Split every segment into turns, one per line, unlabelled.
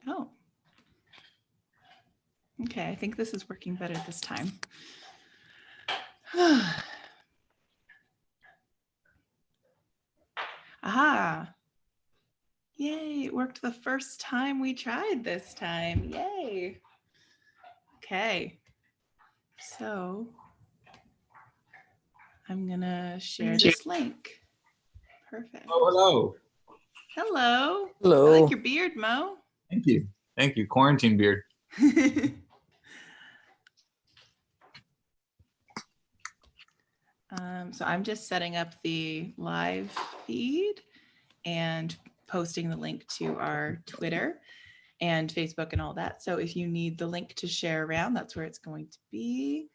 Oh. Okay, I think this is working better this time. Aha. Yay, it worked the first time we tried this time. Yay. Okay. So I'm gonna share this link. Perfect.
Oh, hello.
Hello.
Hello.
I like your beard, Mo.
Thank you. Thank you. Quarantine beard.
So I'm just setting up the live feed and posting the link to our Twitter and Facebook and all that. So if you need the link to share around, that's where it's going to be.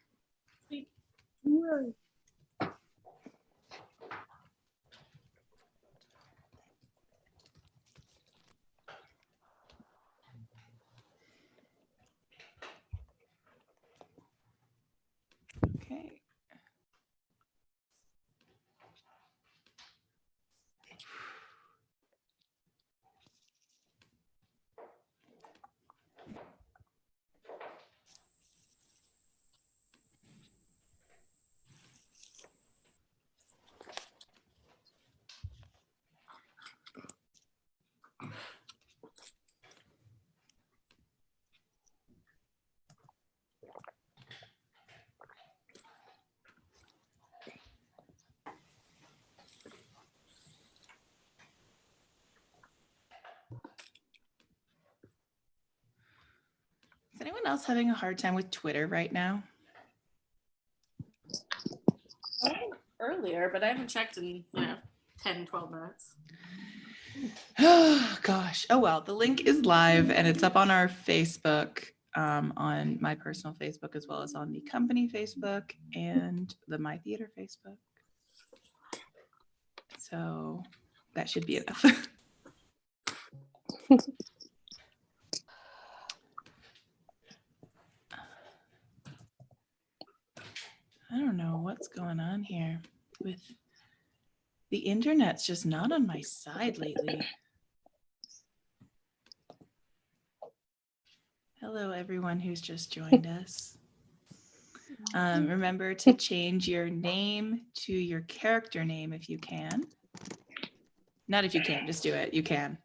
Okay. Is anyone else having a hard time with Twitter right now?
Earlier, but I haven't checked in 10, 12 minutes.
Oh gosh. Oh well, the link is live and it's up on our Facebook, on my personal Facebook, as well as on the company Facebook and the My Theater Facebook. So that should be enough. I don't know what's going on here with the internet's just not on my side lately. Hello, everyone who's just joined us. Remember to change your name to your character name if you can. Not if you can, just do it. You can.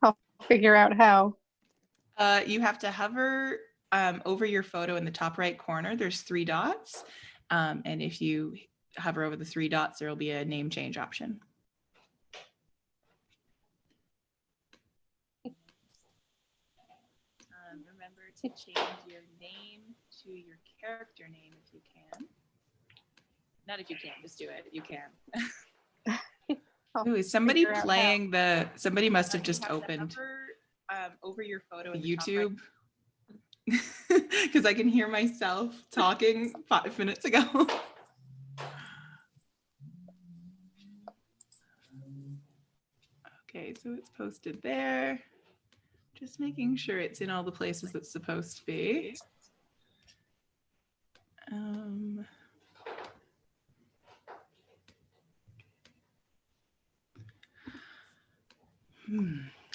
I'll figure out how.
You have to hover over your photo in the top right corner. There's 3 dots. And if you hover over the 3 dots, there will be a name change option. Remember to change your name to your character name if you can. Not if you can, just do it. You can. Ooh, is somebody playing the, somebody must have just opened over your photo in YouTube. Because I can hear myself talking 5 minutes ago. Okay, so it's posted there. Just making sure it's in all the places it's supposed to be.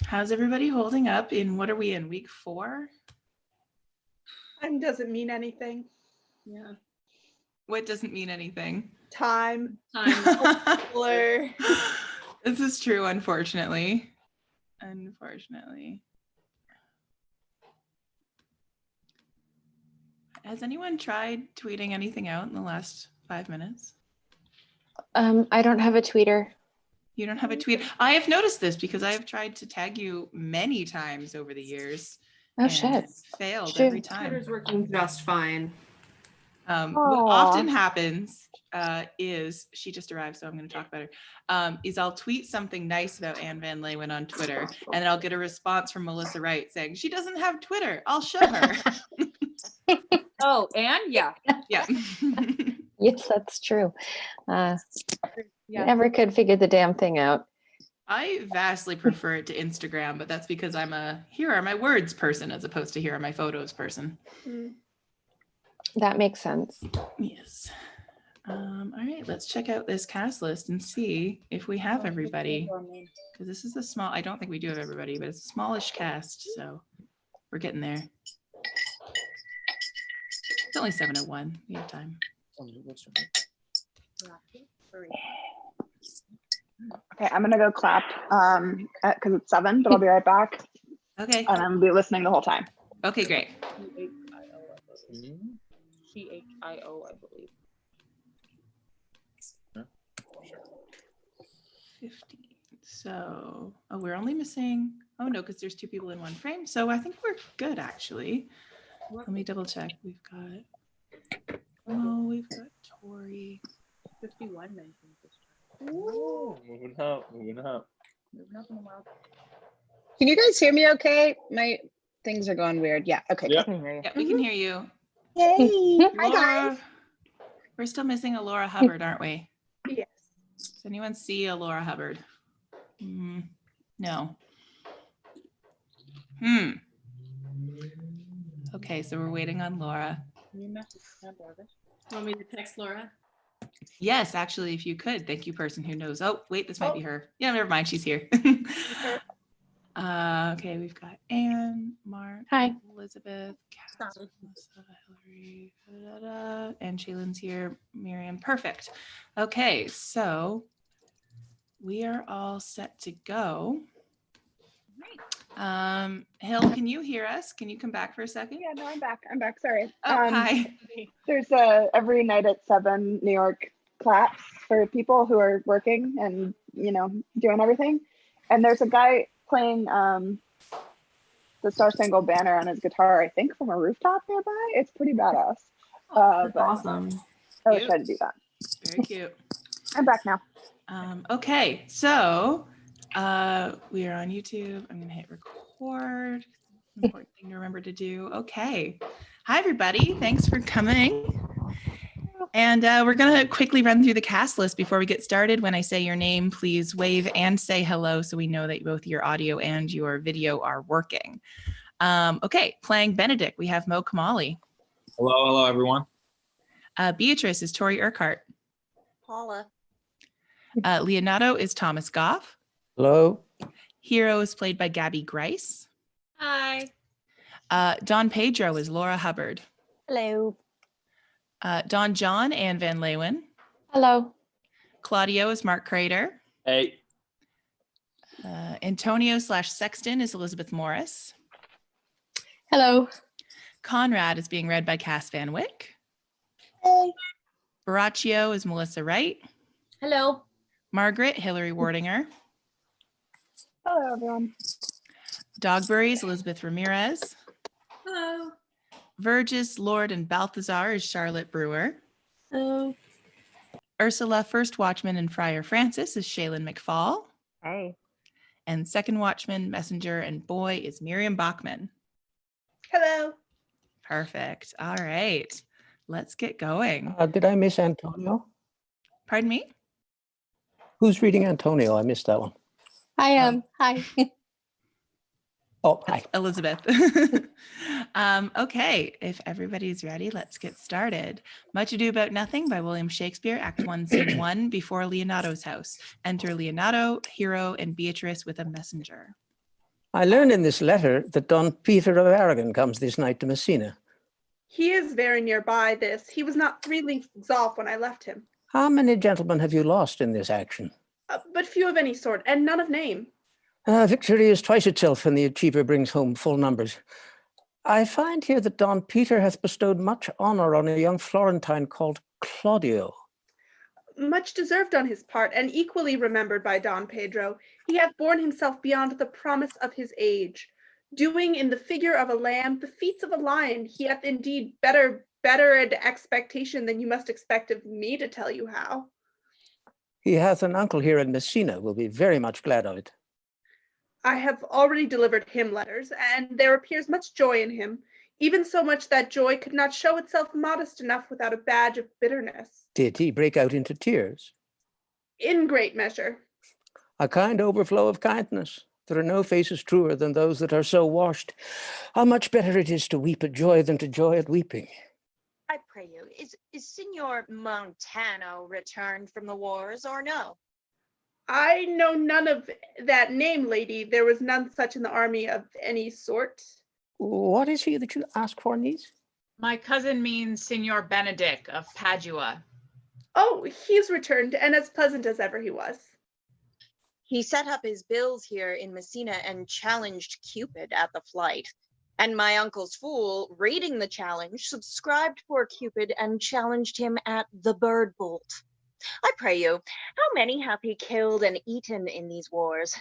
How's everybody holding up in, what are we in, week 4?
Time doesn't mean anything.
Yeah.
What doesn't mean anything?
Time.
Blur. This is true, unfortunately. Unfortunately. Has anyone tried tweeting anything out in the last 5 minutes?
I don't have a tweeter.
You don't have a tweet? I have noticed this because I have tried to tag you many times over the years.
Oh, shit.
Failed every time.
Twitter's working just fine.
What often happens is, she just arrived, so I'm going to talk about her, is I'll tweet something nice about Anne Van Leeuwen on Twitter, and then I'll get a response from Melissa Wright saying, she doesn't have Twitter. I'll show her.
Oh, Anne? Yeah.
Yeah.
Yes, that's true.
Yeah.
Never could figure the damn thing out.
I vastly prefer it to Instagram, but that's because I'm a here are my words person as opposed to here are my photos person.
That makes sense.
Yes. All right, let's check out this cast list and see if we have everybody. Because this is a small, I don't think we do have everybody, but it's a smallish cast, so we're getting there. It's only 7:01. We have time.
Okay, I'm gonna go clap because it's 7, but I'll be right back.
Okay.
And I'm gonna be listening the whole time.
Okay, great.
CHIO, I believe.
15. So, oh, we're only missing, oh no, because there's 2 people in one frame. So I think we're good actually. Let me double check. We've got Tori.
51 mentions this
Ooh, moving up.
Moving up in the wild.
Can you guys hear me okay? My things are going weird. Yeah, okay.
Yep.
Good. I can hear you.
Yeah, we can hear you.
Yay! Hi
Laura,
guys.
we're still missing a Laura Hubbard, aren't we?
Yes.
Does anyone see a Laura Hubbard? No. Okay, so we're waiting on Laura.
Want me to text Laura?
Yes, actually, if you could. Thank you, person who knows. Oh, wait, this might be her. Yeah, never mind. She's here. Okay, we've got Anne, Mark,
Hi.
Elizabeth, Cass, Melissa, Hillary, and Shaylin's here. Miriam, perfect. Okay, so we are all set to go. Hill, can you hear us? Can you come back for a second?
Yeah, no, I'm back. Sorry.
Oh, hi.
There's every night at 7 New York claps for people who are working and doing everything. And there's a guy playing the Star Spangled Banner on his guitar, I think from a rooftop nearby. It's pretty badass.
That's
But
awesome.
I would try to do that.
Very cute.
I'm back now.
Okay, so we are on YouTube. I'm gonna hit record. Important thing to remember to do. Okay. Hi, everybody. Thanks for coming. And we're gonna quickly run through the cast list before we get started. When I say your name, please wave and say hello so we know that both your audio and your video are working. Okay, playing Benedict, we have Mo Kamali.
Hello, everyone.
Beatrice is Tori Urquhart.
Paula.
Leonardo is Thomas Goff.
Hello.
Hero is played by Gabby Grice.
Hi.
Don Pedro is Laura Hubbard.
Hello.
Don John, Anne Van Leeuwen.
Hello.
Claudio is Mark Crater.
Hey.
Antonio / Sexton is Elizabeth Morris.
Hello.
Conrad is being read by Cass Van Wyck.
Hey.
Baraccio is Melissa Wright.
Hello.
Margaret, Hillary Wardinger.
Hello, everyone.
Dogberry is Elizabeth Ramirez.
Hello.
Vergis, Lord, and Balthazar is Charlotte Brewer.
Hello.
Ursula, First Watchman, and Friar Francis is Shaylin McFall.
Hey.
And Second Watchman, Messenger, and Boy is Miriam Bachman.
Hello.
Perfect. All right. Let's get going.
Did I miss Antonio?
Pardon me?
Who's reading Antonio? I missed that one.
I am. Hi.
Oh, hi.
Elizabeth. Okay, if everybody's ready, let's get started. Much Ado About Nothing by William Shakespeare, Act 1, Scene 1, before Leonardo's house. Enter Leonardo, Hero, and Beatrice with a messenger.
I learned in this letter that Don Peter of Aragon comes this night to Messina.
He is very nearby this. He was not 3 leagues off when I left him.
How many gentlemen have you lost in this action?
But few of any sort, and none of name.
Victory is twice itself when the achiever brings home full numbers. I find here that Don Peter hath bestowed much honor on a young Florentine called Claudio.
Much deserved on his part, and equally remembered by Don Pedro. He hath borne himself beyond the promise of his age. Doing in the figure of a lamb the feats of a lion, he hath indeed better at expectation than you must expect of me to tell you how.
He hath an uncle here in Messina, will be very much glad of it.
I have already delivered him letters, and there appears much joy in him, even so much that joy could not show itself modest enough without a badge of bitterness.
Did he break out into tears?
In great measure.
A kind overflow of kindness. There are no faces truer than those that are so washed. How much better it is to weep at joy than to joy at weeping.
I pray you, is Signor Montano returned from the wars or no?
I know none of that name, lady. There was none such in the army of any sort.
What is he that you ask for, niece?
My cousin means Signor Benedict of Padua.
Oh, he's returned, and as pleasant as ever he was.
He set up his bills here in Messina and challenged Cupid at the flight. And my uncle's fool, reading the challenge, subscribed for Cupid and challenged him at the bird bolt. I pray you, how many hath he killed and eaten in these wars?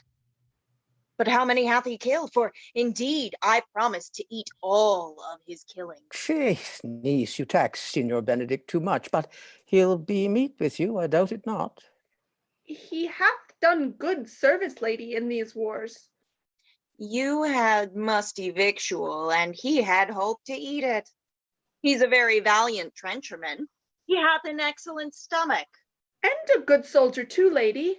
But how many hath he killed? For indeed, I promise to eat all of his killing.
Faith, niece, you tax Signor Benedict too much, but he'll be meat with you, I doubt it not.
He hath done good service, lady, in these wars.
You had musty victual, and he had hoped to eat it. He's a very valiant trencherman. He hath an excellent stomach.
And a good soldier too, lady.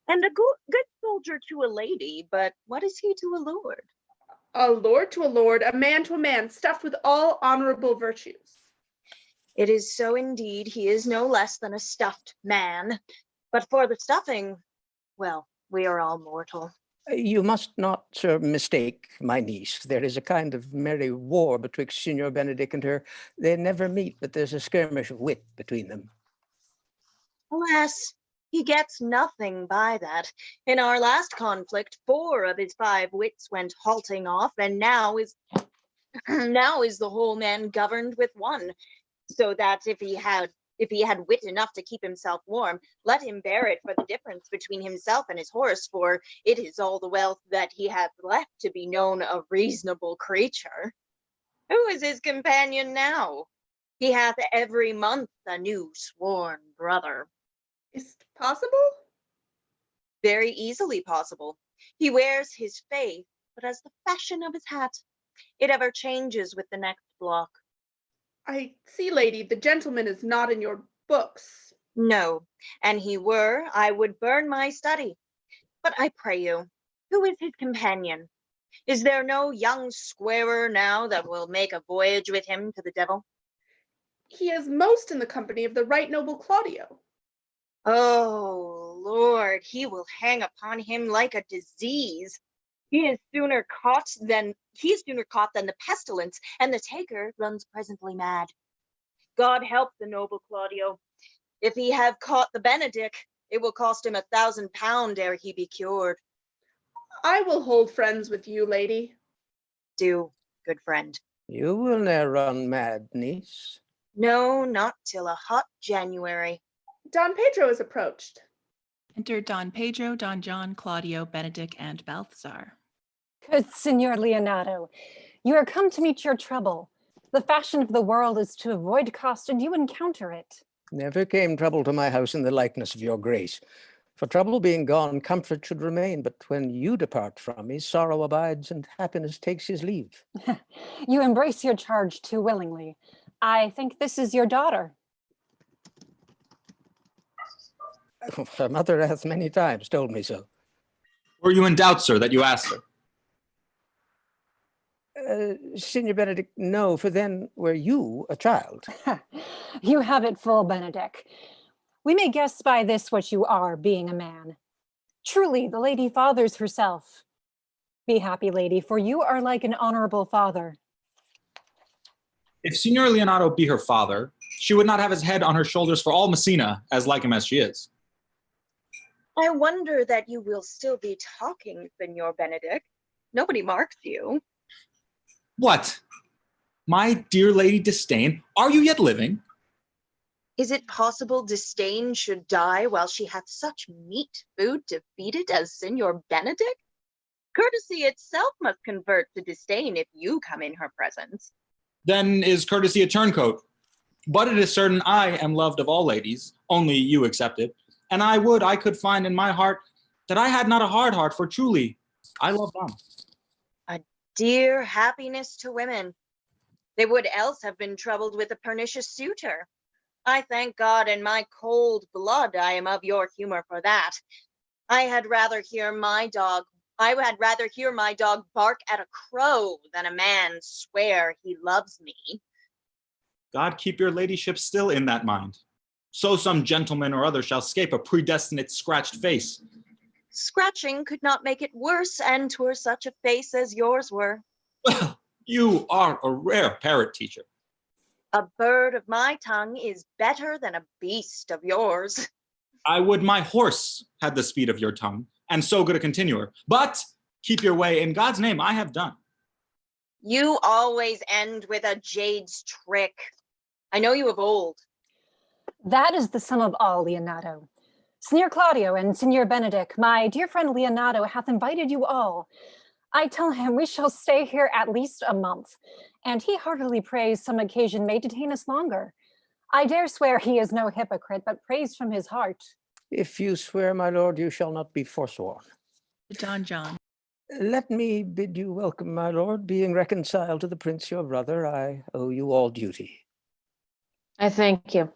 And a good soldier to a lady, but what is he to a lord?
A lord to a lord, a man to a man, stuffed with all honorable virtues.
It is so indeed, he is no less than a stuffed man. But for the stuffing, well, we are all mortal.
You must not, sir, mistake my niece. There is a kind of merry war betwixt Signor Benedict and her. They never meet, but there's a skirmish of wit between them.
Alas, he gets nothing by that. In our last conflict, 4 of his 5 wits went halting off, and now is the whole man governed with 1. So that if he had wit enough to keep himself warm, let him bear it for the difference between himself and his horse, for it is all the wealth that he hath left to be known a reasonable creature. Who is his companion now? He hath every month a new sworn brother.
Is it possible?
Very easily possible. He wears his faith, but as the fashion of his hat, it ever changes with the next block.
I see, lady, the gentleman is not in your books.
No, and he were, I would burn my study. But I pray you, who is his companion? Is there no young squarer now that will make a voyage with him to the devil?
He is most in the company of the right noble Claudio.
Oh, Lord, he will hang upon him like a disease. He is sooner caught than the pestilence, and the taker runs presently mad. God help the noble Claudio. If he have caught the Benedict, it will cost him £1,000 ere he be cured.
I will hold friends with you, lady.
Do, good friend.
You will ne'er run mad, niece.
No, not till a hot January.
Don Pedro is approached.
Enter Don Pedro, Don John, Claudio, Benedict, and Balthazar.
Good Signor Leonardo, you are come to meet your trouble. The fashion of the world is to avoid cost, and you encounter it.
Never came trouble to my house in the likeness of your grace. For trouble being gone, comfort should remain, but when you depart from me, sorrow abides and happiness takes his leave.
You embrace your charge too willingly. I think this is your daughter.
Her mother hath many times told me so.
Were you in doubt, sir, that you asked her?
Signor Benedict, no, for then were you a child.
You have it full, Benedict. We may guess by this what you are, being a man. Truly, the lady fathers herself. Be happy, lady, for you are like an honorable father.
If Signor Leonardo be her father, she would not have his head on her shoulders for all Messina, as like him as she is.
I wonder that you will still be talking, Signor Benedict. Nobody marks you.
What? My dear Lady Disdain, are you yet living?
Is it possible Disdain should die while she hath such meat food to feed it as Signor Benedict? Courtesy itself must convert to disdain if you come in her presence.
Then is courtesy a turncoat. But it is certain I am loved of all ladies, only you excepted, and I would I could find in my heart that I had not a hard heart, for truly I love them.
A dear happiness to women. They would else have been troubled with a pernicious suitor. I thank God in my cold blood I am of your humor for that. I had rather hear my dog bark at a crow than a man swear he loves me.
God keep your ladyship still in that mind. So some gentleman or other shall scape a predestinate scratched face.
Scratching could not make it worse, and 'twere such a face as yours were.
Well, you are a rare parrot teacher.
A bird of my tongue is better than a beast of yours.
I would my horse had the speed of your tongue, and so good a continuer. But keep your way, in God's name I have done.
You always end with a jade's trick. I know you of old.
That is the sum of all, Leonato. Signor Claudio and Signor Benedict, my dear friend Leonato hath invited you all. I tell him we shall stay here at least a month, and he heartily prays some occasion may detain us longer. I dare swear he is no hypocrite, but prays from his heart.
If you swear, my lord, you shall not be forsworn.
Don John.
Let me bid you welcome, my lord. Being reconciled to the prince your brother, I owe you all duty.
I thank you.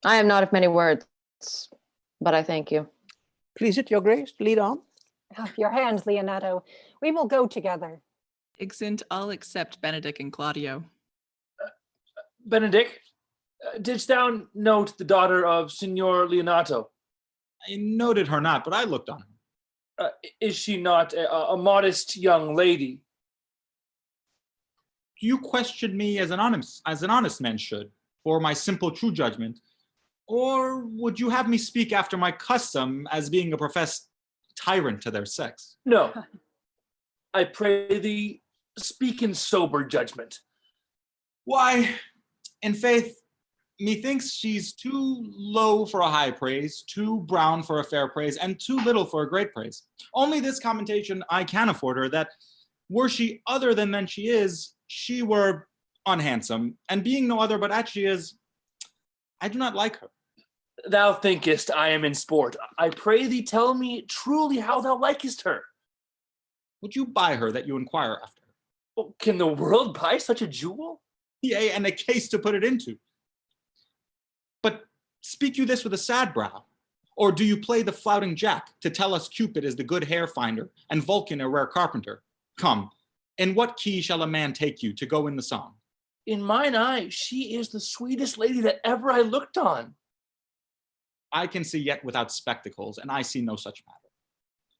I am not of many words, but I thank you.
Please it, your grace, lead on.
Oh, your hand, Leonato. We will go together.
Exeunt all except Benedict and Claudio.
Benedict, didst thou note the daughter of Signor Leonato?
I noted her not, but I looked on her.
Is she not a modest young lady?
Do you question me as an honest man should, for my simple true judgment? Or would you have me speak after my custom as being a professed tyrant to their sex?
No. I pray thee, speak in sober judgment.
Why, in faith, methinks she's too low for a high praise, too brown for a fair praise, and too little for a great praise. Only this commentation I can afford her, that were she other than she is, she were unhandsome, and being no other but as she is, I do not like her.
Thou thinkest I am in sport. I pray thee tell me truly how thou likest her.
Would you buy her that you inquire after her?
Oh, can the world buy such a jewel?
Yea, and a case to put it into. But speak you this with a sad brow? Or do you play the flouting jack to tell us Cupid is the good hair finder and Vulcan a rare carpenter? Come, in what key shall a man take you to go in the song?
In mine eye, she is the sweetest lady that ever I looked on.
I can see yet without spectacles, and I see no such matter.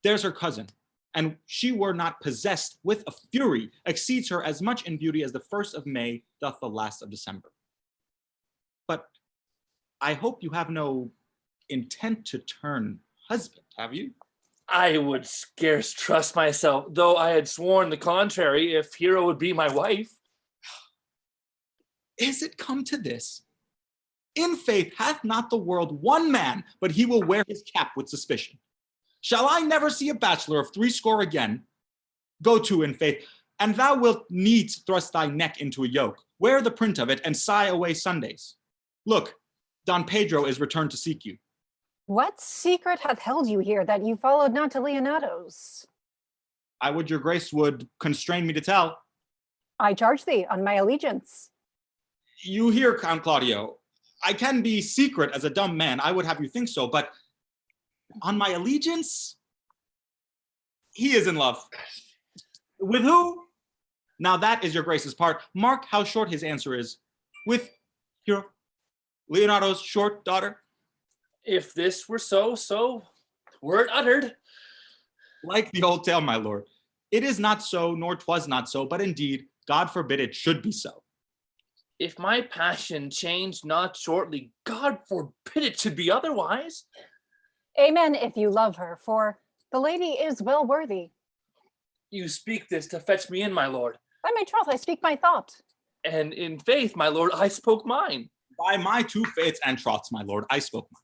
There's her cousin, and she were not possessed with a fury, exceeds her as much in beauty as the 1st of May doth the last of December. But I hope you have no intent to turn husband, have you?
I would scarce trust myself, though I had sworn the contrary, if Hero would be my wife.
Is it come to this? In faith, hath not the world one man, but he will wear his cap with suspicion. Shall I never see a bachelor of 80 again? Go to, in faith, and thou wilt needs thrust thy neck into a yoke, wear the print of it, and sigh away Sundays. Look, Don Pedro is returned to seek you.
What secret hath held you here that you followed not to Leonato's?
I would your grace would constrain me to tell.
I charge thee on my allegiance.
You hear, Count Claudio, I can be secret as a dumb man, I would have you think so, but on my allegiance, he is in love. With who? Now that is your grace's part. Mark how short his answer is. With your Leonato's short daughter.
If this were so were it uttered.
Like the old tale, my lord. It is not so, nor 'twas not so, but indeed, God forbid it should be so.
If my passion change not shortly, God forbid it should be otherwise.
Amen if you love her, for the lady is well worthy.
You speak this to fetch me in, my lord.
By my troth, I speak my thought.
And in faith, my lord, I spoke mine.
By my 2 faiths and troths, my lord, I spoke mine.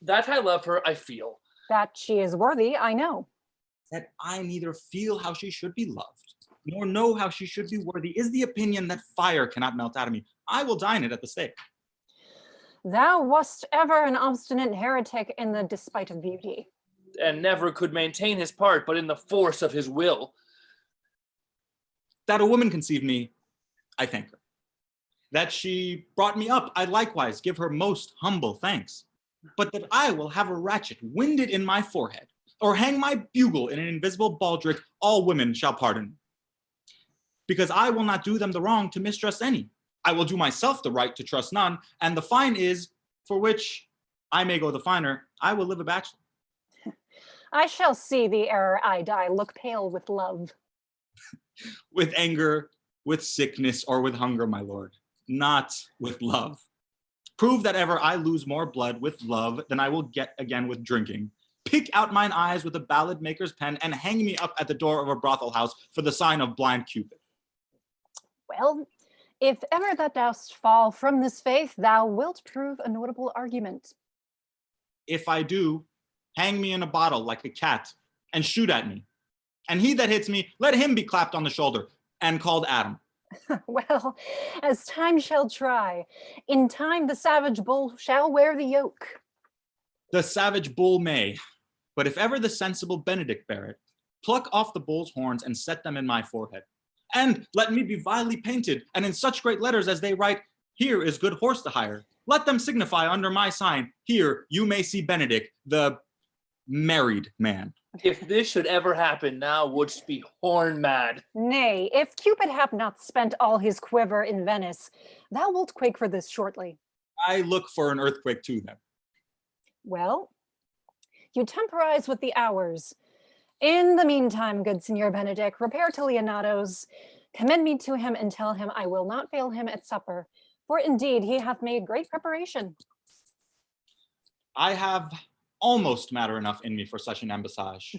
That I love her, I feel.
That she is worthy, I know.
That I neither feel how she should be loved, nor know how she should be worthy, is the opinion that fire cannot melt out of me. I will dine it at the stake.
Thou wast ever an obstinate heretic in the despite of beauty.
And never could maintain his part, but in the force of his will.
That a woman conceived me, I thank her. That she brought me up, I likewise give her most humble thanks. But that I will have a ratchet winded in my forehead, or hang my bugle in an invisible baldric, all women shall pardon. Because I will not do them the wrong to mistrust any. I will do myself the right to trust none, and the fine is, for which I may go the finer, I will live a bachelor.
I shall see the error I die look pale with love.
With anger, with sickness, or with hunger, my lord, not with love. Prove that ever I lose more blood with love than I will get again with drinking. Pick out mine eyes with a ballad maker's pen and hang me up at the door of a brothel house for the sign of blind Cupid.
Well, if ever thou dost fall from this faith, thou wilt prove a notable argument.
If I do, hang me in a bottle like a cat and shoot at me. And he that hits me, let him be clapped on the shoulder and called Adam.
Well, as time shall try, in time the savage bull shall wear the yoke.
The savage bull may, but if ever the sensible Benedict bear it, pluck off the bull's horns and set them in my forehead. And let me be vilely painted, and in such great letters as they write, here is good horse to hire. Let them signify under my sign, here you may see Benedict, the married man.
If this should ever happen, thou wouldst be horn mad.
Nay, if Cupid have not spent all his quiver in Venice, thou wilt quake for this shortly.
I look for an earthquake too, then.
Well, you temporize with the hours. In the meantime, good Signor Benedict, repair to Leonato's, commend me to him, and tell him I will not fail him at supper, for indeed he hath made great preparation.
I have almost matter enough in me for such an embassage,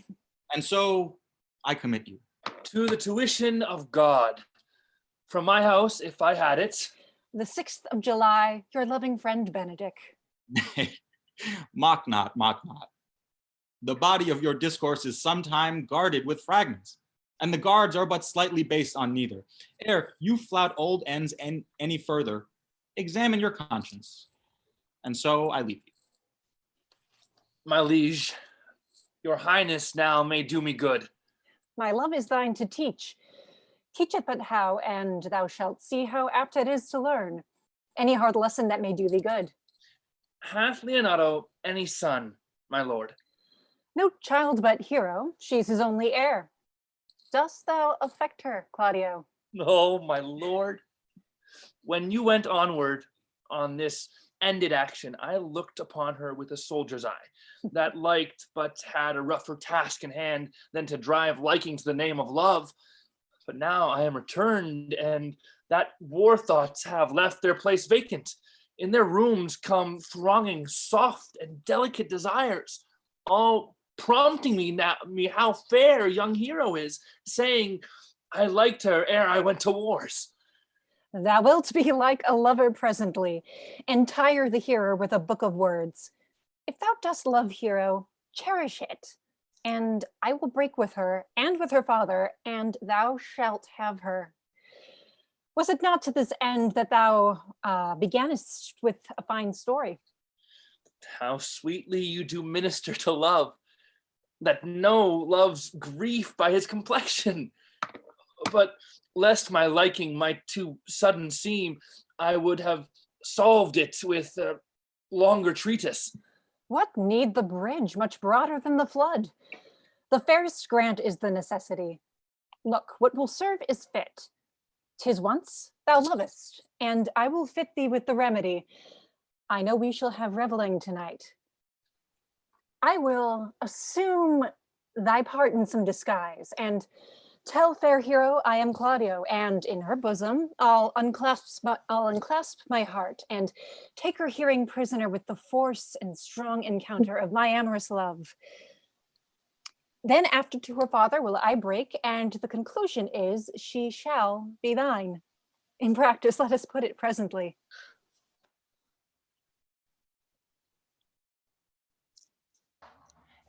and so I commit you.
To the tuition of God. From my house, if I had it.
The 6th of July, your loving friend Benedict.
Mock not, mock not. The body of your discourse is sometime guarded with fragments, and the guards are but slightly based on neither. Ere you flout old ends any further, examine your conscience. And so I leave you.
My liege, your highness now may do me good.
My love is thine to teach. Teach it but how, and thou shalt see how apt it is to learn. Any hard lesson that may do thee good.
Hath Leonato any son, my lord?
No child but Hero, she's his only heir. Dost thou affect her, Claudio?
Oh, my lord. When you went onward on this ended action, I looked upon her with a soldier's eye, that liked but had a rougher task in hand than to drive liking to the name of love. But now I am returned, and that war thoughts have left their place vacant. In their rooms come thronging soft and delicate desires, all prompting me how fair young Hero is, saying, I liked her ere I went to wars.
Thou wilt be like a lover presently, and tire the hearer with a book of words. If thou dost love Hero, cherish it, and I will break with her and with her father, and thou shalt have her. Was it not to this end that thou beganest with a fine story?
How sweetly you do minister to love, that no loves grief by his complexion. But lest my liking might too sudden seem, I would have solved it with a longer treatise.
What need the bridge much broader than the flood? The fairest grant is the necessity. Look, what will serve is fit. 'Tis once thou lovest, and I will fit thee with the remedy. I know we shall have reveling tonight. I will assume thy part in some disguise, and tell fair Hero I am Claudio, and in her bosom I'll unclasp my heart, and take her hearing prisoner with the force and strong encounter of my amorous love. Then after to her father will I break, and the conclusion is she shall be thine. In practice, let us put it presently.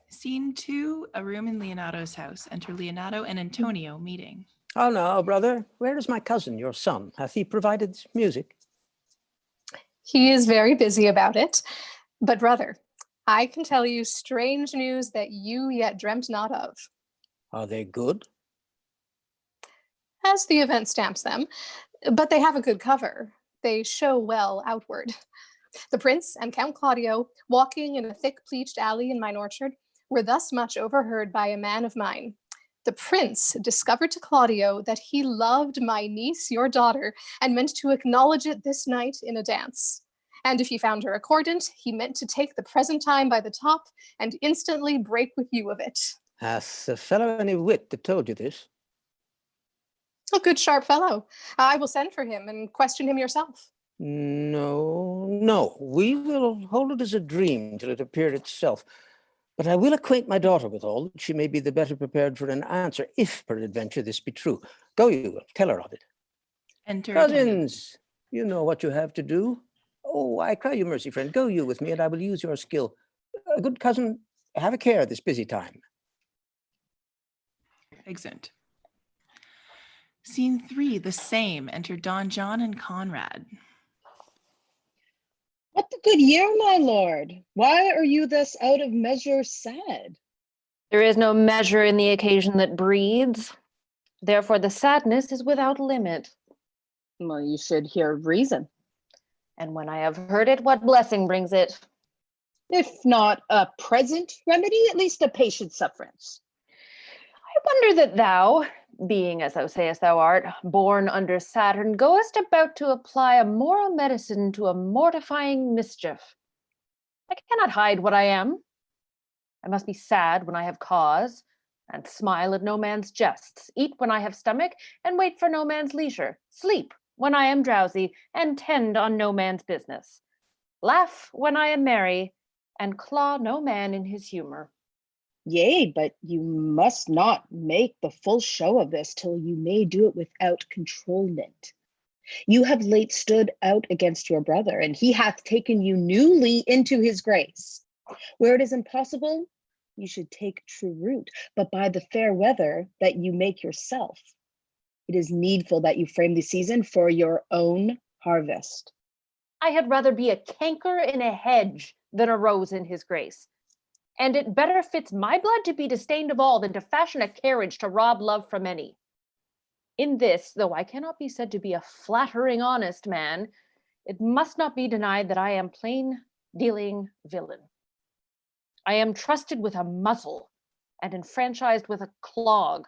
Scene 2, a room in Leonato's house. Enter Leonato and Antonio meeting.
Oh, no, brother. Where is my cousin, your son? Hath he provided music?
He is very busy about it. But brother, I can tell you strange news that you yet dreamt not of.
Are they good?
As the event stamps them, but they have a good cover. They show well outward. The prince and Count Claudio, walking in a thick pleached alley in mine orchard, were thus much overheard by a man of mine. The prince discovered to Claudio that he loved my niece, your daughter, and meant to acknowledge it this night in a dance. And if he found her accordant, he meant to take the present time by the top and instantly break with you of it.
Has the fellow any wit that told you this?
A good sharp fellow. I will send for him and question him yourself.
No. We will hold it as a dream till it appear itself. But I will acquaint my daughter with all, that she may be the better prepared for an answer, if peradventure this be true. Go you, tell her of it.
Enter
Cousins, you know what you have to do. Oh, I cry you mercy, friend. Go you with me, and I will use your skill. Good cousin, have a care this busy time.
Exeunt. Scene 3, the same. Enter Don John and Conrad.
What the good year, my lord? Why are you thus out of measure sad?
There is no measure in the occasion that breeds. Therefore, the sadness is without limit.
Well, you should hear reason.
And when I have heard it, what blessing brings it?
If not a present remedy, at least a patient sufferance.
I wonder that thou, being as thou sayest thou art, born under Saturn, goest about to apply a moral medicine to a mortifying mischief. I cannot hide what I am. I must be sad when I have cause, and smile at no man's jests, eat when I have stomach, and wait for no man's leisure, sleep when I am drowsy, and tend on no man's business, laugh when I am merry, and claw no man in his humor.
Yea, but you must not make the full show of this till you may do it without controlment. You have late stood out against your brother, and he hath taken you newly into his grace. Where it is impossible, you should take true root, but by the fair weather that you make yourself. It is needful that you frame the season for your own harvest.
I had rather be a canker in a hedge than a rose in his grace. And it better fits my blood to be disdained of all than to fashion a carriage to rob love from any. In this, though I cannot be said to be a flattering honest man, it must not be denied that I am plain dealing villain. I am trusted with a muzzle and enfranchised with a clog.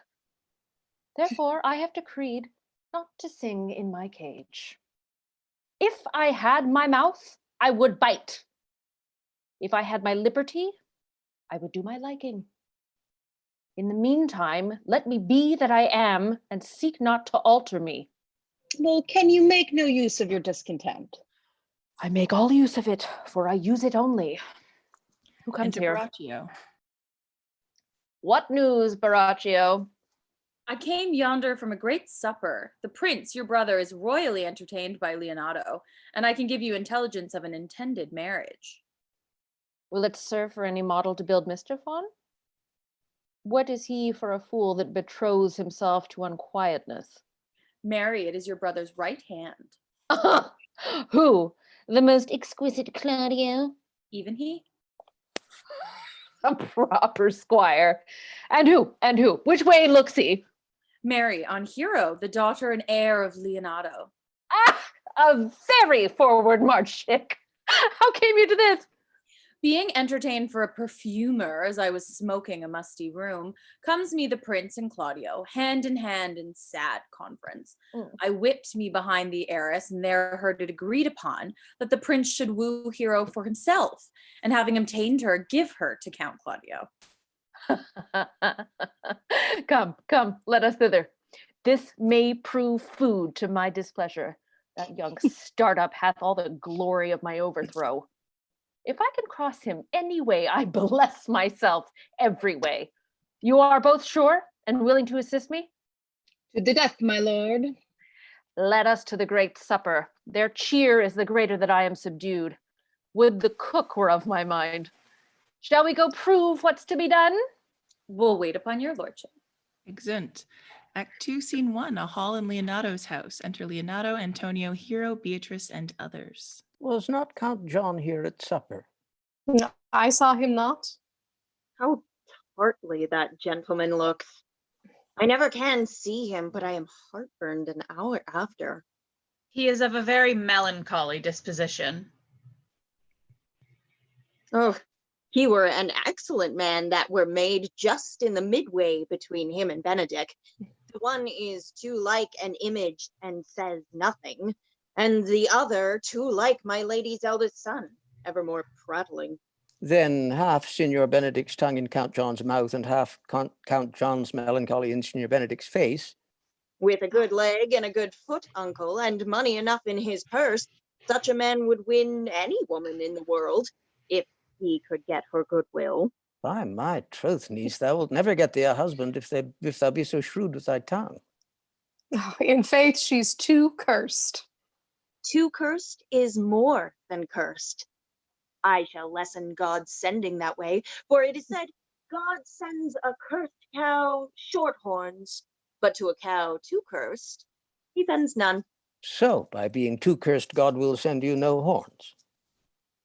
Therefore, I have decreed not to sing in my cage. If I had my mouth, I would bite. If I had my liberty, I would do my liking. In the meantime, let me be that I am, and seek not to alter me.
Well, can you make no use of your discontent?
I make all use of it, for I use it only. Who comes
Enter
here?
Baraccio.
What news, Baraccio?
I came yonder from a great supper. The prince, your brother, is royally entertained by Leonato, and I can give you intelligence of an intended marriage.
Will it serve for any model to build mischief on? What is he for a fool that betroths himself to unquietness?
Marry, it is your brother's right hand.
Who? The most exquisite Claudio?
Even he?
A proper squire. And who? And who? Which way looks he?
Marry, on Hero, the daughter and heir of Leonato.
Ah, a very forward march, chick. How came you to this?
Being entertained for a perfumer as I was smoking a musty room, comes me the prince and Claudio, hand in hand in sad conference. I whipped me behind the heiress, and there heard it agreed upon that the prince should woo Hero for himself, and having obtained her, give her to Count Claudio.
Come, let us thither. This may prove food to my displeasure. That young startup hath all the glory of my overthrow. If I can cross him any way, I bless myself every way. You are both sure and willing to assist me?
To the death, my lord.
Let us to the great supper. Their cheer is the greater that I am subdued. Would the cook were of my mind. Shall we go prove what's to be done?
We'll wait upon your lordship.
Exeunt. Act 2, Scene 1, a hall in Leonato's house. Enter Leonato, Antonio, Hero, Beatrice, and others.
Was not Count John here at supper?
No, I saw him not.
How tartly that gentleman looks. I never can see him, but I am heartburned an hour after.
He is of a very melancholy disposition.
Oh, He were an excellent man that were made just in the midway between him and Benedick. The one is too like an image and says nothing, and the other too like my lady's eldest son, evermore prattling.
Then half Signor Benedick's tongue in Count John's mouth and half Count John's melancholy in Signor Benedick's face.
With a good leg and a good foot, uncle, and money enough in his purse, such a man would win any woman in the world, if he could get her goodwill.
By my troth, niece, thou wilt never get thee a husband if thou be so shrewd with thy tongue.
Oh, in faith, she's too cursed.
Too cursed is more than cursed. I shall lessen God's sending that way, for it is said, God sends a cursed cow short horns, but to a cow too cursed, he sends none.
So, by being too cursed, God will send you no horns.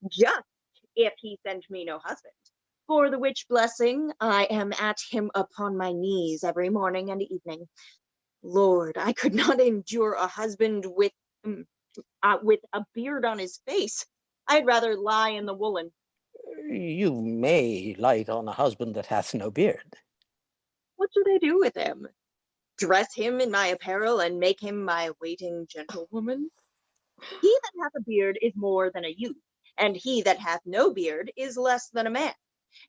Just if he send me no husband. For the which blessing, I am at him upon my knees every morning and evening. Lord, I could not endure a husband with a beard on his face. I'd rather lie in the woolen.
You may light on a husband that hath no beard.
What do they do with him? Dress him in my apparel and make him my waiting gentlewoman? He that hath a beard is more than a youth, and he that hath no beard is less than a man.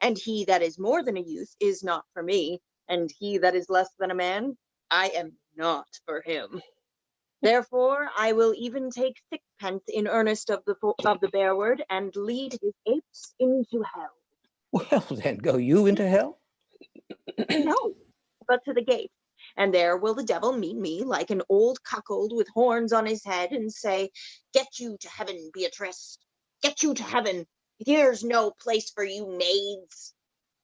And he that is more than a youth is not for me, and he that is less than a man, I am not for him. Therefore, I will even take sixpence in earnest of the bare word, and lead his apes into hell.
Well, then go you into hell?
No, but to the gate. And there will the devil meet me like an old cuckold with horns on his head, and say, "Get you to heaven, Beatrice. Get you to heaven. Here's no place for you maids."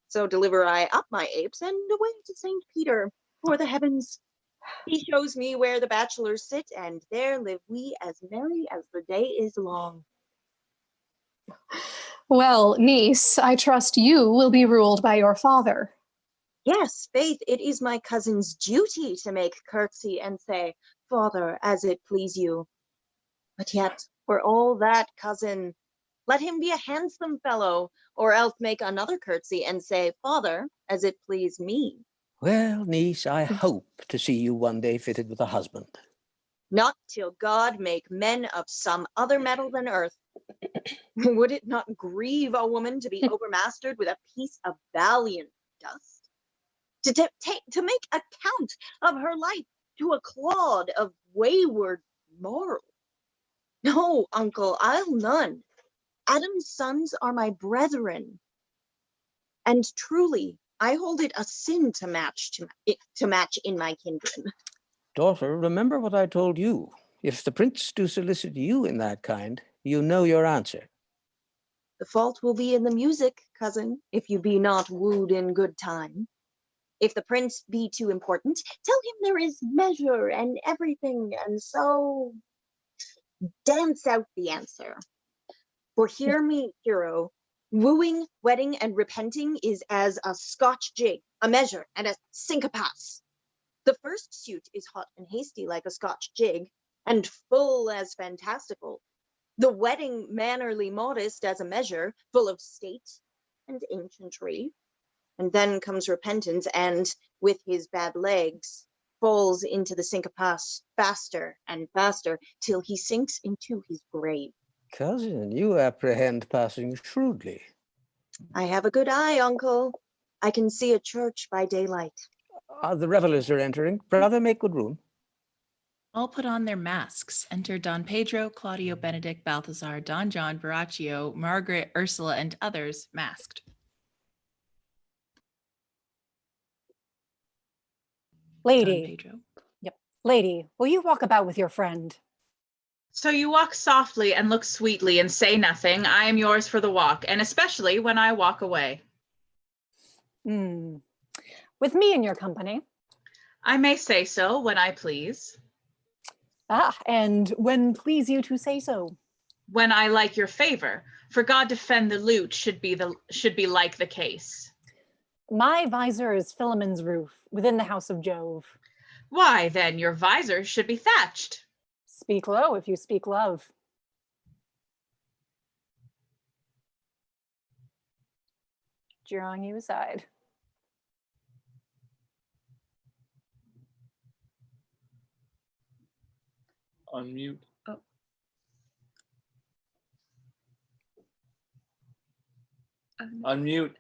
So deliver I up my apes, and away to St. Peter for the heavens. He shows me where the bachelors sit, and there live we as merry as the day is long.
Well, niece, I trust you will be ruled by your father.
Yes, faith, it is my cousin's duty to make curtsy and say, "Father, as it please you." But yet, for all that, cousin, let him be a handsome fellow, or else make another curtsy and say, "Father, as it please me."
Well, niece, I hope to see you one day fitted with a husband.
Not till God make men of some other metal than earth. Would it not grieve a woman to be overmastered with a piece of valiant dust? To make account of her life to a clod of wayward moral? No, uncle, I'll none. Adam's sons are my brethren, and truly I hold it a sin to match in my kindred.
Daughter, remember what I told you. If the prince do solicit you in that kind, you know your answer.
The fault will be in the music, cousin, if you be not wooed in good time. If the prince be too important, tell him there is measure and everything, and so dance out the answer. For hear me, hero, wooing, wedding, and repenting is as a Scotch jig, a measure, and a syncopas. The first suit is hot and hasty like a Scotch jig, and full as fantastical. The wedding mannerly modest as a measure, full of state and ancientry. And then comes repentance, and with his bad legs falls into the syncopas faster and faster till he sinks into his grave.
Cousin, you apprehend passing shrewdly.
I have a good eye, uncle. I can see a church by daylight.
The revelers are entering. Brother, make good room.
All put on their masks. Enter Don Pedro, Claudio, Benedict, Balthazar, Don John, Baraccio, Margaret, Ursula, and others masked.
Lady.
Don Pedro.
Yep. Lady, will you walk about with your friend?
So you walk softly and look sweetly and say nothing. I am yours for the walk, and especially when I walk away.
With me in your company.
I may say so when I please.
And when please you to say so?
When I like your favor. For God defend the lute should be like the case.
My visor is Philemon's roof within the house of Jove.
Why, then your visor should be thatched.
Speak low if you speak love. drawing you aside.
Unmute. Unmute.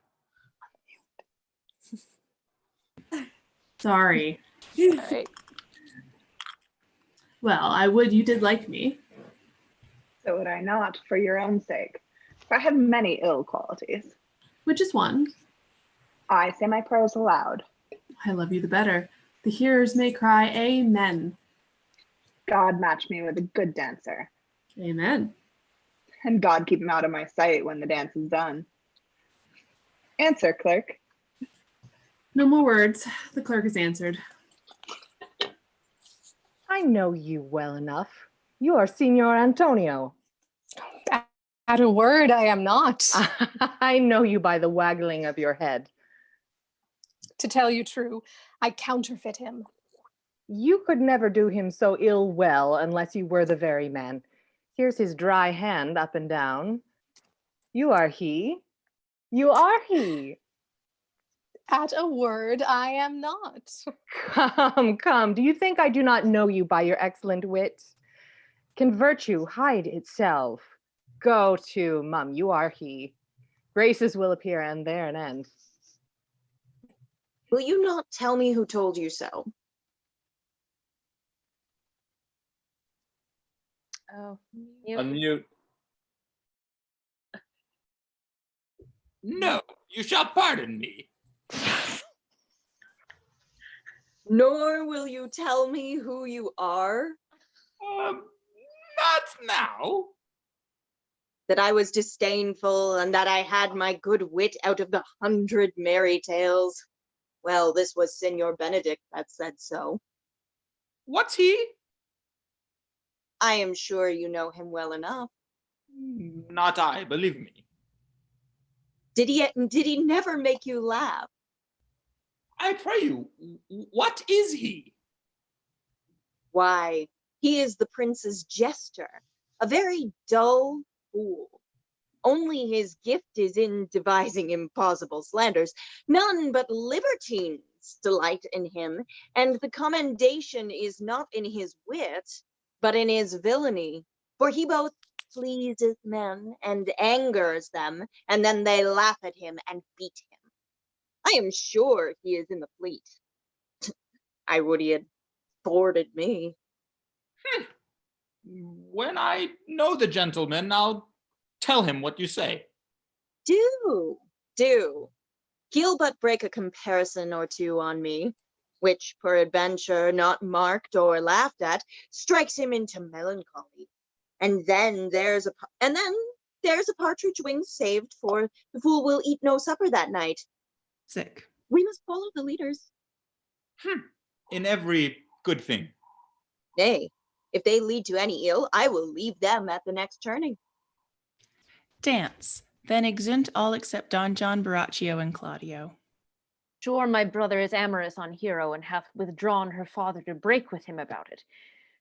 Sorry.
All right.
Well, I would you did like me.
So would I not, for your own sake. For I have many ill qualities.
Which is one.
I say my prayers aloud.
I love you the better. The hearers may cry amen.
God match me with a good dancer.
Amen.
And God keep him out of my sight when the dance is done. Answer, clerk.
No more words. The clerk has answered.
I know you well enough. You are Signor Antonio.
At a word, I am not.
I know you by the waggling of your head.
To tell you true, I counterfeit him.
You could never do him so ill well unless you were the very man. Here's his dry hand up and down. You are he. You are he.
At a word, I am not.
Come, come. Do you think I do not know you by your excellent wit? Can virtue hide itself? Go to, mum, you are he. Graces will appear and there an end.
Will you not tell me who told you so?
Oh,
Unmute.
No, you shall pardon me.
Nor will you tell me who you are?
Not now.
That I was disdainful and that I had my good wit out of the 100 merry tales. Well, this was Signor Benedict that said so.
What's he?
I am sure you know him well enough.
Not I, believe me.
Did he never make you laugh?
I pray you, what is he?
Why, he is the prince's jester, a very dull fool. Only his gift is in devising impossible slanders. None but libertines delight in him, and the commendation is not in his wit, but in his villainy. For he both pleases men and angers them, and then they laugh at him and beat him. I am sure he is in the fleet. I would he had boarded me.
When I know the gentleman, I'll tell him what you say.
Do. He'll but break a comparison or two on me, which peradventure not marked or laughed at, strikes him into melancholy. And then there's a partridge wing saved, for the fool will eat no supper that night.
Sick.
We must follow the leaders.
In every good thing.
Nay, if they lead to any ill, I will leave them at the next turning.
Dance. Then exeunt all except Don John, Baraccio, and Claudio.
Sure, my brother is amorous on Hero and hath withdrawn her father to break with him about it.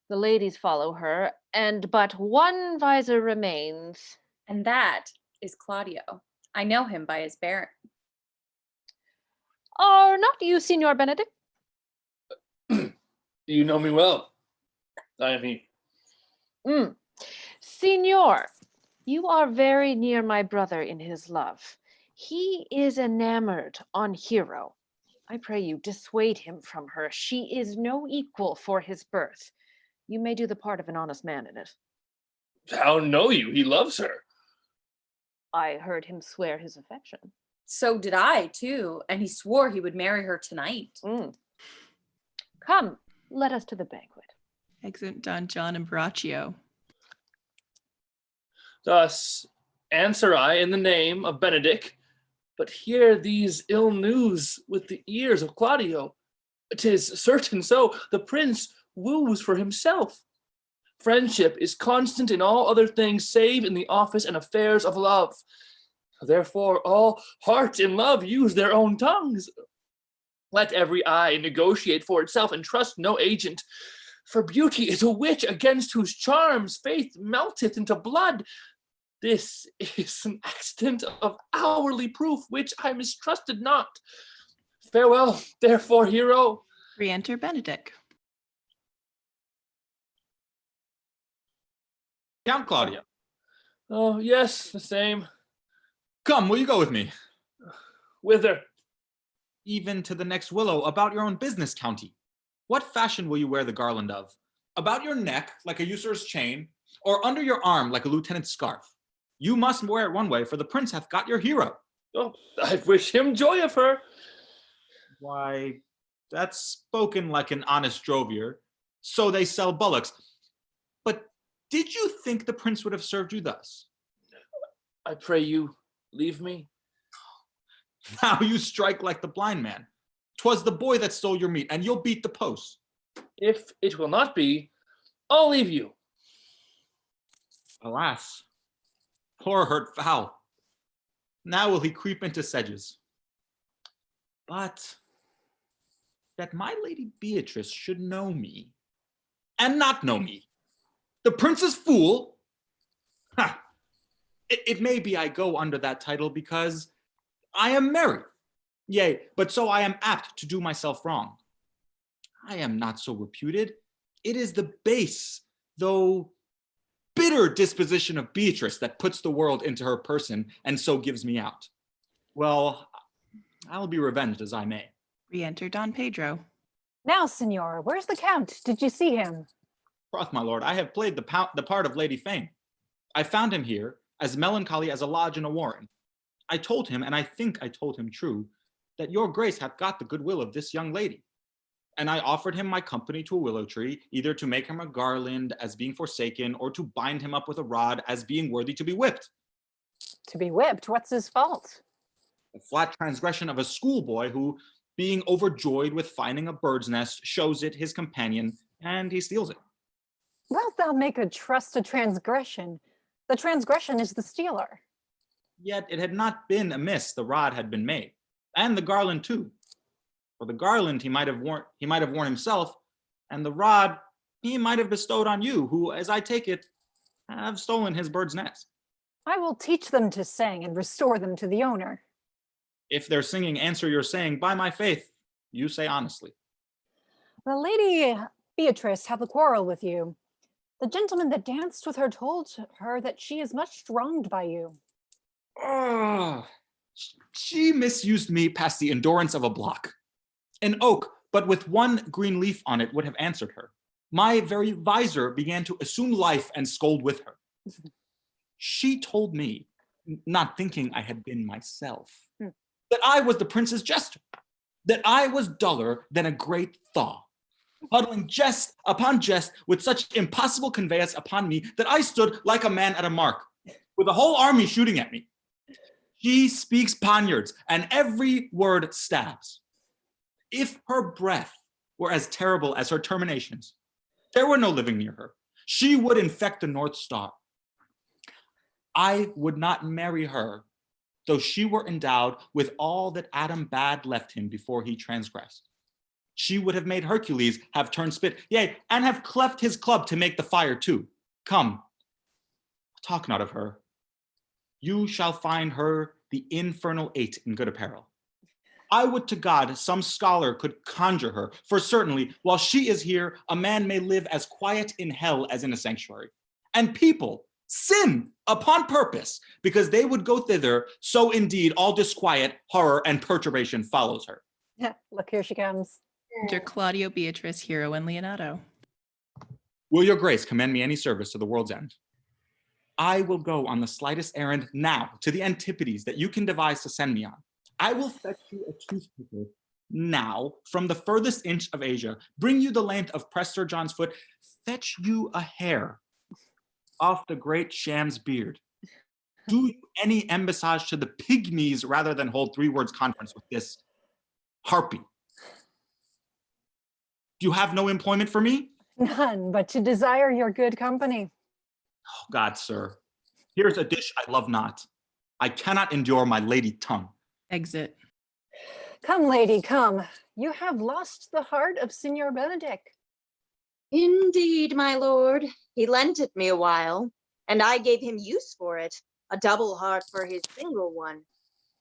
The ladies follow her, and but one visor remains.
And that is Claudio. I know him by his bearing.
Are not you, Signor Benedict?
You know me well. I am he.
Signor, you are very near my brother in his love. He is enamored on Hero. I pray you dissuade him from her. She is no equal for his birth. You may do the part of an honest man in it.
How know you he loves her?
I heard him swear his affection.
So did I, too, and he swore he would marry her tonight.
Come, let us to the banquet.
Exeunt Don John and Baraccio.
Thus answer I in the name of Benedict, but hear these ill news with the ears of Claudio. 'Tis certain so, the prince woos for himself. Friendship is constant in all other things save in the office and affairs of love. Therefore all hearts in love use their own tongues. Let every eye negotiate for itself and trust no agent. For beauty is a witch against whose charms faith melteth into blood. This is an accident of hourly proof, which I mistrusted not. Farewell, therefore, hero.
Re-enter Benedict.
Count Claudia.
Oh, yes, the same.
Come, will you go with me?
Whither?
Even to the next willow, about your own business, County. What fashion will you wear the garland of? About your neck, like a usurer's chain, or under your arm, like a lieutenant's scarf? You must wear it one way, for the prince hath got your hero.
Oh, I wish him joy of her.
Why, that's spoken like an honest drovier. So they sell bullocks. But did you think the prince would have served you thus?
I pray you, leave me.
Now you strike like the blind man. 'Twas the boy that stole your meat, and you'll beat the post.
If it will not be, I'll leave you.
Alas, poor hurt fowl. Now will he creep into sedges. But that my lady Beatrice should know me, and not know me, the prince's fool, ha! It may be I go under that title because I am merry. Yea, but so I am apt to do myself wrong. I am not so reputed. It is the base, though bitter disposition of Beatrice that puts the world into her person and so gives me out. Well, I'll be revenged as I may.
Re-enter Don Pedro.
Now, Signor, where's the Count? Did you see him?
Troth, my lord, I have played the part of Lady Fame. I found him here, as melancholy as a lodge in a warren. I told him, and I think I told him true, that your grace hath got the goodwill of this young lady. And I offered him my company to a willow tree, either to make him a garland as being forsaken, or to bind him up with a rod as being worthy to be whipped.
To be whipped? What's his fault?
The flat transgression of a schoolboy who, being overjoyed with finding a bird's nest, shows it his companion, and he steals it.
Wilt thou make a trust a transgression? The transgression is the stealer.
Yet it had not been amiss the rod had been made, and the garland too. For the garland he might have worn himself, and the rod he might have bestowed on you, who, as I take it, have stolen his bird's nest.
I will teach them to sing and restore them to the owner.
If their singing answer your saying, by my faith, you say honestly.
The lady Beatrice hath a quarrel with you. The gentleman that danced with her told her that she is much wronged by you.
Oh, she misused me past the endurance of a block. An oak, but with one green leaf on it, would have answered her. My very visor began to assume life and scold with her. She told me, not thinking I had been myself, that I was the prince's jester, that I was duller than a great thaw, huddling jest upon jest with such impossible conveyance upon me that I stood like a man at a mark, with a whole army shooting at me. She speaks poniards, and every word stabs. If her breath were as terrible as her terminations, there were no living near her. She would infect the North Star. I would not marry her, though she were endowed with all that Adam bad left him before he transgressed. She would have made Hercules have turned spit, yea, and have cleft his club to make the fire too. Come, talk not of her. You shall find her the infernal 8 in good apparel. I would to God some scholar could conjure her, for certainly, while she is here, a man may live as quiet in hell as in a sanctuary. And people sin upon purpose, because they would go thither, so indeed all disquiet, horror, and perturbation follows her.
Look, here she comes.
Enter Claudio, Beatrice, Hero, and Leonato.
Will your grace commend me any service to the world's end? I will go on the slightest errand now to the antipodes that you can devise to send me on. I will fetch you a toothpicker now from the furthest inch of Asia, bring you the length of Prester John's foot, fetch you a hair off the great Sham's beard. Do you any embassage to the pygmies rather than hold 3 words conference with this harpy? Do you have no employment for me?
None, but to desire your good company.
Oh, God, sir, here's a dish I love not. I cannot endure my lady tongue.
Exit.
Come, lady, come. You have lost the heart of Signor Benedict.
Indeed, my lord. He lent it me a while. and I gave him use for it, a double heart for his single one.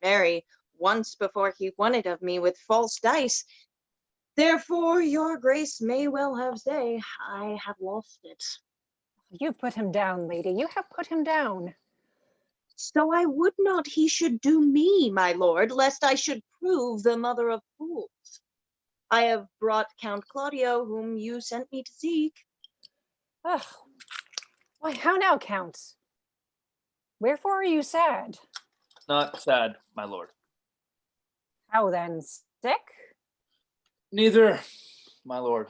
Marry, once before he won it of me with false dice. Therefore, your grace may well have say, I have lost it.
You've put him down, lady. You have put him down.
So I would not he should do me, my lord, lest I should prove the mother of fools. I have brought Count Claudio, whom you sent me to seek.
Oh, why, how now, Count? Wherefore are you sad?
Not sad, my lord.
How then, sick?
Neither, my lord.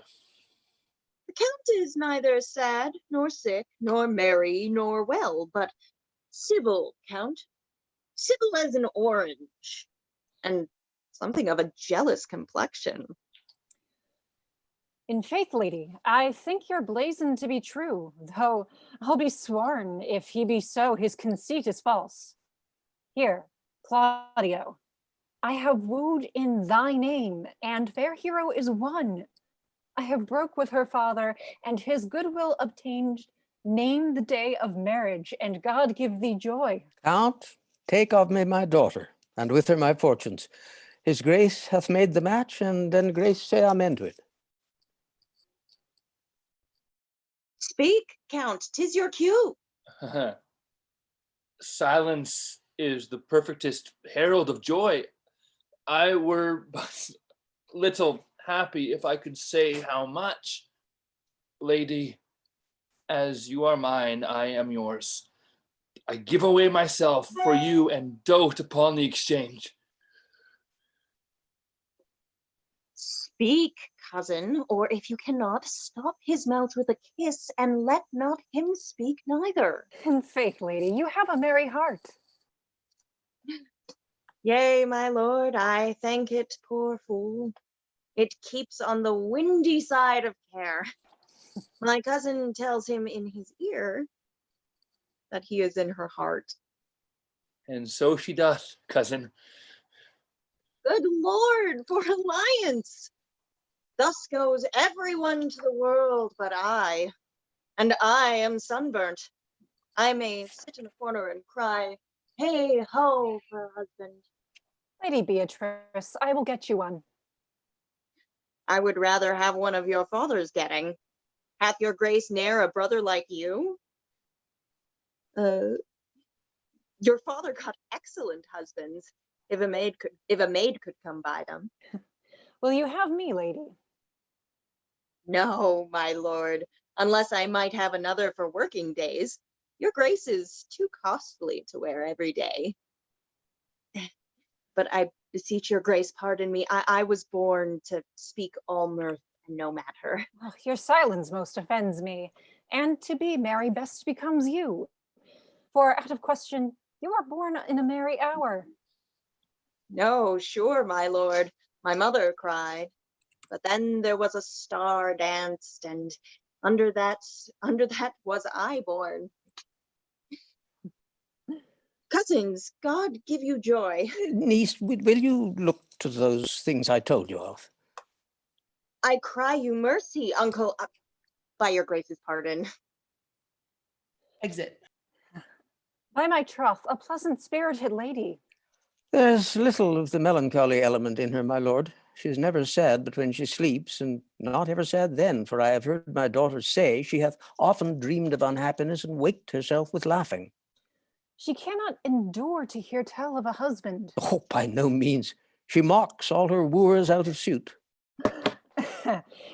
The Count is neither sad, nor sick, nor merry, nor well, but civil, Count. Civil as an orange, and something of a jealous complexion.
In faith, lady, I think your blazon to be true, though I'll be sworn, if he be so, his conceit is false. Here, Claudio, I have wooed in thy name, and fair hero is won. I have broke with her father, and his goodwill obtained. Name the day of marriage, and God give thee joy.
Count, take of me my daughter, and with her my fortunes. His grace hath made the match, and then grace say amen to it.
Speak, Count, 'tis your cue.
Silence is the perfectest herald of joy. I were but little happy if I could say how much. Lady, as you are mine, I am yours. I give away myself for you and dote upon the exchange.
Speak, cousin, or if you cannot, stop his mouth with a kiss, and let not him speak neither.
In faith, lady, you have a merry heart.
Yea, my lord, I thank it, poor fool. It keeps on the windy side of care. My cousin tells him in his ear that he is in her heart.
And so she doth, cousin.
Good Lord, for alliance! Thus goes everyone to the world but I, and I am sunburnt. I may sit in a corner and cry, hey ho, for a husband.
Lady Beatrice, I will get you one.
I would rather have one of your father's getting. Hath your grace ne'er a brother like you? Your father got excellent husbands, if a maid could come by them.
Will you have me, lady?
No, my lord, unless I might have another for working days. Your grace is too costly to wear every day. But I beseech your grace, pardon me. I was born to speak all mirth and no matter.
Oh, your silence most offends me, and to be merry best becomes you. For out of question, you are born in a merry hour.
No, sure, my lord, my mother cried. But then there was a star danced, and under that was I born. Cousins, God give you joy.
Niece, will you look to those things I told you of?
I cry you mercy, uncle, by your grace's pardon.
Exit.
By my troth, a pleasant spirited lady.
There's little of the melancholy element in her, my lord. She is never sad but when she sleeps, and not ever sad then, for I have heard my daughter say she hath often dreamed of unhappiness and waked herself with laughing.
She cannot endure to hear tell of a husband.
Oh, by no means. She mocks all her wooers out of suit.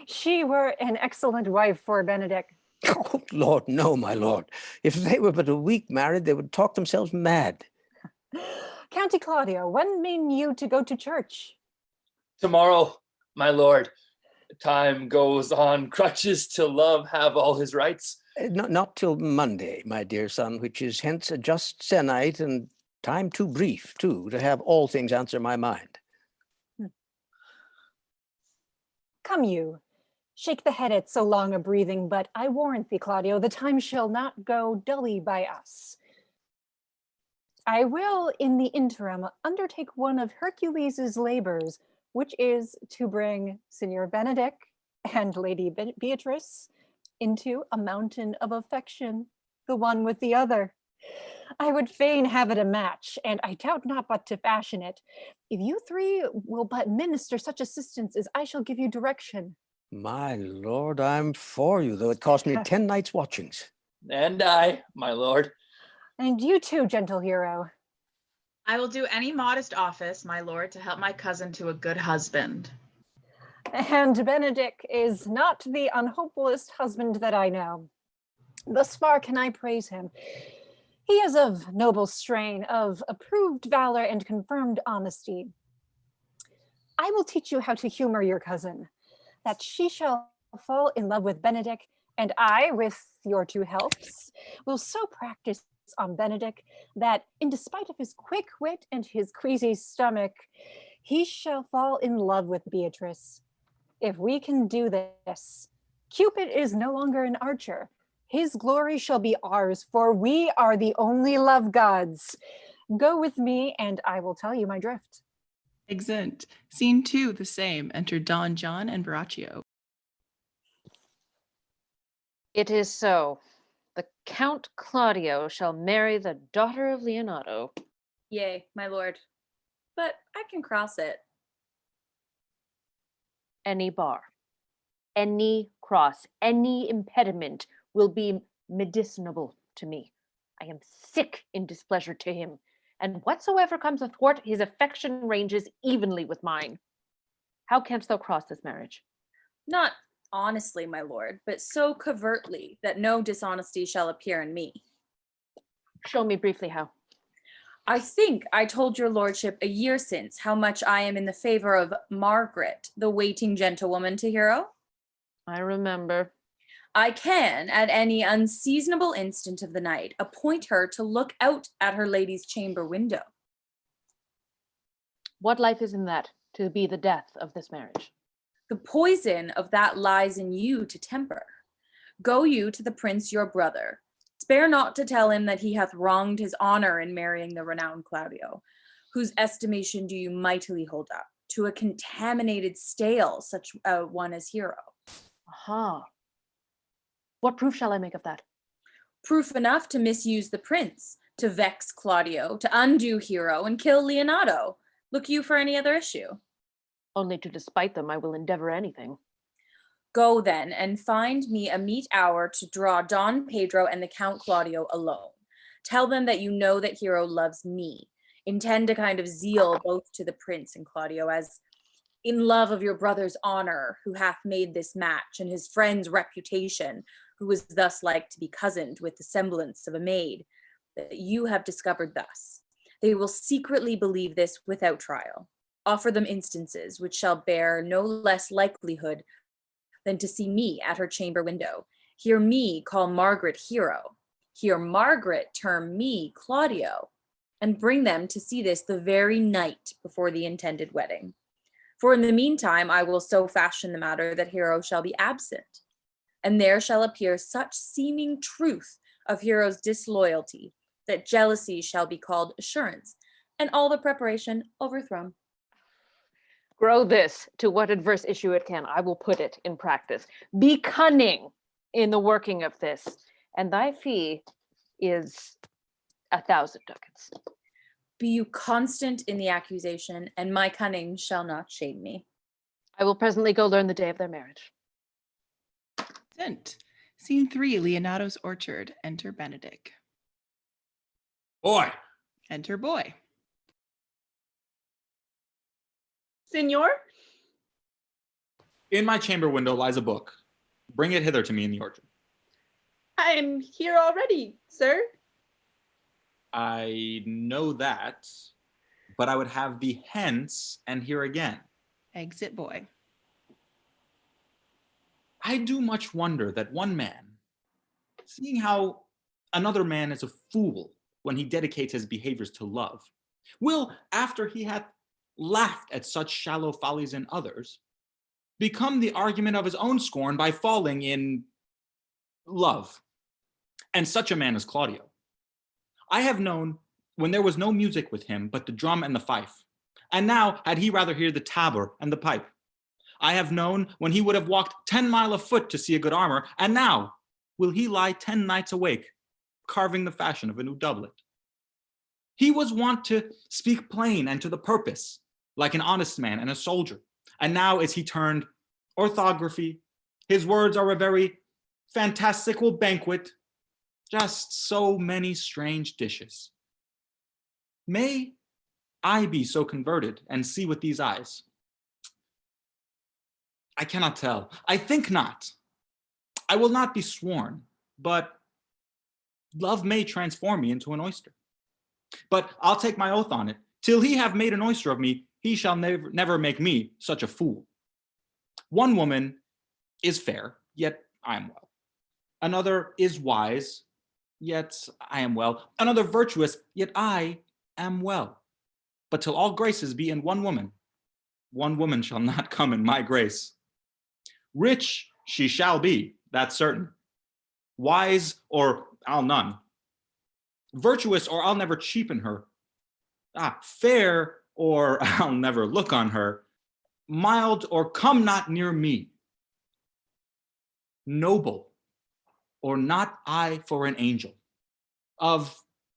She were an excellent wife for Benedict.
Oh, Lord, no, my lord. If they were but a week married, they would talk themselves mad.
County Claudio, when mean you to go to church?
Tomorrow, my lord. Time goes on crutches till love have all his rights.
Not till Monday, my dear son, which is hence a just sennight, and time too brief, too, to have all things answer my mind.
Come you, shake the head at so long a breathing, but I warrant thee, Claudio, the time shall not go dully by us. I will, in the interim, undertake one of Hercules's labors, which is to bring Signor Benedict and Lady Beatrice into a mountain of affection. the one with the other. I would fain have it a match, and I doubt not but to fashion it. If you three will but minister such assistance as I shall give you direction.
My lord, I'm for you, though it cost me 10 nights' watchings.
And I, my lord.
And you too, gentle hero.
I will do any modest office, my lord, to help my cousin to a good husband.
And Benedict is not the unhopefullest husband that I know. Thus far can I praise him. He is of noble strain, of approved valor and confirmed honesty. I will teach you how to humor your cousin, that she shall fall in love with Benedict, and I, with your two helps, will so practice on Benedict that, in despite of his quick wit and his queasy stomach, he shall fall in love with Beatrice. If we can do this, Cupid is no longer an archer. His glory shall be ours, for we are the only love gods. Go with me, and I will tell you my drift.
Exeunt. Scene 2, the same. Enter Don John and Braccio.
It is so. The Count Claudio shall marry the daughter of Leonardo.
Yea, my lord. But I can cross it.
Any bar, any cross, any impediment will be medicinable to me. I am sick in displeasure to him, and whatsoever comes athwart his affection ranges evenly with mine. How canst thou cross this marriage?
Not honestly, my lord, but so covertly that no dishonesty shall appear in me.
Show me briefly how.
I think I told your lordship a year since how much I am in the favor of Margaret, the waiting gentlewoman to Hero.
I remember.
I can, at any unseasonable instant of the night, appoint her to look out at her lady's chamber window.
What life is in that to be the death of this marriage?
The poison of that lies in you to temper. Go you to the prince your brother. Spare not to tell him that he hath wronged his honor in marrying the renowned Claudio, whose estimation do you mightily hold up to a contaminated stale such a one as Hero.
Aha. What proof shall I make of that?
Proof enough to misuse the prince, to vex Claudio, to undo Hero, and kill Leonardo. Look you for any other issue?
Only to despite them, I will endeavor anything.
Go then and find me a meet hour to draw Don Pedro and the Count Claudio alone. Tell them that you know that Hero loves me. Intend a kind of zeal both to the prince and Claudio, as in love of your brother's honor, who hath made this match, and his friend's reputation, who is thus like to be cozened with the semblance of a maid, that you have discovered thus. They will secretly believe this without trial. Offer them instances which shall bear no less likelihood than to see me at her chamber window. Hear me call Margaret Hero. Hear Margaret term me Claudio, and bring them to see this the very night before the intended wedding. For in the meantime, I will so fashion the matter that Hero shall be absent, and there shall appear such seeming truth of Hero's disloyalty that jealousy shall be called assurance, and all the preparation overthrown.
Grow this to what adverse issue it can. I will put it in practice. Be cunning in the working of this, and thy fee is 1,000 ducats.
Be you constant in the accusation, and my cunning shall not shame me.
I will presently go learn the day of their marriage.
Scene 3, Leonardo's orchard. Enter Benedict.
Boy.
Enter boy.
Signor?
In my chamber window lies a book. Bring it hither to me in the orchard.
I am here already, sir.
I know that, but I would have thee hence and here again.
Exit boy.
I do much wonder that one man, seeing how another man is a fool when he dedicates his behaviors to love, will, after he hath laughed at such shallow follies in others, become the argument of his own scorn by falling in love. And such a man is Claudio. I have known when there was no music with him but the drum and the fife, and now had he rather hear the tabor and the pipe. I have known when he would have walked 10 miles afoot to see a good armor, and now will he lie 10 nights awake carving the fashion of a new doublet. He was wont to speak plain and to the purpose, like an honest man and a soldier. And now is he turned orthography. His words are a very fantastical banquet, just so many strange dishes. May I be so converted and see with these eyes? I cannot tell. I think not. I will not be sworn, but love may transform me into an oyster. But I'll take my oath on it. Till he have made an oyster of me, he shall never make me such a fool. One woman is fair, yet I am well. Another is wise, yet I am well. Another virtuous, yet I am well. But till all graces be in one woman shall not come in my grace. Rich she shall be, that's certain. Wise, or I'll none. Virtuous, or I'll never cheapen her. Fair, or I'll never look on her. Mild, or come not near me. Noble, or not I for an angel. Of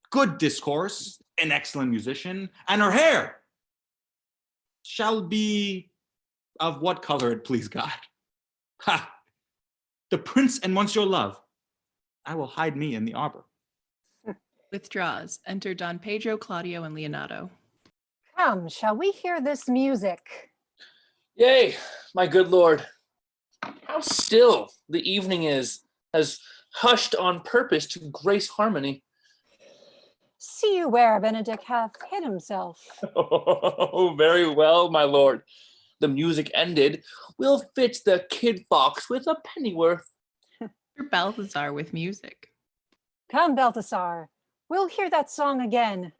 good discourse, an excellent musician, and her hair shall be of what color it please God. Ha! The prince and once your love, I will hide me in the arbor.
Withdraws. Enter Don Pedro, Claudio, and Leonardo.
Come, shall we hear this music?
Yea, my good lord. How still the evening is, has hushed on purpose to grace harmony.
See you where Benedict hath hid himself.
Oh, very well, my lord. The music ended, we'll fit the kid fox with a pennyworth.
Balthazar with music.
Come, Balthasar, we'll hear that song again.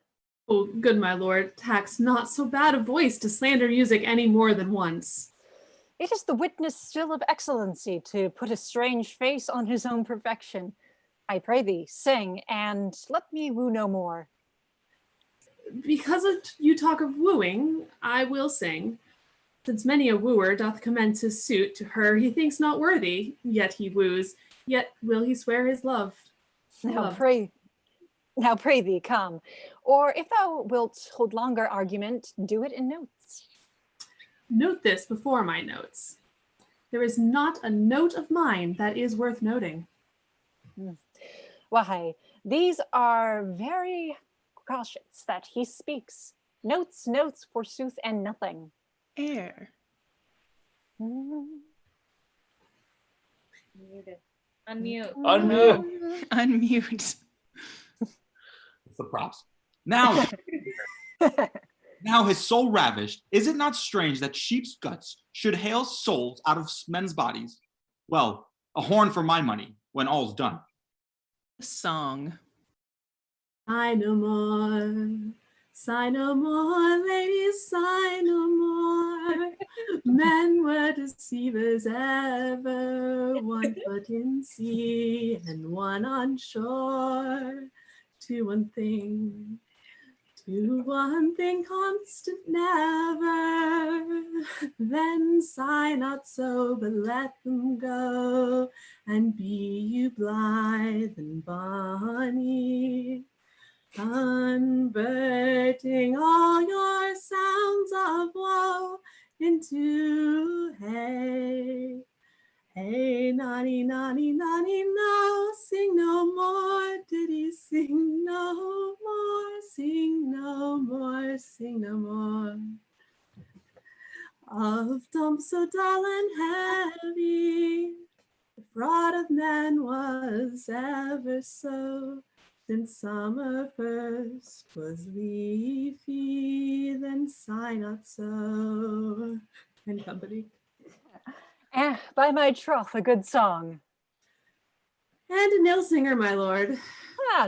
Oh, good my lord, tax not so bad a voice to slander music any more than once.
It is the witness still of excellency to put a strange face on his own perfection. I pray thee, sing, and let me woo no more.
Because you talk of wooing, I will sing. Since many a wooer doth commence his suit to her he thinks not worthy, yet he woos, yet will he swear his love.
Now pray thee, come. Or if thou wilt hold longer argument, do it in notes.
Note this before my notes. There is not a note of mine that is worth noting.
Why, these are very cautious that he speaks. Notes, forsooth, and nothing.
Air.
Unmute.
Unmute.
The props. Now, now his soul ravished, is it not strange that sheep's guts should hale souls out of men's bodies? Well, a horn for my money when all's done.
Song.
Sigh no more, ladies, sigh no more. Men were deceivers ever, one foot in sea and one on shore. To one thing constant never. Then sigh not so, but let them go, and be you blithe and bonny, converting all your sounds of woe into hey. Hey, nonny, nonny, nonny, no, sing no more, diddy, sing no more, sing no more, sing no more. Of dumps so dull and heavy, the fraud of men was ever so, since summer first was leafy, then sigh not so. And company.
By my troth, a good song.
And an ill singer, my lord.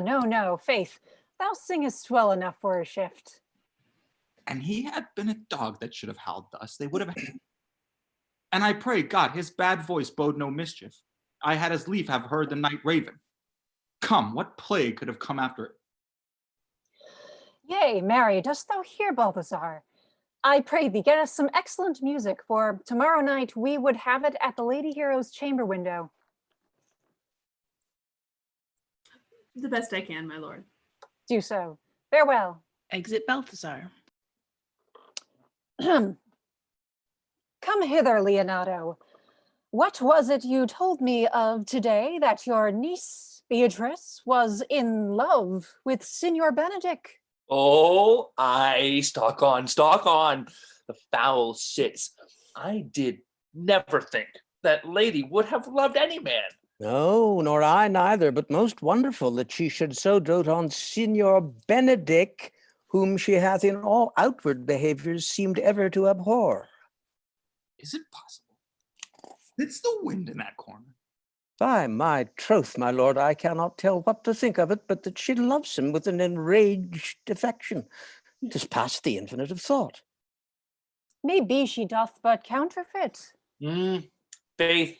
No, faith, thou singest well enough for a shift.
And he had been a dog that should have howled thus, they would have. And I pray God, his bad voice bode no mischief. I had as lief have heard the night raven. Come, what plague could have come after it?
Yea, marry, dost thou hear, Balthazar? I pray thee, get us some excellent music, for tomorrow night we would have it at the Lady Hero's chamber window.
The best I can, my lord.
Do so. Farewell.
Exit Balthazar.
Come hither, Leonardo. What was it you told me of today, that your niece, Beatrice, was in love with Signor Benedict?
Oh, I stalk on. The foul shits. I did never think that lady would have loved any man.
No, nor I neither, but most wonderful that she should so dote on Signor Benedict, whom she hath in all outward behaviors seemed ever to abhor.
Is it possible? It's the wind in that corner.
By my troth, my lord, I cannot tell what to think of it, but that she loves him with an enraged affection. 'Tis past the infinite of thought.
Maybe she doth but counterfeit.
Faith,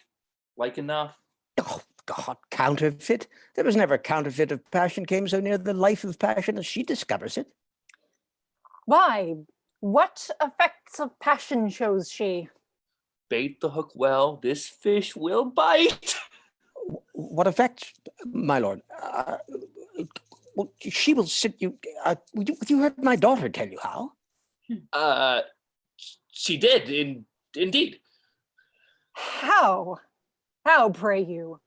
like enough.
Oh, God, counterfeit? There was never counterfeit of passion came so near the life of passion as she discovers it.
Why, what effects of passion shows she?
Bait the hook well, this fish will bite.
What effect, my lord? Well, she will sit you. You heard my daughter tell you how?
She did, indeed.
How? How, pray you?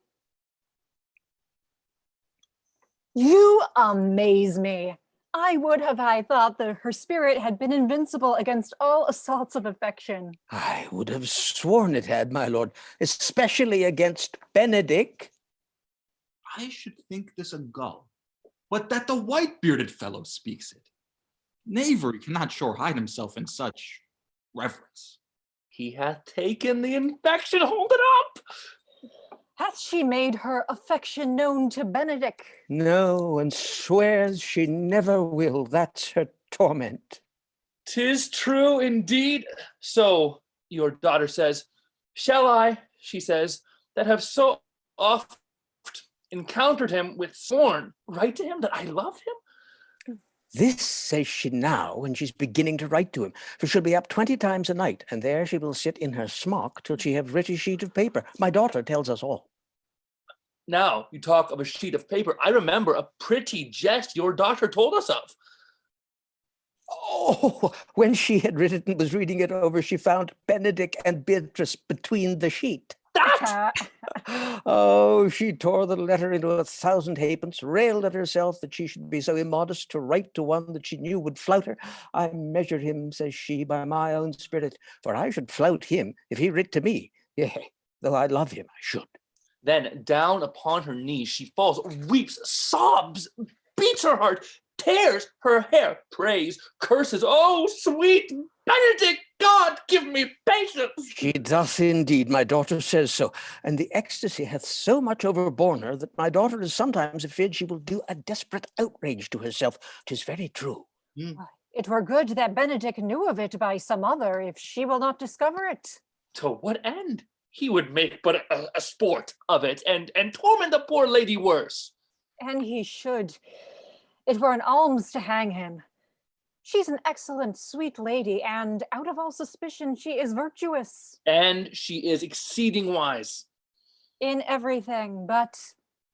You amaze me. I would have thought that her spirit had been invincible against all assaults of affection.
I would have sworn it had, my lord, especially against Benedict.
I should think this a gull, but that the white-bearded fellow speaks it. Knavery cannot sure hide himself in such reverence.
He hath taken the infection, hold it up!
Hath she made her affection known to Benedict?
No, and swears she never will. That's her torment.
'Tis true indeed. So your daughter says, shall I, she says, that have so oft encountered him with scorn, write to him that I love him?
This says she now, when she's beginning to write to him, for she'll be up 20 times a night, and there she will sit in her smock till she have writ a sheet of paper. My daughter tells us all.
Now you talk of a sheet of paper. I remember a pretty jest your daughter told us of.
Oh, when she had written and was reading it over, she found Benedict and Beatrice between the sheet.
That!
Oh, she tore the letter into 1,000 halfpence, railed at herself that she should be so immodest to write to one that she knew would flout her. I measured him, says she, by my own spirit, for I should flout him if he writ to me. Yea, though I love him, I should.
Then down upon her knees she falls, weeps, sobs, beats her heart, tears her hair, prays, curses. Oh, sweet Benedict, God, give me patience.
She doth indeed, my daughter says so. And the ecstasy hath so much overborne her that my daughter is sometimes afeard she will do a desperate outrage to herself. 'Tis very true.
It were good that Benedict knew of it by some other, if she will not discover it.
To what end? He would make but a sport of it, and torment the poor lady worse.
And he should. It were an alms to hang him. She's an excellent, sweet lady, and out of all suspicion, she is virtuous.
And she is exceeding wise.
In everything, but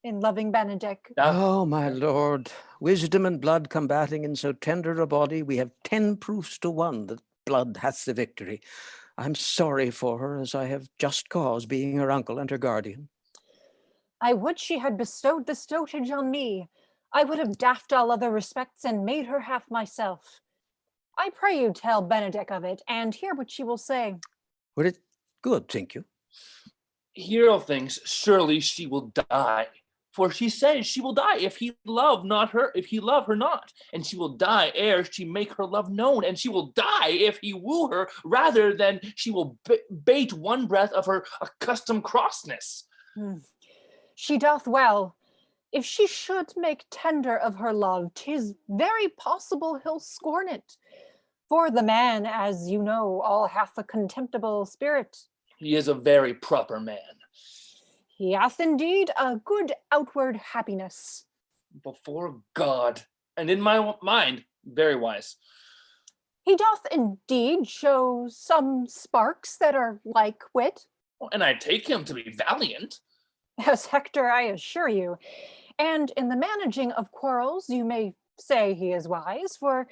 in loving Benedict.
Oh, my lord, wisdom and blood combating in so tender a body, we have 10 proofs to 1 that blood hath the victory. I'm sorry for her, as I have just cause, being her uncle and her guardian.
I would she had bestowed this dotage on me. I would have daffed all other respects and made her half myself. I pray you tell Benedict of it, and hear what she will say.
Would it good, think you?
Hero thinks surely she will die. For she says she will die if he love not her, if he love her not. And she will die ere she make her love known. And she will die if he woo her, rather than she will bate one breath of her accustomed crossness.
She doth well. If she should make tender of her love, 'tis very possible he'll scorn it. For the man, as you know, all hath a contemptible spirit.
He is a very proper man.
He hath indeed a good outward happiness.
Before God, and in my mind, very wise.
He doth indeed show some sparks that are like wit.
And I take him to be valiant.
As Hector, I assure you. And in the managing of quarrels, you may say he is wise, for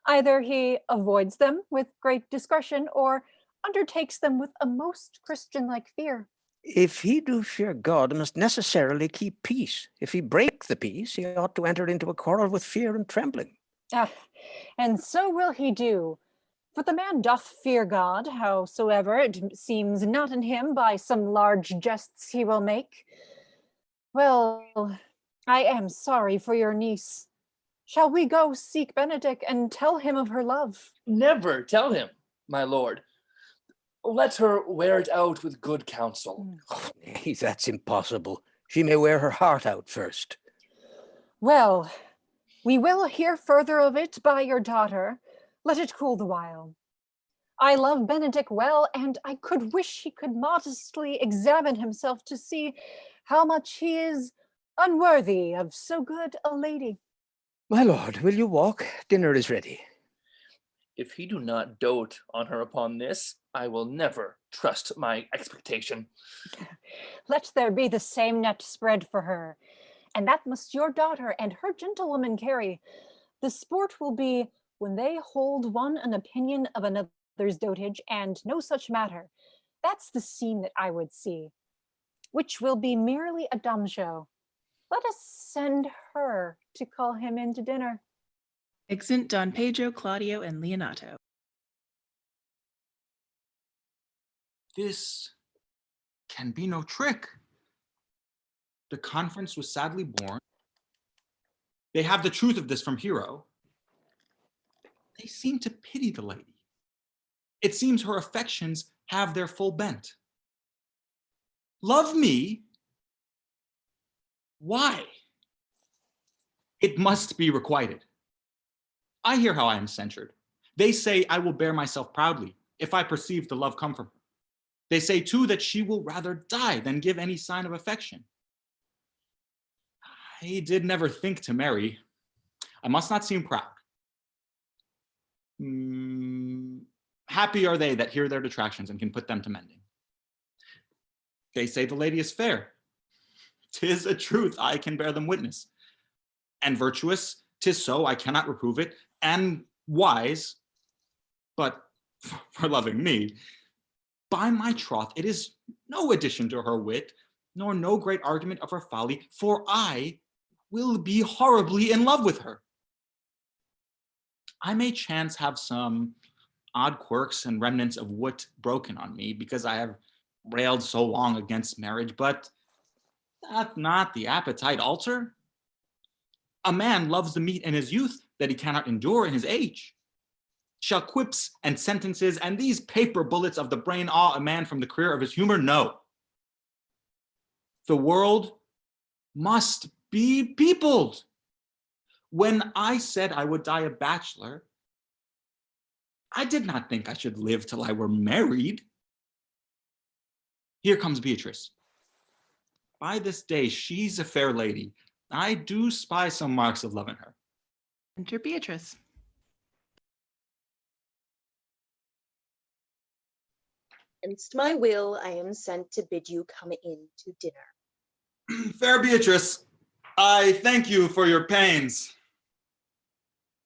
either he avoids them with great discretion or undertakes them with a most Christian-like fear.
If he do fear God, he must necessarily keep peace. If he break the peace, he ought to enter into a quarrel with fear and trembling.
Ah, and so will he do. For the man doth fear God, howsoever it seems not in him by some large jests he will make. Well, I am sorry for your niece. Shall we go seek Benedick and tell him of her love?
Never tell him, my lord. Let her wear it out with good counsel.
Oh, nay, that's impossible. She may wear her heart out first.
Well, we will hear further of it by your daughter. Let it cool the while. I love Benedick well, and I could wish he could modestly examine himself to see how much he is unworthy of so good a lady.
My lord, will you walk? Dinner is ready.
If he do not dote on her upon this, I will never trust my expectation.
Let there be the same net spread for her, and that must your daughter and her gentlewoman carry. The sport will be when they hold one an opinion of another's dotage, and no such matter. That's the scene that I would see, which will be merely a dumb show. Let us send her to call him in to dinner.
Exeunt Don Pedro, Claudio, and Leonato.
This can be no trick. The conference was sadly born. They have the truth of this from Hero. They seem to pity the lady. It seems her affections have their full bent. Love me? Why? It must be requited. I hear how I am censured. They say I will bear myself proudly if I perceive the love come from her. They say too that she will rather die than give any sign of affection. I did never think to marry. I must not seem proud. Happy are they that hear their detractions and can put them to mending. They say the lady is fair. 'Tis a truth, I can bear them witness. And virtuous, 'tis so, I cannot reprove it. And wise, but for loving me, by my troth, it is no addition to her wit, nor no great argument of her folly, for I will be horribly in love with her. I may chance have some odd quirks and remnants of wit broken on me because I have railed so long against marriage, but doth not the appetite alter? A man loves the meat in his youth that he cannot endure in his age. Shall quips and sentences and these paper bullets of the brain awe a man from the career of his humor? No. The world must be peopled. When I said I would die a bachelor, I did not think I should live till I were married. Here comes Beatrice. By this day, she's a fair lady. I do spy some marks of love in her.
Enter Beatrice.
Against my will, I am sent to bid you come in to dinner.
Fair Beatrice, I thank you for your pains.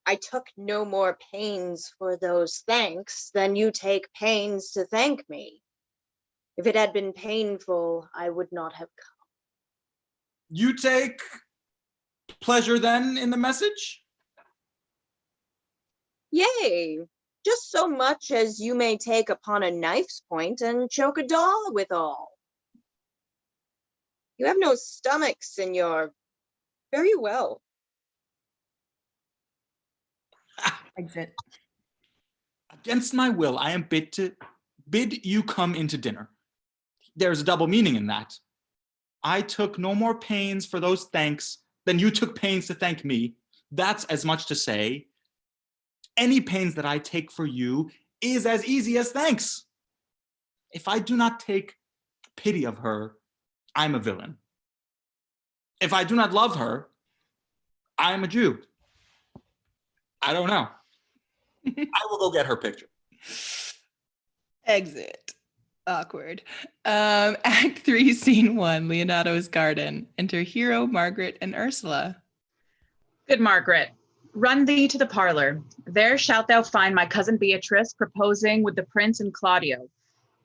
I took no more pains for those thanks than you take pains to thank me. If it had been painful, I would not have come.
You take pleasure then in the message?
Yea, just so much as you may take upon a knife's point and choke a dog withal. You have no stomach, senor. Very well.
Exit.
Against my will, I am bid you come into dinner. There's a double meaning in that. I took no more pains for those thanks than you took pains to thank me. That's as much to say, any pains that I take for you is as easy as thanks. If I do not take pity of her, I'm a villain. If I do not love her, I'm a Jew. I don't know. I will go get her picture.
Exit. Awkward. Act 3, Scene 1, Leonato's garden. Enter hero, Margaret, and Ursula.
Good Margaret, run thee to the parlor. There shalt thou find my cousin Beatrice proposing with the prince and Claudio.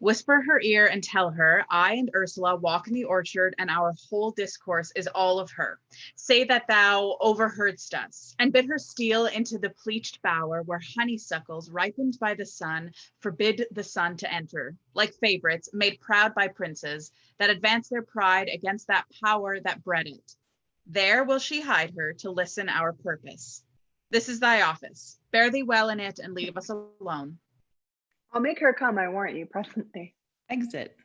Whisper her ear and tell her, I and Ursula walk in the orchard, and our whole discourse is all of her. Say that thou overheardst us, and bid her steal into the pleached bower where honeysuckles ripened by the sun forbid the sun to enter, like favorites made proud by princes that advance their pride against that power that bred it. There will she hide her to listen our purpose. This is thy office. Bear thee well in it and leave us alone.
I'll make her come, I warrant you, presently.
Exit.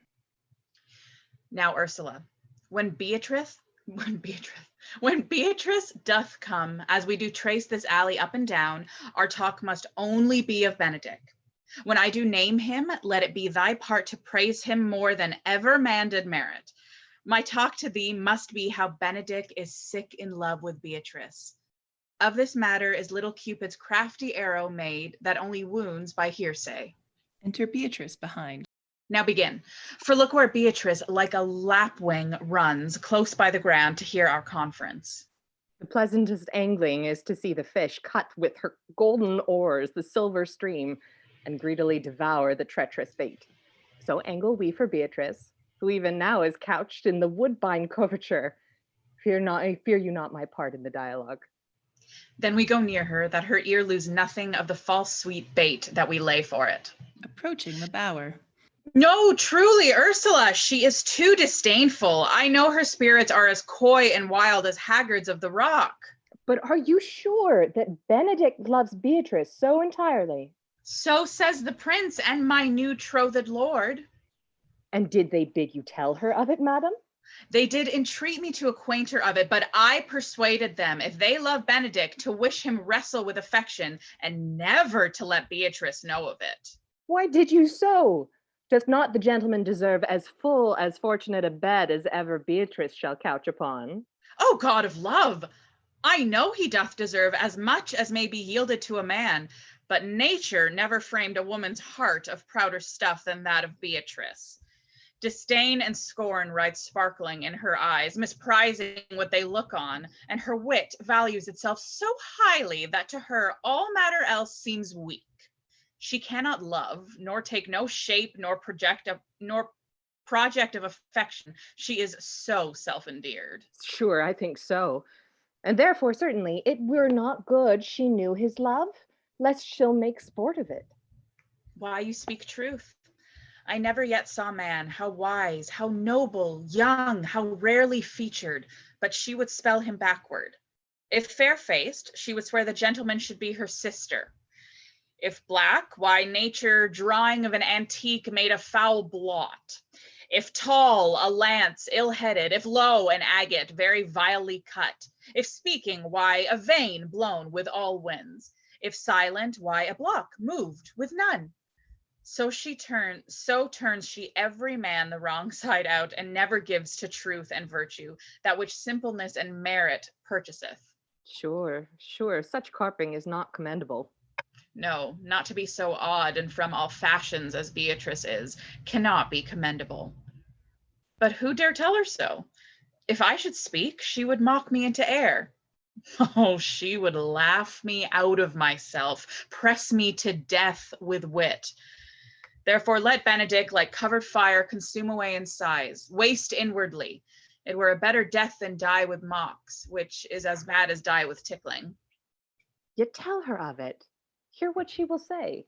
Now, Ursula, when Beatrice doth come, as we do trace this alley up and down, our talk must only be of Benedick. When I do name him, let it be thy part to praise him more than ever man did merit. My talk to thee must be how Benedick is sick in love with Beatrice. Of this matter is little Cupid's crafty arrow made that only wounds by hearsay.
Enter Beatrice behind.
Now begin, for look where Beatrice like a lapwing runs close by the ground to hear our conference.
The pleasantest angling is to see the fish cut with her golden oars the silver stream and greedily devour the treacherous bait. So angle we for Beatrice, who even now is couched in the woodbine coverture. Fear you not my part in the dialogue.
Then we go near her, that her ear lose nothing of the false sweet bait that we lay for it.
Approaching the bower.
No, truly, Ursula, she is too disdainful. I know her spirits are as coy and wild as haggards of the rock.
But are you sure that Benedick loves Beatrice so entirely?
So says the prince and my new trothed lord.
And did they bid you tell her of it, madam?
They did entreat me to acquaint her of it, but I persuaded them, if they love Benedick, to wish him wrestle with affection, and never to let Beatrice know of it.
Why did you so? Doth not the gentleman deserve as full as fortunate a bed as ever Beatrice shall couch upon?
O God of love! I know he doth deserve as much as may be yielded to a man, but nature never framed a woman's heart of prouder stuff than that of Beatrice. Disdain and scorn ride sparkling in her eyes, misprizing what they look on, and her wit values itself so highly that to her all matter else seems weak. She cannot love, nor take no shape, nor project of affection. She is so self-endeared.
Sure, I think so. And therefore, certainly, it were not good she knew his love, lest she'll make sport of it.
Why, you speak truth. I never yet saw man, how wise, how noble, young, how rarely featured, but she would spell him backward. If fair-faced, she would swear the gentleman should be her sister. If black, why nature, drawing of an antique, made a foul blot. If tall, a lance, ill-headed. If low, an agate, very vilely cut. If speaking, why a vein blown with all winds. If silent, why a block moved with none. So turns she every man the wrong side out, and never gives to truth and virtue that which simpleness and merit purchaseth.
Sure, such carping is not commendable.
No, not to be so odd and from all fashions as Beatrice is, cannot be commendable. But who dare tell her so? If I should speak, she would mock me into air. Oh, she would laugh me out of myself, press me to death with wit. Therefore let Benedick like covered fire consume away in sighs, waste inwardly. It were a better death than die with mocks, which is as bad as die with tickling.
Yet tell her of it. Hear what she will say.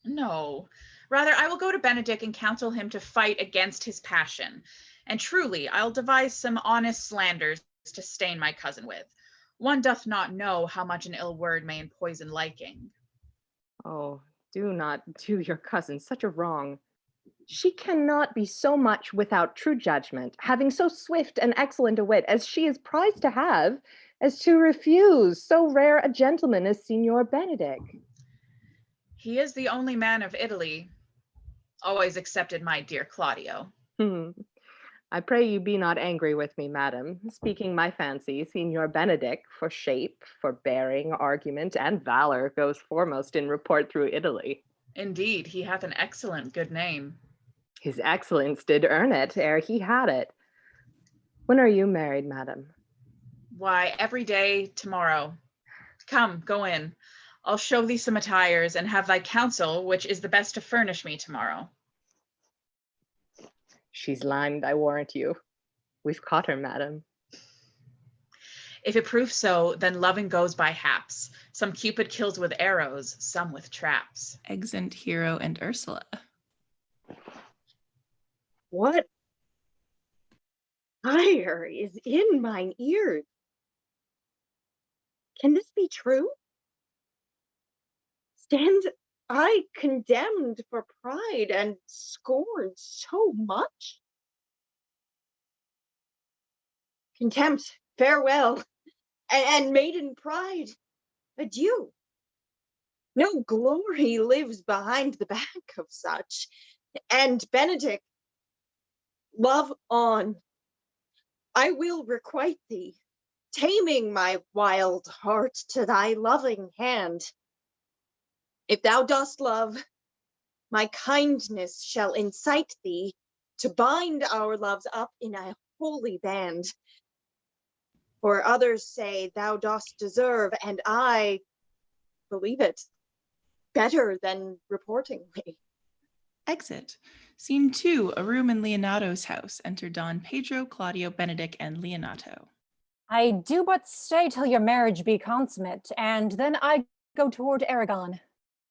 No, rather I will go to Benedick and counsel him to fight against his passion. And truly, I'll devise some honest slanders to stain my cousin with. One doth not know how much an ill word may empoison liking.
Oh, do not do your cousin such a wrong. She cannot be so much without true judgment, having so swift and excellent a wit as she is prized to have, as to refuse so rare a gentleman as Signor Benedick.
He is the only man of Italy, always excepted my dear Claudio.
I pray you be not angry with me, madam. Speaking my fancy, Signor Benedick, for shape, for bearing, argument, and valor, goes foremost in report through Italy.
Indeed, he hath an excellent good name.
His Excellence did earn it ere he had it. When are you married, madam?
Why, every day tomorrow. Come, go in. I'll show thee some attires, and have thy counsel which is the best to furnish me tomorrow.
She's limed, I warrant you. We've caught her, madam.
If it prove so, then loving goes by haps. Some Cupid kills with arrows, some with traps.
Exeunt Hero and Ursula.
What fire is in mine ears? Can this be true? Stand I condemned for pride and scorned so much? Contempt, farewell, and maiden pride, adieu. No glory lives behind the back of such. And Benedict, love on. I will requite thee, taming my wild heart to thy loving hand. If thou dost love, my kindness shall incite thee to bind our loves up in a holy band. For others say thou dost deserve, and I believe it better than reporting me.
Exit. Scene 2, a room in Leonato's house. Enter Don Pedro, Claudio, Benedict, and Leonato.
I do but stay till your marriage be consummate, and then I go toward Aragon.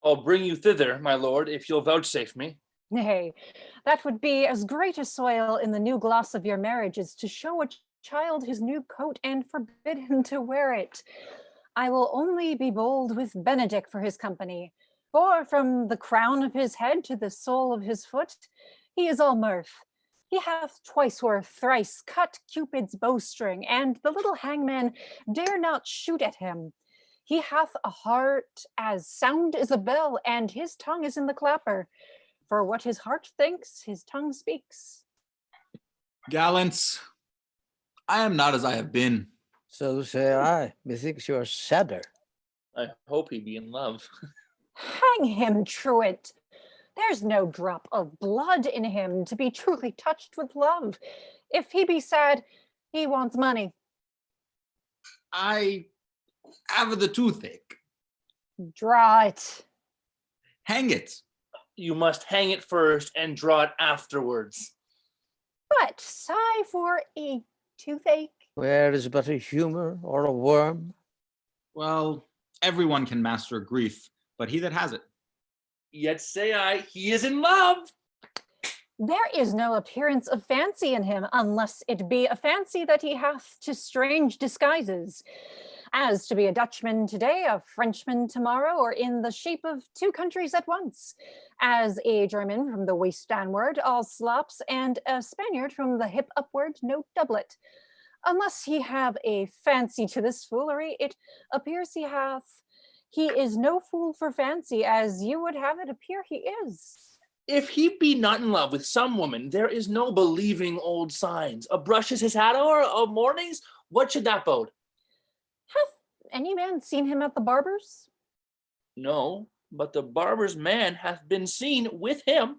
I'll bring you thither, my lord, if you'll vouchsafe me.
Nay, that would be as great a soil in the new gloss of your marriage as to show a child his new coat and forbid him to wear it. I will only be bold with Benedict for his company, for from the crown of his head to the sole of his foot, he is all mirth. He hath twice or thrice cut Cupid's bowstring, and the little hangman dare not shoot at him. He hath a heart as sound as a bell, and his tongue is in the clapper. For what his heart thinks, his tongue speaks.
Gallants, I am not as I have been.
So say I. Methinks you are sadder.
I hope he be in love.
Hang him, truant. There's no drop of blood in him to be truly touched with love. If he be sad, he wants money.
I have the toothache.
Draw it.
Hang it.
You must hang it first and draw it afterwards.
But sigh for a toothache.
Where is but a humor or a worm?
Well, everyone can master grief, but he that has it.
Yet say I, he is in love.
There is no appearance of fancy in him, unless it be a fancy that he hath to strange disguises, as to be a Dutchman today, a Frenchman tomorrow, or in the shape of two countries at once, as a German from the waist downward, all slops, and a Spaniard from the hip upward, no doublet. Unless he have a fancy to this foolery, it appears he hath. He is no fool for fancy, as you would have it appear he is.
If he be not in love with some woman, there is no believing old signs. A brush is his hat or of mornings? What should that bode?
Hath any man seen him at the barber's?
No, but the barber's man hath been seen with him,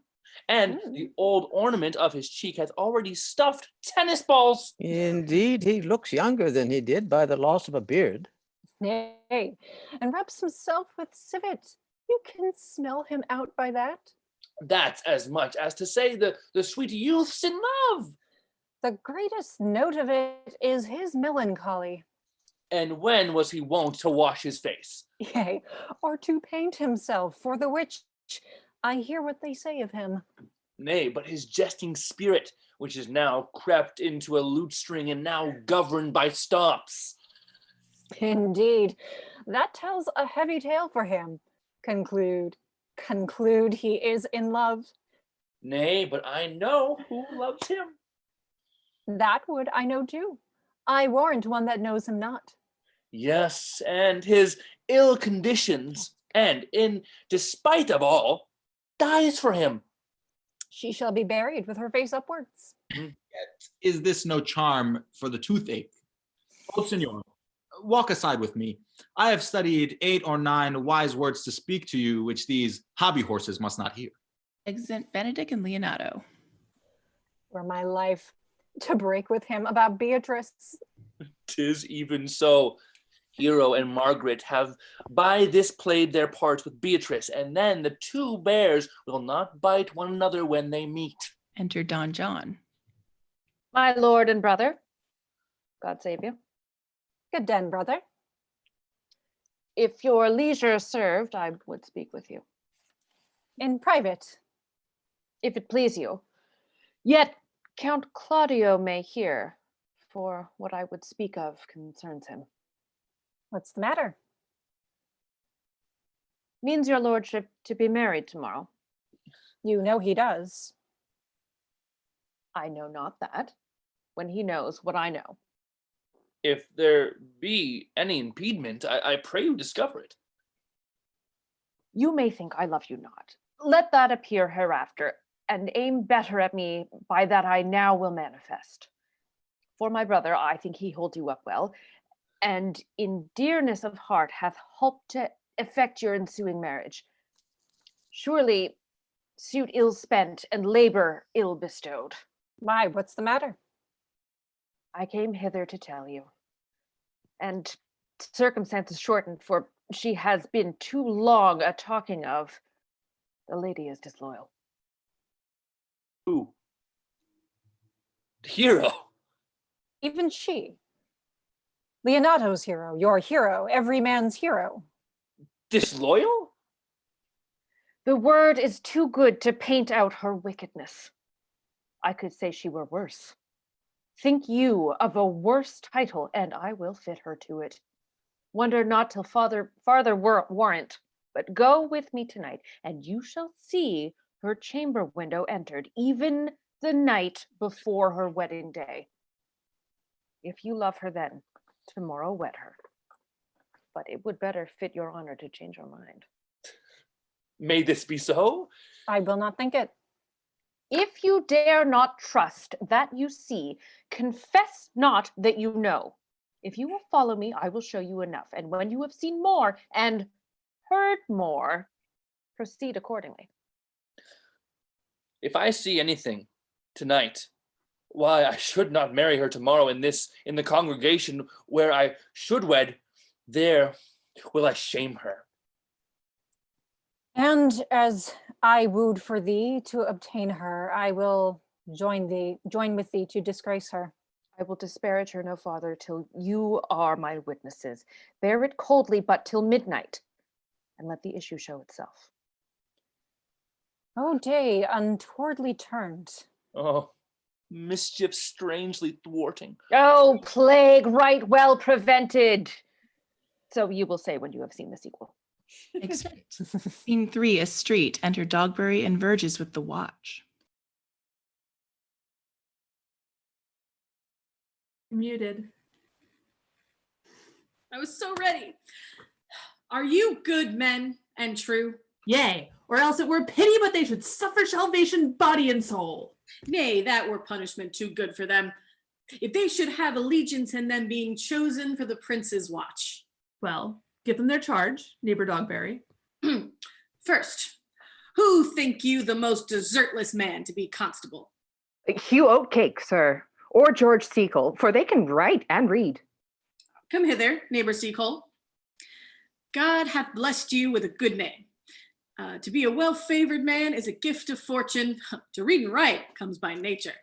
and the old ornament of his cheek hath already stuffed tennis balls.
Indeed, he looks younger than he did by the loss of a beard.
Nay, and rubs himself with civet. You can smell him out by that.
That's as much as to say the sweet youth's in love.
The greatest note of it is his melancholy.
And when was he wont to wash his face?
Yea, or to paint himself, for the which I hear what they say of him.
Nay, but his jesting spirit, which is now crept into a lute string and now governed by stops.
Indeed, that tells a heavy tale for him. Conclude he is in love.
Nay, but I know who loves him.
That would I know too. I warrant one that knows him not.
Yes, and his ill conditions, and in despite of all, dies for him.
She shall be buried with her face upwards.
Yet is this no charm for the toothache? Oh, senor, walk aside with me. I have studied 8 or 9 wise words to speak to you, which these hobby horses must not hear.
Exeunt Benedict and Leonato.
for my life to break with him about Beatrice.
'Tis even so. Hero and Margaret have by this played their parts with Beatrice, and then the two bears will not bite one another when they meet.
Enter Don John.
My lord and brother, God save you.
Good den, brother.
If your leisure served, I would speak with you.
In private.
If it please you. Yet Count Claudio may hear, for what I would speak of concerns him.
What's the matter?
Means your lordship to be married tomorrow.
You know he does.
I know not that, when he knows what I know.
If there be any impediment, I pray you discover it.
You may think I love you not. Let that appear hereafter, and aim better at me by that I now will manifest. For my brother, I think he holds you up well, and in dearness of heart hath helped to effect your ensuing marriage. Surely, suit ill spent and labor ill bestowed.
Why, what's the matter?
I came hither to tell you. And circumstances shortened, for she has been too long a talking of. The lady is disloyal.
Who? Hero.
Even she. Leonato's hero, your hero, every man's hero.
Disloyal?
The word is too good to paint out her wickedness. I could say she were worse. Think you of a worse title, and I will fit her to it. Wonder not till farther warrant, but go with me tonight, and you shall see her chamber window entered, even the night before her wedding day. If you love her then, tomorrow wed her. But it would better fit your honor to change your mind.
May this be so?
I will not think it.
If you dare not trust that you see, confess not that you know. If you will follow me, I will show you enough. And when you have seen more and heard more, proceed accordingly.
If I see anything tonight, why I should not marry her tomorrow in the congregation where I should wed, there will I shame her.
And as I wooed for thee to obtain her, I will join with thee to disgrace her.
I will disparage her no farther till you are my witnesses. Bear it coldly, but till midnight, and let the issue show itself.
Oh, day untowardly turned.
Oh, mischief strangely thwarting.
Oh, plague right well prevented. So you will say when you have seen the sequel.
Scene 3, a street. Enter Dogberry and Verges with the watch.
Muted. I was so ready. Are you good men and true? Yea, or else it were pity, but they should suffer salvation, body and soul. Nay, that were punishment too good for them, if they should have allegiance in them being chosen for the prince's watch. Well, give them their charge, neighbor Dogberry. First, who think you the most desertless man to be constable?
Hugh Oatcake, sir, or George Seacole, for they can write and read.
Come hither, neighbor Seacole. God hath blessed you with a good name. To be a well-favored man is a gift of fortune. To read and write comes by nature.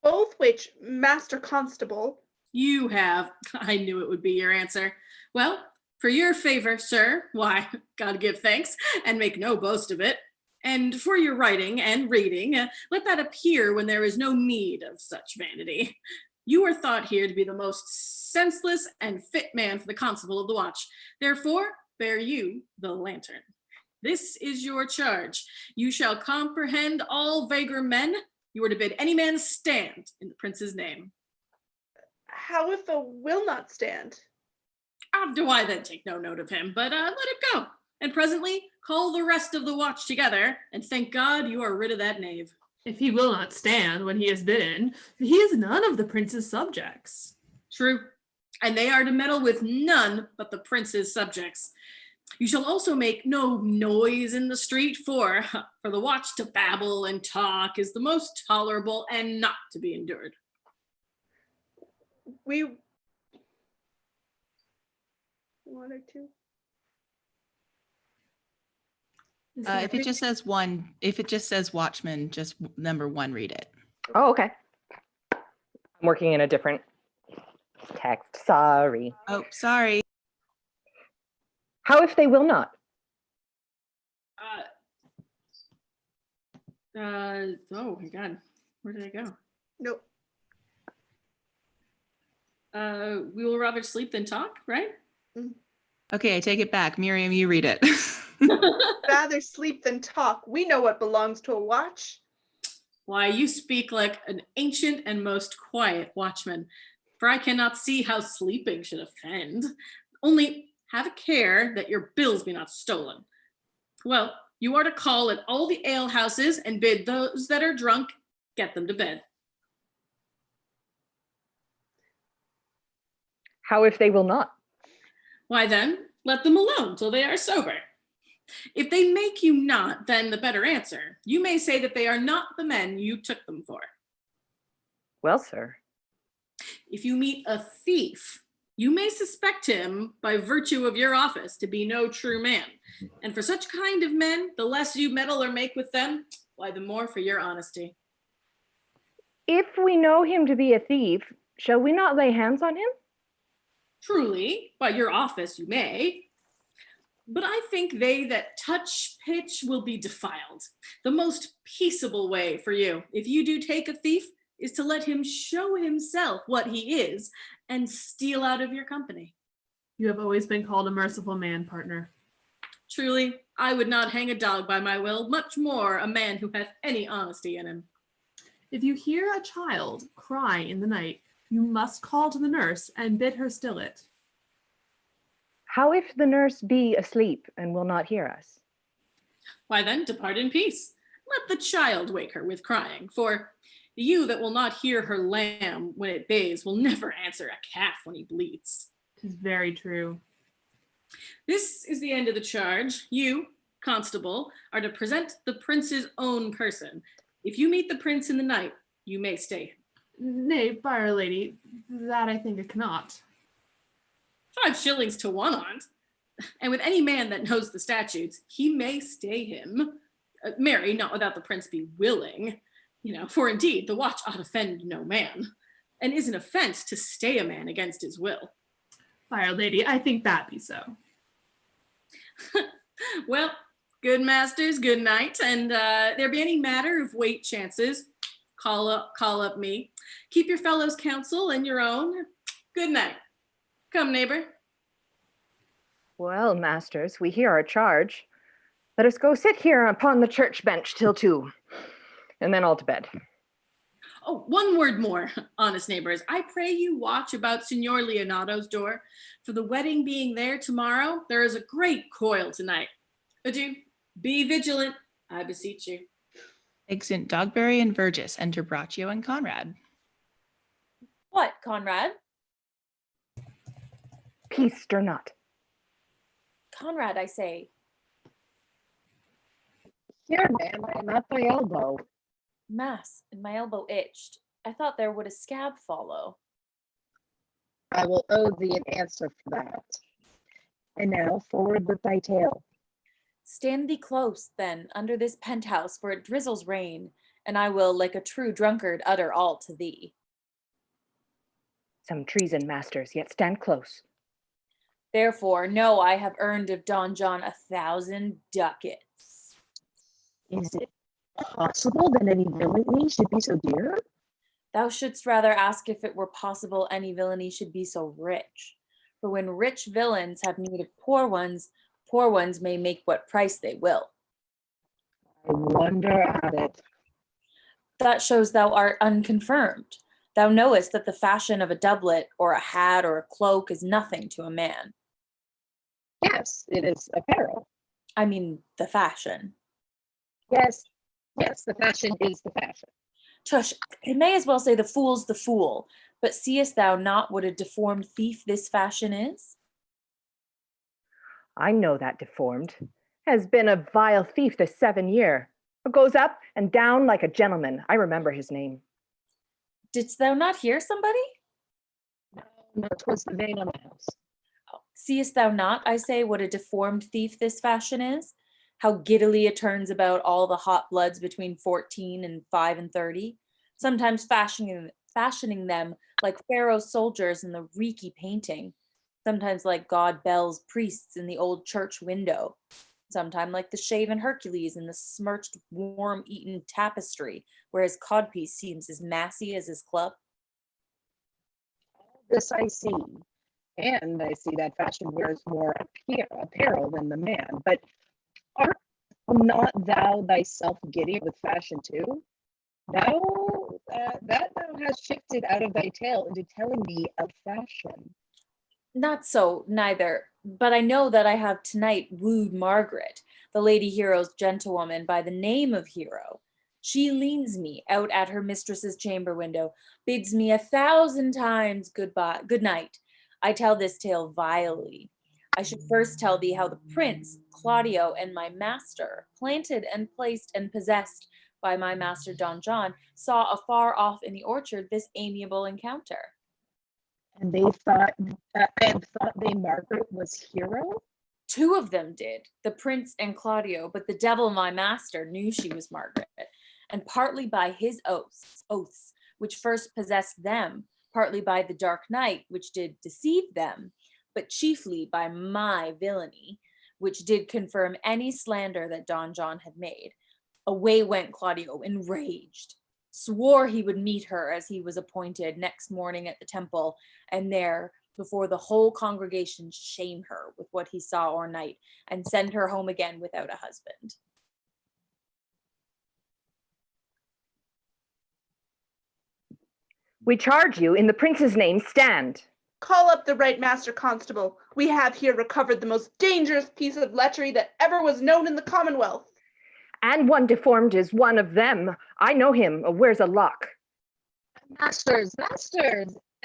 Both which, Master Constable.
You have. I knew it would be your answer. Well, for your favor, sir, why, God give thanks, and make no boast of it. And for your writing and reading, let that appear when there is no need of such vanity. You are thought here to be the most senseless and fit man for the constable of the watch. Therefore, bear you the lantern. This is your charge. You shall comprehend all vagrant men. You are to bid any man stand in the prince's name.
How if a will not stand?
How do I then take no note of him, but let him go. And presently call the rest of the watch together, and thank God you are rid of that knave.
If he will not stand when he is bidden, he is none of the prince's subjects.
True, and they are to meddle with none but the prince's subjects.
You shall also make no noise in the street, for the watch to babble and talk is the most tolerable and not to be endured.
We one or two.
If it just says one, if it just says watchman, just number 1, read it.
Oh, okay. I'm working in a different text. Sorry.
Oh, sorry.
How if they will not?
Oh my God, where did I go?
Nope.
We will rather sleep than talk, right?
Okay, I take it back. Miriam, you read it.
Rather sleep than talk. We know what belongs to a watch.
Why, you speak like an ancient and most quiet watchman, for I cannot see how sleeping should offend. Only have a care that your bills be not stolen. Well, you are to call at all the alehouses and bid those that are drunk get them to bed.
How if they will not?
Why then, let them alone till they are sober. If they make you not, then the better answer. You may say that they are not the men you took them for.
Well, sir.
If you meet a thief, you may suspect him by virtue of your office to be no true man. And for such kind of men, the less you meddle or make with them, why the more for your honesty.
If we know him to be a thief, shall we not lay hands on him?
Truly, by your office you may. But I think they that touch pitch will be defiled. The most peaceable way for you, if you do take a thief, is to let him show himself what he is and steal out of your company. You have always been called a merciful man, partner. Truly, I would not hang a dog by my will, much more a man who hath any honesty in him. If you hear a child cry in the night, you must call to the nurse and bid her still it.
How if the nurse be asleep and will not hear us?
Why then, depart in peace. Let the child wake her with crying, for you that will not hear her lamb when it bays will never answer a calf when he bleats. 'Tis very true. This is the end of the charge. You, constable, are to present the prince's own person. If you meet the prince in the night, you may stay. Nay, byre lady, that I think I cannot. 5 shillings to 1 on't. And with any man that knows the statutes, he may stay him. Marry, not without the prince be willing. For indeed, the watch ought offend no man, and is an offense to stay a man against his will. Byre lady, I think that be so. Well, good masters, good night, and there be any matter of weight chances, call up me. Keep your fellows' counsel and your own. Good night. Come, neighbor.
Well, masters, we hear our charge. Let us go sit here upon the church bench till 2, and then all to bed.
Oh, one word more, honest neighbors. I pray you watch about Signor Leonato's door. For the wedding being there tomorrow, there is a great coil tonight. Adieu. Be vigilant, I beseech you.
Exeunt Dogberry and Vergis, enter Braccio and Conrad.
What, Conrad?
Peace, stir not.
Conrad, I say.
Here, ma'am, I am at thy elbow.
Mass, and my elbow itched. I thought there would a scab follow.
I will owe thee an answer for that. And now forward with thy tale.
Stand thee close, then, under this penthouse, for it drizzles rain, and I will, like a true drunkard, utter all to thee.
Some treason, masters, yet stand close.
Therefore, know I have earned of Don John 1,000 ducats.
Is it possible that any villainy should be so dear?
Thou shouldst rather ask if it were possible any villainy should be so rich. For when rich villains have need of poor ones may make what price they will.
I wonder at it.
That shows thou art unconfirmed. Thou knowest that the fashion of a doublet or a hat or a cloak is nothing to a man.
Yes, it is apparel.
I mean, the fashion.
Yes, the fashion is the fashion.
Tush, I may as well say the fool's the fool, but seest thou not what a deformed thief this fashion is?
I know that deformed. Has been a vile thief this 7 year. Goes up and down like a gentleman. I remember his name.
Didst thou not hear somebody?
No, 'twas the vein on the house.
Seest thou not, I say, what a deformed thief this fashion is? How giddily it turns about all the hot bloods between 14 and 35, sometimes fashioning them like Pharaoh's soldiers in the reeky painting, sometimes like God Bel's priests in the old church window, sometimes like the shaven Hercules in the smirched, worm-eaten tapestry, where his codpiece seems as massy as his club.
This I see, and I see that fashion wears more apparel than the man. But art not thou thyself giddy with fashion too? Thou that thou hast shifted out of thy tale into telling me of fashion.
Not so, neither, but I know that I have tonight wooed Margaret, the Lady Hero's gentlewoman by the name of Hero. She leans me out at her mistress's chamber window, bids me 1,000 times good night. I tell this tale vilely. I should first tell thee how the prince, Claudio, and my master, planted and placed and possessed by my master Don John, saw afar off in the orchard this amiable encounter.
And they thought they Margaret was Hero?
2 of them did, the prince and Claudio, but the devil, my master, knew she was Margaret, and partly by his oaths, which first possessed them, partly by the dark night, which did deceive them, but chiefly by my villainy, which did confirm any slander that Don John had made. Away went Claudio, enraged, swore he would meet her as he was appointed next morning at the temple, and there, before the whole congregation, shame her with what he saw or night, and send her home again without a husband.
We charge you, in the prince's name, stand.
Call up the right master constable. We have here recovered the most dangerous piece of lechery that ever was known in the Commonwealth.
And one deformed is one of them. I know him, wears a lock.
Masters.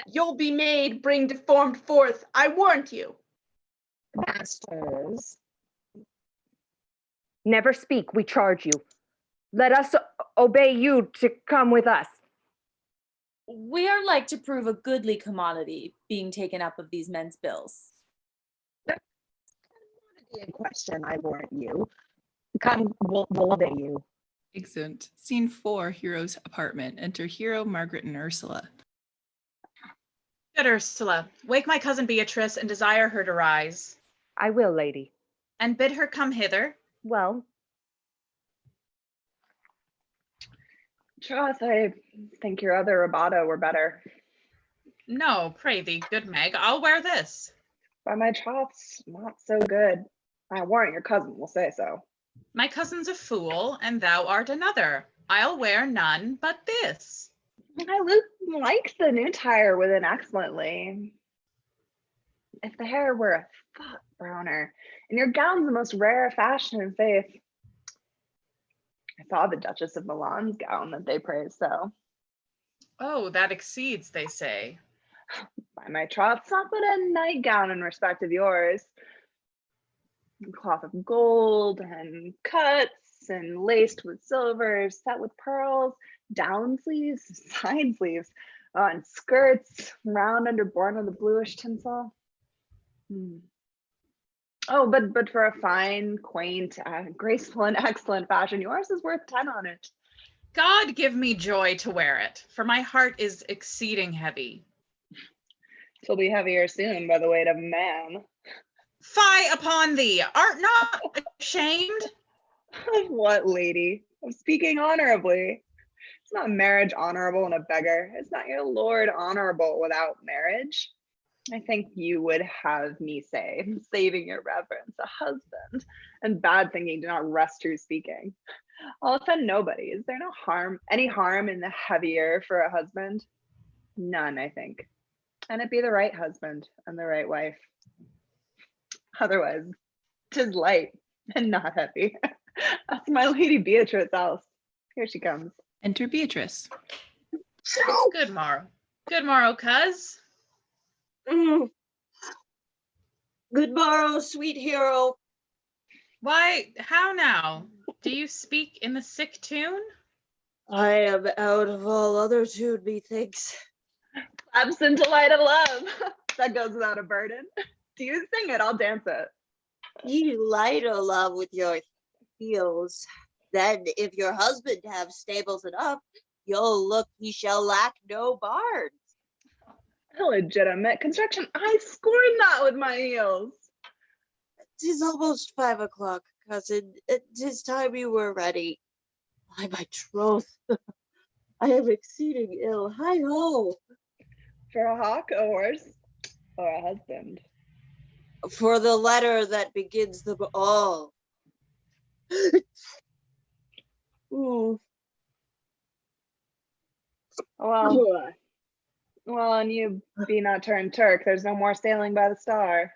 You'll be made bring deformed forth, I warrant you.
Masters.
Never speak, we charge you. Let us obey you to come with us.
We are like to prove a goodly commodity being taken up of these men's bills.
That would be a question, I warrant you. Come, we'll obey you.
Excellent. Scene 4, Hero's apartment. Enter Hero, Margaret, and Ursula.
Good Ursula, wake my cousin Beatrice and desire her to rise.
I will, lady.
And bid her come hither.
Well.
Troth, I think your other rabato were better.
No, pray thee, good Meg, I'll wear this.
By my troth's not so good. I warrant your cousin will say so.
My cousin's a fool, and thou art another. I'll wear none but this.
I like the new tire within excellently. If the hair were a thought browner, and your gown's the most rare fashion in faith. I saw the Duchess of Milan's gown that they praised so.
Oh, that exceeds, they say.
By my troth, it's not but a nightgown in respect of yours. Cloth of gold and cuts and laced with silver, set with pearls, down sleeves, side sleeves, and skirts round under born of the bluish tinsel. Oh, but for a fine, quaint, graceful, and excellent fashion, yours is worth 10 on it.
God give me joy to wear it, for my heart is exceeding heavy.
'Twill be heavier soon by the weight of man.
Fie upon thee! Art not ashamed?
Of what, lady? Of speaking honorably. It's not marriage honorable in a beggar. It's not your lord honorable without marriage. I think you would have me say, saving your reverence, a husband, and bad thinking do not rest true speaking. I'll offend nobody. Is there no harm, any harm in the heavier for a husband? None, I think. And it be the right husband and the right wife. Otherwise, 'tis light and not heavy. That's my lady Beatrice else. Here she comes.
Enter Beatrice.
Good morrow. Good morrow, cuz.
Good morrow, sweet hero.
Why, how now? Do you speak in the sick tune?
I am out of all other tune, methinks.
Absent delight of love. That goes without a burden. Do you sing it? I'll dance it.
Ye light o' love with your heels. Then, if your husband have stables enough, you'll look he shall lack no barns.
Illegitimate construction. I scorn that with my heels.
'Tis almost 5 o'clock, cousin. 'Tis time you were ready. By my troth, I am exceeding ill. Hi ho!
For a hawk, a horse, or a husband?
For the letter that begins them all. Ooh.
Well, and you be not turned Turk. There's no more sailing by the star.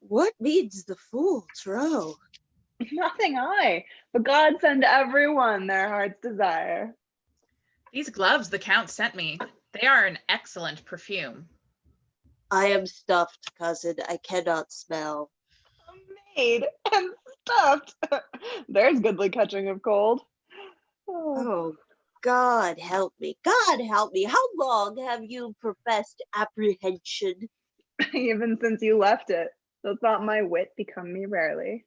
What means the fool, trow?
Nothing but God send everyone their heart's desire.
These gloves the Count sent me. They are an excellent perfume.
I am stuffed, cousin. I cannot smell.
Maid and stuffed. There's goodly catching of cold.
Oh, God help me. God help me. How long have you professed apprehension?
Even since you left it. Does not my wit become me rarely?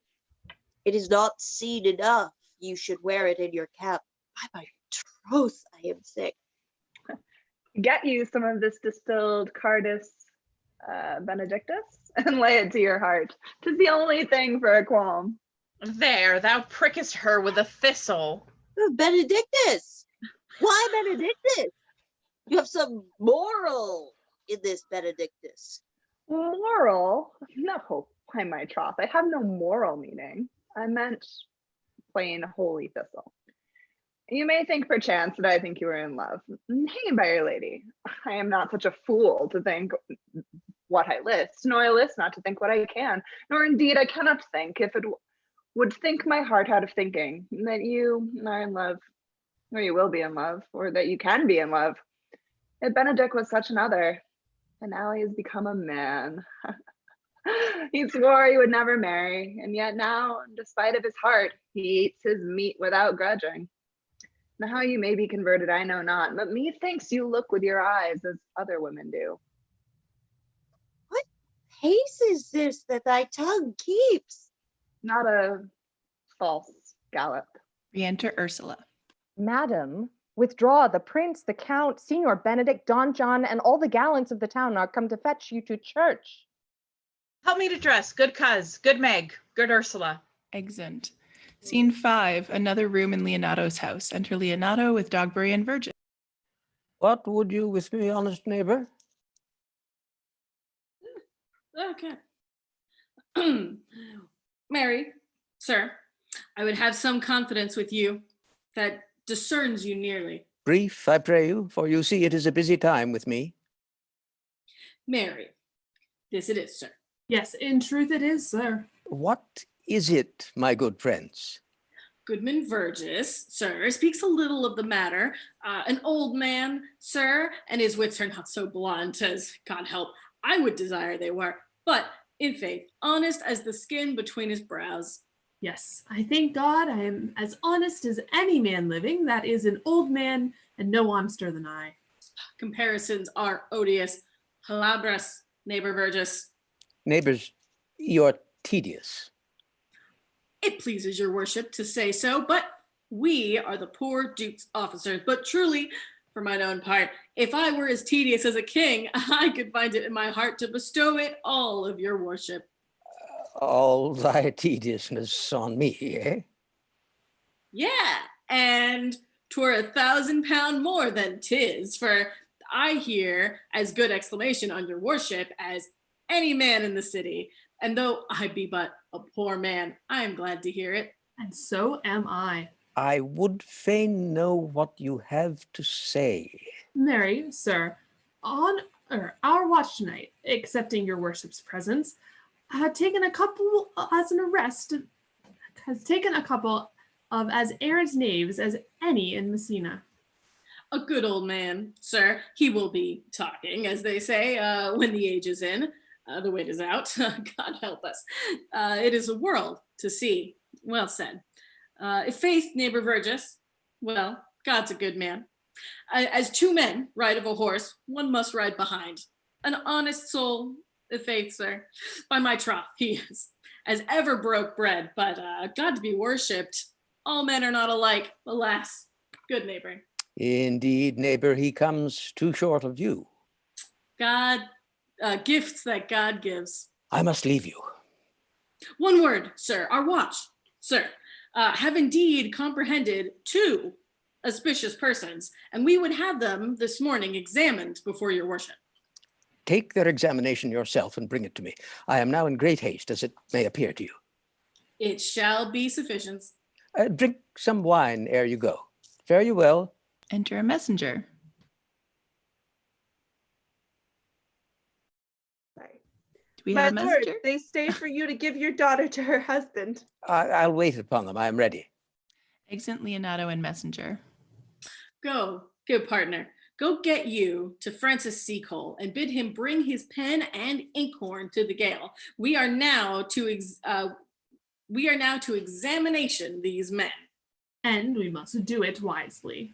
It is not seen enough. You should wear it in your cap. By my troth, I am sick.
Get you some of this distilled Cardus Benedictus and lay it to your heart. 'Tis the only thing for a qualm.
There, thou prickest her with a thistle.
Benedictus! Why Benedictus? You have some moral in this Benedictus.
Moral? No, by my troth, I have no moral meaning. I meant plain holy thistle. You may think perchance that I think you are in love. Hang by your lady. I am not such a fool to think what I list, nor I list not to think what I can, nor indeed I cannot think if it would think my heart out of thinking that you are in love, or you will be in love, or that you can be in love. If Benedict was such another, and now he has become a man. He swore he would never marry, and yet now, despite of his heart, he eats his meat without grudging. Now how you may be converted, I know not, but methinks you look with your eyes as other women do.
What pace is this that thy tongue keeps?
Not a false gallop.
Re-enter Ursula.
Madam, withdraw. The prince, the count, Signor Benedict, Don John, and all the gallants of the town are come to fetch you to church.
Help me to dress, good coz, good Meg, good Ursula.
Exeunt. Scene 5, another room in Leonato's house. Enter Leonato with Dogberry and Virgin.
What would you with me, honest neighbor?
Okay. Mary, sir, I would have some confidence with you that discerns you nearly.
Brief, I pray you, for you see it is a busy time with me.
Mary, this it is, sir.
Yes, in truth it is, sir.
What is it, my good friends?
Goodman Verges, sir, speaks a little of the matter. An old man, sir, and his wits are not so blunt as, God help, I would desire they were, but in faith, honest as the skin between his brows.
Yes, I thank God I am as honest as any man living that is an old man and no honester than I.
Comparisons are odious. Palabras, neighbor Verges.
Neighbors, you're tedious.
It pleases your worship to say so, but we are the poor duke's officers. But truly, for mine own part, if I were as tedious as a king, I could find it in my heart to bestow it all of your worship.
All thy tediousness on me, eh?
Yeah, and 'twere 1,000 pound more than 'tis, for I hear as good exclamation on your worship as any man in the city. And though I be but a poor man, I am glad to hear it.
And so am I.
I would fain know what you have to say.
Mary, sir, on our watch tonight, accepting your worship's presence, had taken a couple as an arrest, has taken a couple of as errant knaves as any in Messina.
A good old man, sir. He will be talking, as they say, when the age is in. The wit is out. God help us. It is a world to see. Well said. If faith, neighbor Verges, well, God's a good man. As two men ride of a horse, one must ride behind. An honest soul, if faith, sir. By my troth, he is. As ever broke bread, but God to be worshipped. All men are not alike, alas. Good neighbor.
Indeed, neighbor, he comes too short of you.
God, gifts that God gives.
I must leave you.
One word, sir. Our watch, sir, have indeed comprehended 2 auspicious persons, and we would have them this morning examined before your worship.
Take their examination yourself and bring it to me. I am now in great haste, as it may appear to you.
It shall be sufficient.
Drink some wine ere you go. Fare you well.
Enter a messenger. Do we have a
My lord,
messenger?
they stay for you to give your daughter to her husband.
I'll wait upon them. I am ready.
Exit Leonato and messenger.
Go, good partner. Go get you to Francis Seacole and bid him bring his pen and inkhorn to the gale. We are now to examination these men.
And we must do it wisely.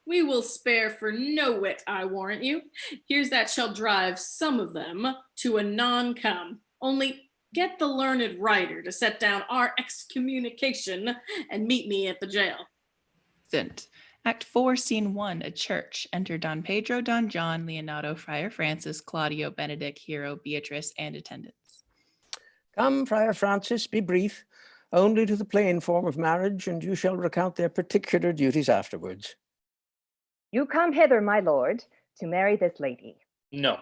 We will spare for no wit, I warrant you. Here's that shall drive some of them to a non-come. Only get the learned writer to set down our excommunication and meet me at the jail.
Excellent. Act 4, Scene 1, a church. Enter Don Pedro, Don John, Leonato, Friar Francis, Claudio, Benedict, Hero, Beatrice, and attendants.
Come, Friar Francis, be brief. Only to the plain form of marriage, and you shall recount their particular duties afterwards.
You come hither, my lord, to marry this lady.
No.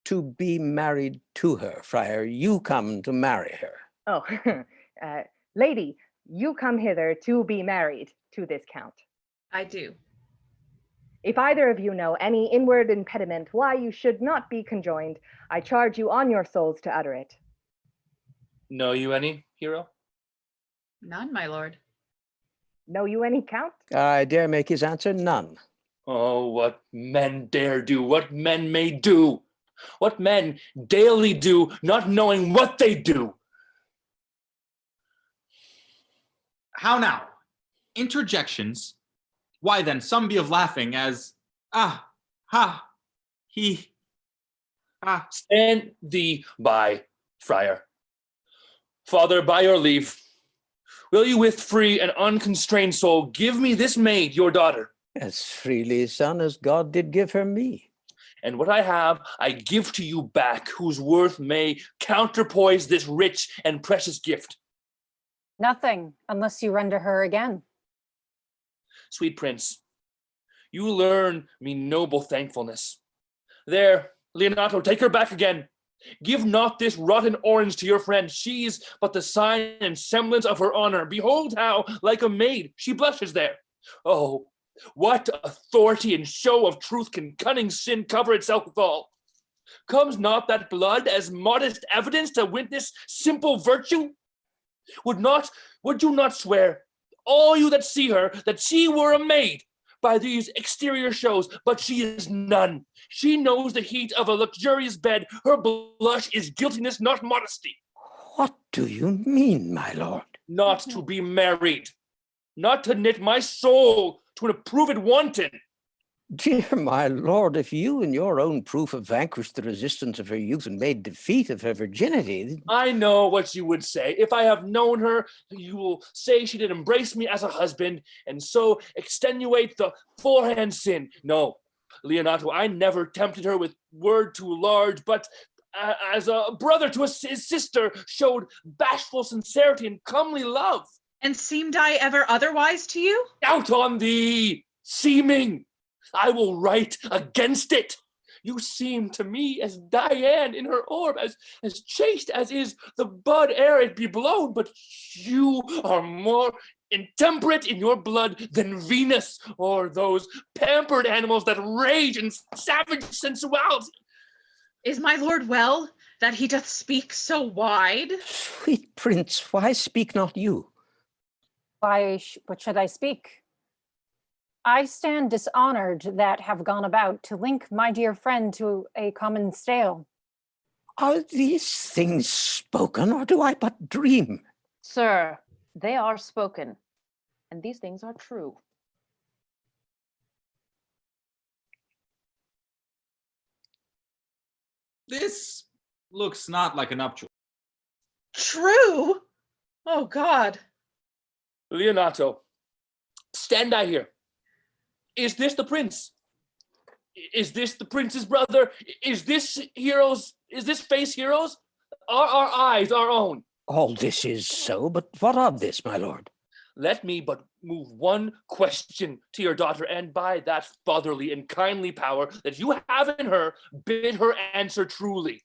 To be married to her, Friar. You come to marry her.
Oh, lady, you come hither to be married to this count.
I do.
If either of you know any inward impediment why you should not be conjoined, I charge you on your souls to utter it.
Know you any, Hero?
None, my lord.
Know you any, count?
I dare make his answer none.
Oh, what men dare do, what men may do, what men daily do, not knowing what they do.
How now? Interjections? Why then, some be of laughing as, ah, ha, he, ah.
Stand thee by, Friar. Father, by your leave, will you with free and unconstrained soul give me this maid, your daughter?
As freely, son, as God did give her me.
And what I have, I give to you back, whose worth may counterpoise this rich and precious gift.
Nothing, unless you render her again.
Sweet prince, you learn me noble thankfulness. There, Leonato, take her back again. Give not this rotten orange to your friend. She's but the sign and semblance of her honor. Behold how, like a maid, she blushes there. Oh, what authority and show of truth can cunning sin cover itself withal? Comes not that blood as modest evidence to witness simple virtue? Would you not swear, all you that see her, that she were a maid by these exterior shows? But she is none. She knows the heat of a luxurious bed. Her blush is guiltiness, not modesty.
What do you mean, my lord?
Not to be married, not to knit my soul to an approved wanton.
Dear my lord, if you in your own proof have vanquished the resistance of her youth and made defeat of her virginity.
I know what you would say. If I have known her, you will say she did embrace me as a husband, and so extenuate the forehand sin. No, Leonato, I never tempted her with word too large, but as a brother to his sister, showed bashful sincerity and comely love.
And seemed I ever otherwise to you?
Out on thee, seeming! I will write against it. You seem to me as Diane in her orb, as chaste as is the bud ere it be blown, but you are more intemperate in your blood than Venus, or those pampered animals that rage in savage sensuality.
Is my lord well, that he doth speak so wide?
Sweet prince, why speak not you?
Why, what should I speak? I stand dishonored that have gone about to link my dear friend to a common stale.
Are these things spoken, or do I but dream?
Sir, they are spoken, and these things are true.
This looks not like a nuptial.
True? Oh, God.
Leonato, stand I here. Is this the prince? Is this the prince's brother? Is this face heroes? Are our eyes our own?
All this is so, but what of this, my lord?
Let me but move one question to your daughter, and by that fatherly and kindly power that you have in her, bid her answer truly.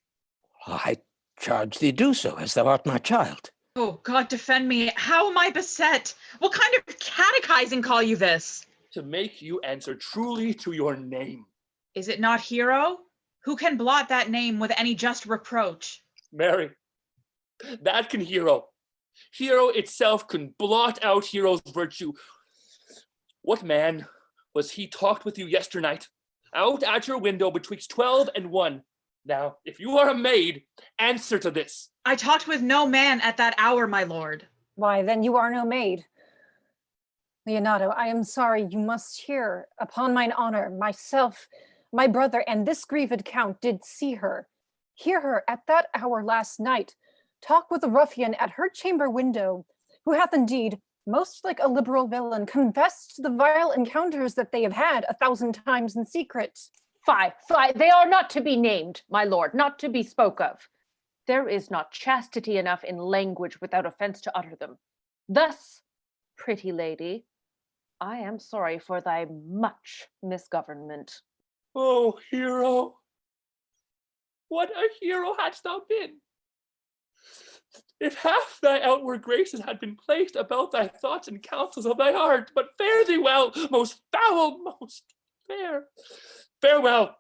I charge thee do so, as thou art my child.
Oh, God, defend me. How am I beset? What kind of catechizing call you this?
To make you answer truly to your name.
Is it not Hero? Who can blot that name with any just reproach?
Mary, that can Hero. Hero itself can blot out Hero's virtue. What man was he talked with you yesternight, out at your window betwixt 12 and 1? Now, if you are a maid, answer to this.
I talked with no man at that hour, my lord.
Why, then you are no maid. Leonato, I am sorry, you must hear, upon mine honor, myself, my brother, and this grieved count did see her, hear her at that hour last night, talk with a ruffian at her chamber window, who hath indeed, most like a liberal villain, confessed the vile encounters that they have had 1,000 times in secret.
Fie, they are not to be named, my lord, not to be spoke of. There is not chastity enough in language without offense to utter them. Thus, pretty lady, I am sorry for thy much misgovernment.
Oh, Hero, what a hero hadst thou been! If half thy outward graces had been placed about thy thoughts and counsels of thy heart, but fare thee well, most foul, most fair. Farewell,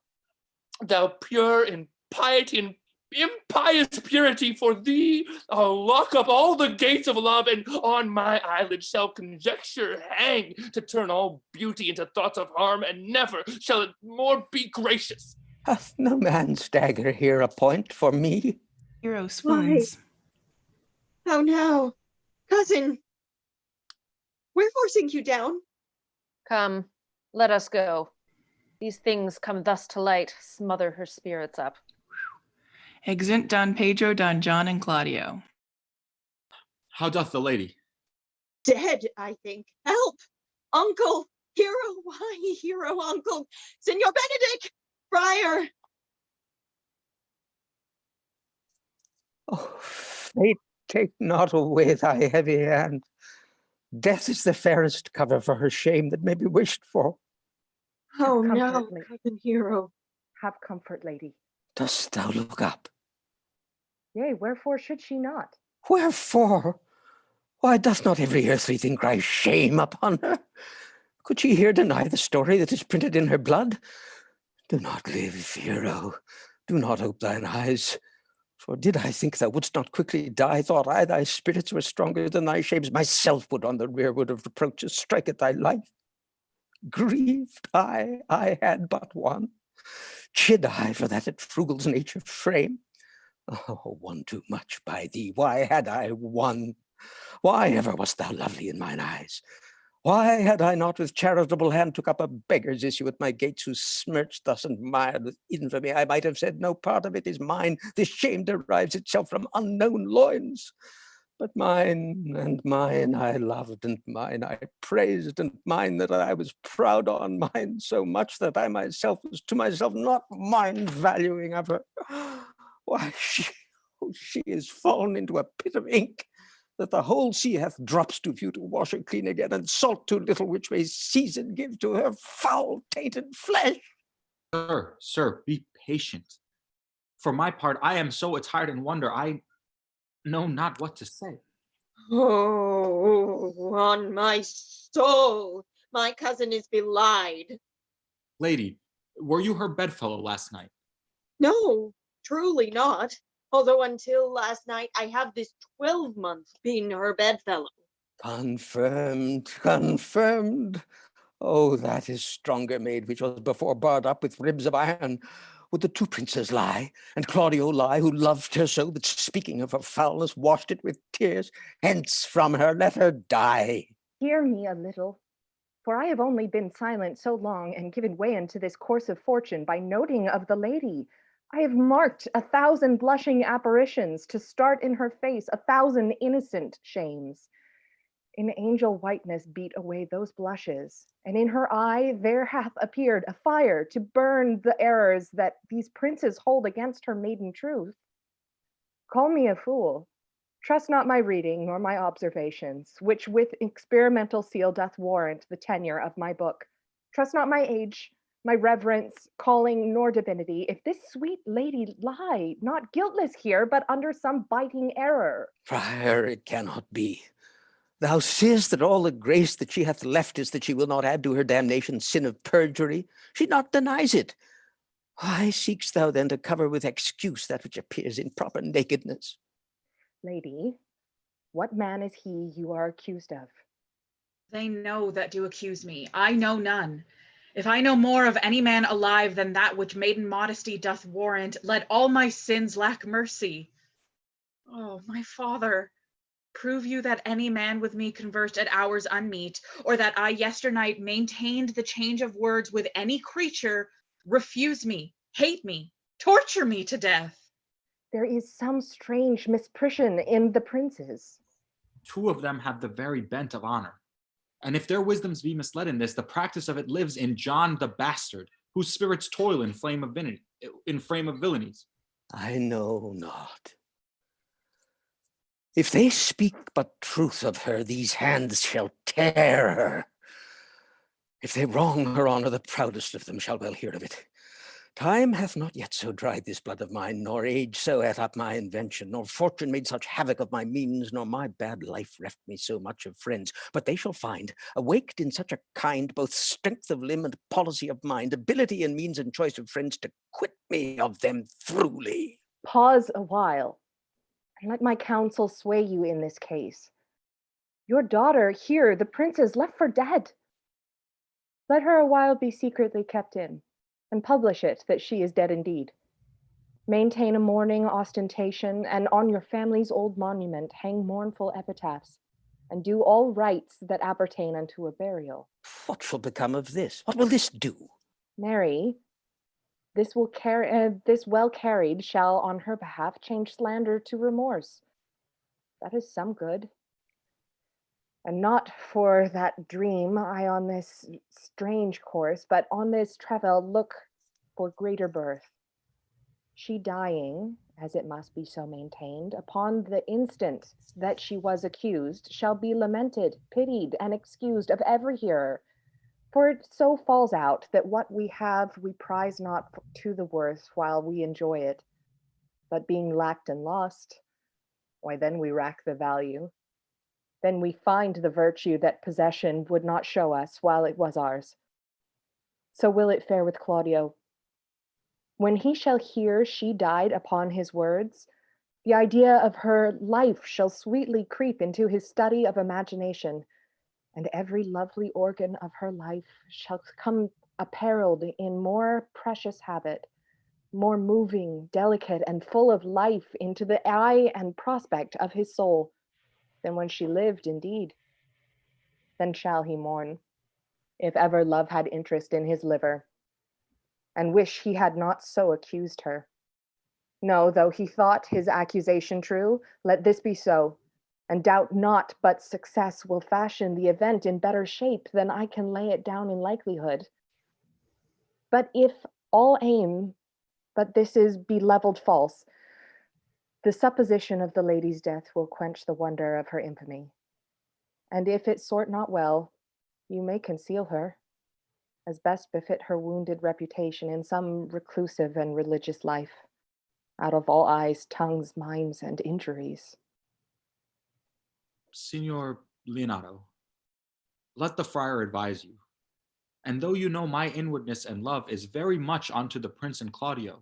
thou pure in piety and impious purity. For thee I'll lock up all the gates of love, and on my eyelids shall conjecture hang, to turn all beauty into thoughts of harm, and never shall it more be gracious.
Hath no man's dagger here a point for me?
Hero swoons.
How now, cousin? Wherefore sink you down?
Come, let us go. These things come thus to light, smother her spirits up.
Exeunt Don Pedro, Don John, and Claudio.
How doth the lady?
Dead, I think. Help! Uncle! Hero! Why, Hero, uncle! Signor Benedict! Friar!
Oh, fate, take not away thy heavy hand. Death is the fairest cover for her shame that may be wished for.
Oh
Have
no,
comfort,
cousin Hero.
Have comfort, lady.
Dost thou look up?
Yea, wherefore should she not?
Wherefore? Why doth not every earthly thing cry shame upon her? Could she here deny the story that is printed in her blood? Do not live, Hero. Do not ope thine eyes. For did I think thou wouldst not quickly die, thought I thy spirits were stronger than thy shames, myself would on the rearward of reproaches strike at thy life. Grieved I had but one. Chid I for that at frugal's nature frame. Oh, one too much by thee. Why had I one? Why ever wast thou lovely in mine eyes? Why had I not with charitable hand took up a beggar's issue at my gates, who smirched thus and mired with infamy? I might have said, no part of it is mine. This shame derives itself from unknown loins. But mine and mine I loved, and mine I praised, and mine that I was proud on, mine so much that I myself was to myself not mind valuing of her. Why, she is fallen into a pit of ink, that the whole sea hath drops too few to wash her clean again, and salt too little, which may season give to her foul tainted flesh.
Sir, be patient. For my part, I am so attired in wonder, I know not what to say.
Oh, on my soul, my cousin is belied.
Lady, were you her bedfellow last night?
No, truly not. Although until last night I have this 12-month been her bedfellow.
Confirmed, confirmed. Oh, that is stronger made, which was before barred up with ribs of iron. would the two princes lie, and Claudio lie, who loved her so that, speaking of her foulness, washed it with tears? Hence from her, let her die.
Hear me a little, for I have only been silent so long and given way unto this course of fortune by noting of the lady. I have marked 1,000 blushing apparitions to start in her face 1,000 innocent shames. In angel whiteness beat away those blushes, and in her eye there hath appeared a fire to burn the errors that these princes hold against her maiden truth. Call me a fool. Trust not my reading nor my observations, which with experimental seal doth warrant the tenure of my book. Trust not my age, my reverence, calling, nor divinity, if this sweet lady lie, not guiltless here, but under some biting error.
Friar, it cannot be. Thou seest that all the grace that she hath left is that she will not add to her damnation sin of perjury. She not denies it. Why seekst thou then to cover with excuse that which appears in proper nakedness?
Lady, what man is he you are accused of?
They know that do accuse me. I know none. If I know more of any man alive than that which maiden modesty doth warrant, let all my sins lack mercy. Oh, my father, prove you that any man with me conversed at hours unmeet, or that I yesternight maintained the change of words with any creature, refuse me, hate me, torture me to death.
There is some strange misprision in the princes.
2 of them have the very bent of honor. And if their wisdoms be misled in this, the practice of it lives in John the Bastard, whose spirits toil in frame of villainies.
I know not. If they speak but truth of her, these hands shall tear her. If they wrong her honor, the proudest of them shall well hear of it. Time hath not yet so dried this blood of mine, nor age so ate up my invention, nor fortune made such havoc of my means, nor my bad life reft me so much of friends. But they shall find, awaked in such a kind, both strength of limb and policy of mind, ability and means and choice of friends, to quit me of them throughly.
Pause a while, and let my counsel sway you in this case. Your daughter here, the princes, left for dead. Let her a while be secretly kept in, and publish it that she is dead indeed. Maintain a mourning ostentation, and on your family's old monument hang mournful epitaphs, and do all rites that appertain unto a burial.
What shall become of this? What will this do?
Mary, this well carried shall on her behalf change slander to remorse. That is some good. And not for that dream I on this strange course, but on this travail look for greater birth. She dying, as it must be so maintained, upon the instant that she was accused, shall be lamented, pitied, and excused of every hearer. For it so falls out that what we have we prize not to the worth while we enjoy it, but being lacked and lost, why then we rack the value. Then we find the virtue that possession would not show us while it was ours. So will it fare with Claudio. When he shall hear she died upon his words, the idea of her life shall sweetly creep into his study of imagination, and every lovely organ of her life shall come apparelled in more precious habit, more moving, delicate, and full of life into the eye and prospect of his soul, than when she lived indeed. Then shall he mourn, if ever love had interest in his liver, and wish he had not so accused her. No, though he thought his accusation true, let this be so, and doubt not but success will fashion the event in better shape than I can lay it down in likelihood. But if all aim, but this be leveled false, the supposition of the lady's death will quench the wonder of her infamy. And if it sort not well, you may conceal her, as best befit her wounded reputation in some reclusive and religious life, out of all eyes, tongues, minds, and injuries.
Signor Leonato, let the friar advise you. And though you know my inwardness and love is very much unto the prince and Claudio,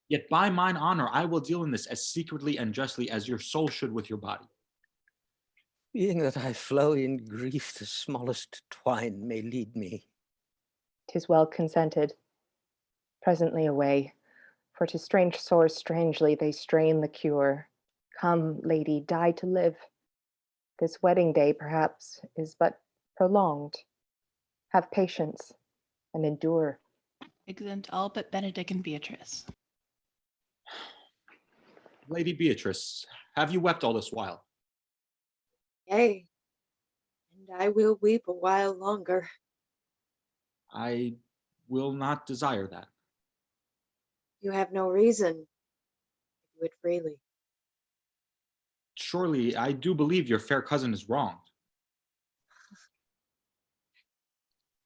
yet by mine honor I will deal in this as secretly and justly as your soul should with your body.
Being that I flow in grief, the smallest twine may lead me.
'Tis well consented. Presently away, For to strange sores strangely they strain the cure. Come, lady, die to live. This wedding day, perhaps, is but prolonged. Have patience and endure.
Exeunt all but Benedict and Beatrice.
Lady Beatrice, have you wept all this while?
Yea, and I will weep a while longer.
I will not desire that.
You have no reason to do it freely.
Surely, I do believe your fair cousin is wronged.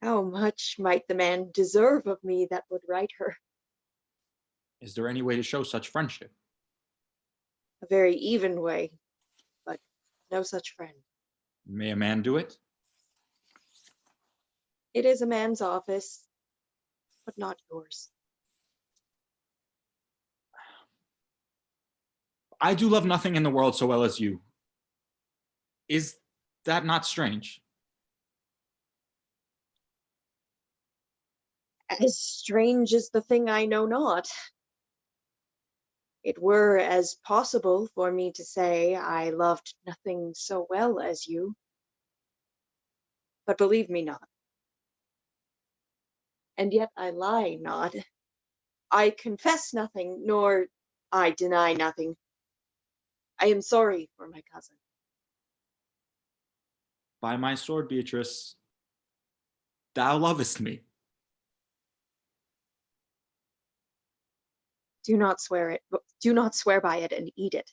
How much might the man deserve of me that would right her?
Is there any way to show such friendship?
A very even way, but no such friend.
May a man do it?
It is a man's office, but not yours.
I do love nothing in the world so well as you. Is that not strange?
As strange as the thing I know not. It were as possible for me to say I loved nothing so well as you. But believe me not. And yet I lie not. I confess nothing, nor I deny nothing. I am sorry for my cousin.
By my sword, Beatrice, thou lovest me.
Do not swear it. Do not swear by it and eat it.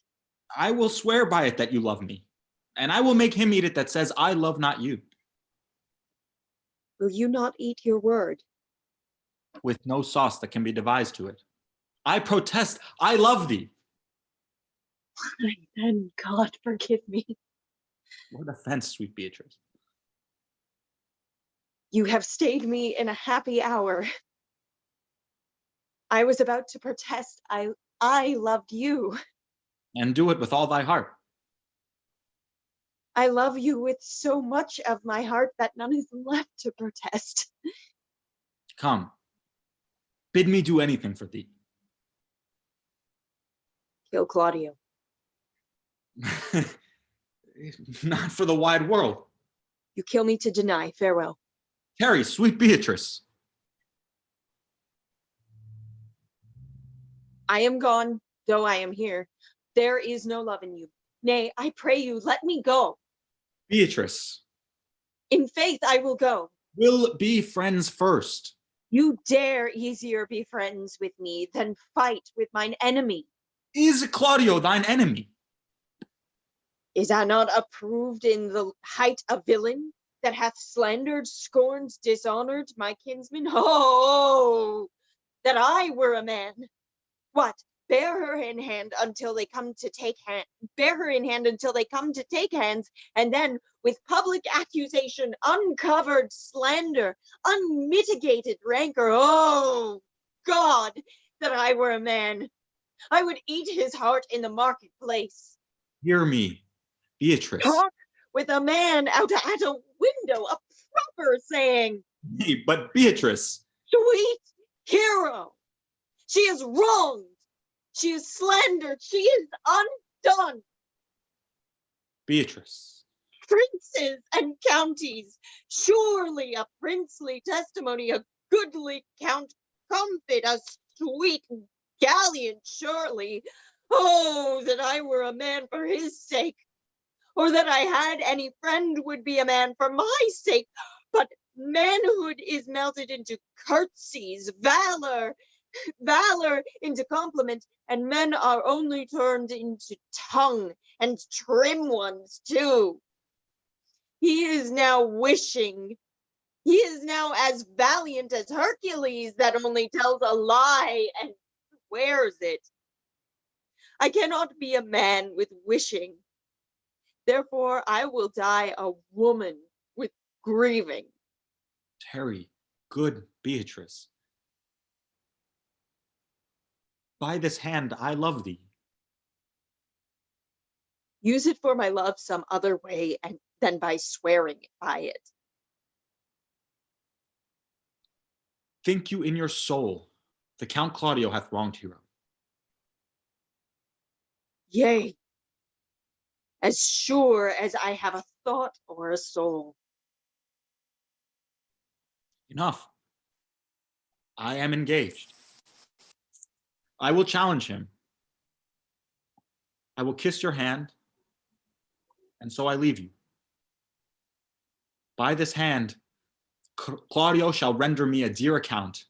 I will swear by it that you love me, and I will make him eat it that says I love not you.
Will you not eat your word?
With no sauce that can be devised to it. I protest, I love thee.
Then God forgive me.
What offense, sweet Beatrice.
You have stayed me in a happy hour. I was about to protest I loved you.
And do it with all thy heart.
I love you with so much of my heart that none is left to protest.
Come, bid me do anything for thee.
Kill Claudio.
Not for the wide world.
You kill me to deny. Farewell.
Tarry, sweet Beatrice.
I am gone, though I am here. There is no love in you. Nay, I pray you, let me go.
Beatrice.
In faith, I will go.
We'll be friends first.
You dare easier be friends with me than fight with mine enemy.
Is Claudio thine enemy?
Is I not approved in the height a villain that hath slandered, scorned, dishonored my kinsman? Oh, that I were a man. What? Bear her in hand until they come to take hand. Bear her in hand until they come to take hands, and then with public accusation, uncovered slander, unmitigated rancor. Oh, God, that I were a man. I would eat his heart in the marketplace.
Hear me, Beatrice.
Talk with a man out at a window, a proper saying.
Hey, but Beatrice.
Sweet hero, she is wronged. She is slandered. She is undone.
Beatrice.
Princes and counties, surely a princely testimony, a goodly count comfit, a sweet gallant, surely. Oh, that I were a man for his sake, or that I had any friend would be a man for my sake. But manhood is melted into curtsies, valor into compliment, and men are only turned into tongue, and trim ones too. He is now wishing. He is now as valiant as Hercules that only tells a lie and wears it. I cannot be a man with wishing. Therefore, I will die a woman with grieving.
Tarry, good Beatrice. By this hand, I love thee.
Use it for my love some other way than by swearing by it.
Think you in your soul, the Count Claudio hath wronged Hero.
Yea, as sure as I have a thought or a soul.
Enough. I am engaged. I will challenge him. I will kiss your hand, and so I leave you. By this hand, Claudio shall render me a dear account.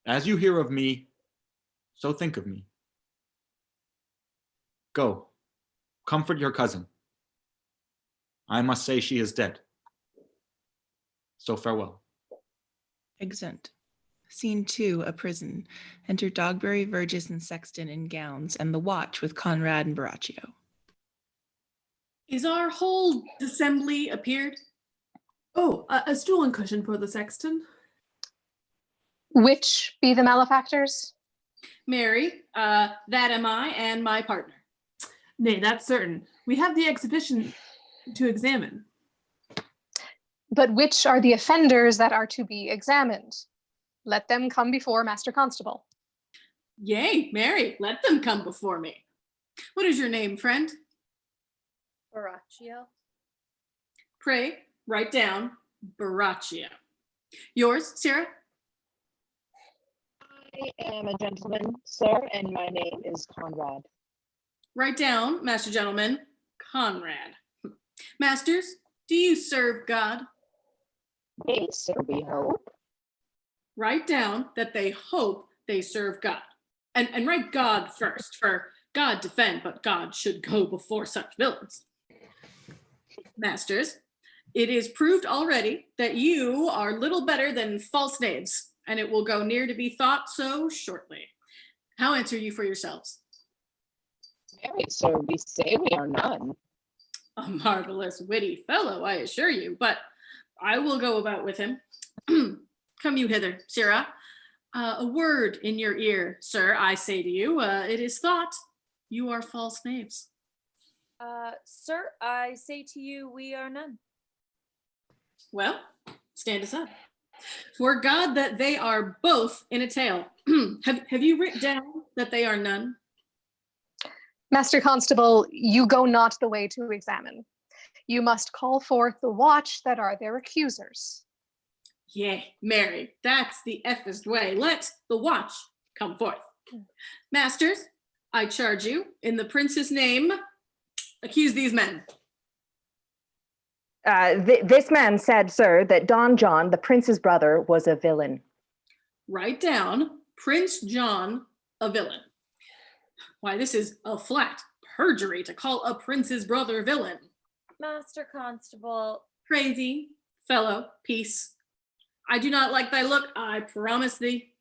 As you hear of me, so think of me. Go, comfort your cousin. I must say she is dead. So farewell.
Exeunt. Scene 2, a prison. Enter Dogberry, Verges, and Sexton in gowns, and the watch with Conrad and Baraccio.
Is our whole assembly appeared?
Oh, a stool and cushion for the sexton.
Which be the malefactors?
Mary, that am I, and my partner.
Nay, that's certain. We have the exhibition to examine.
But which are the offenders that are to be examined? Let them come before Master Constable.
Yea, Mary, let them come before me. What is your name, friend?
Baraccio.
Pray, write down Baraccio. Yours, Sarah?
I am a gentleman, sir, and my name is Conrad.
Write down, Master Gentleman, Conrad. Masters, do you serve God?
Yea, sir, we hope.
Write down that they hope they serve God. And write God first, for God defend, but God should go before such villains. Masters, it is proved already that you are little better than false knaves, and it will go near to be thought so shortly. How answer you for yourselves?
Marry, sir, we say we are none.
A marvelous witty fellow, I assure you, but I will go about with him. Come you hither, Sarah. A word in your ear, sir, I say to you, it is thought you are false knaves.
Sir, I say to you, we are none.
Well, stand aside. For God that they are both in a tale. Have you written down that they are none?
Master Constable, you go not the way to examine. You must call forth the watch that are their accusers.
Yea, Mary, that's the effest way. Let the watch come forth. Masters, I charge you, in the prince's name, accuse these men.
This man said, sir, that Don John, the prince's brother, was a villain.
Write down, Prince John, a villain. Why, this is a flat perjury to call a prince's brother villain.
Master Constable.
Crazy fellow, peace. I do not like thy look, I promise thee.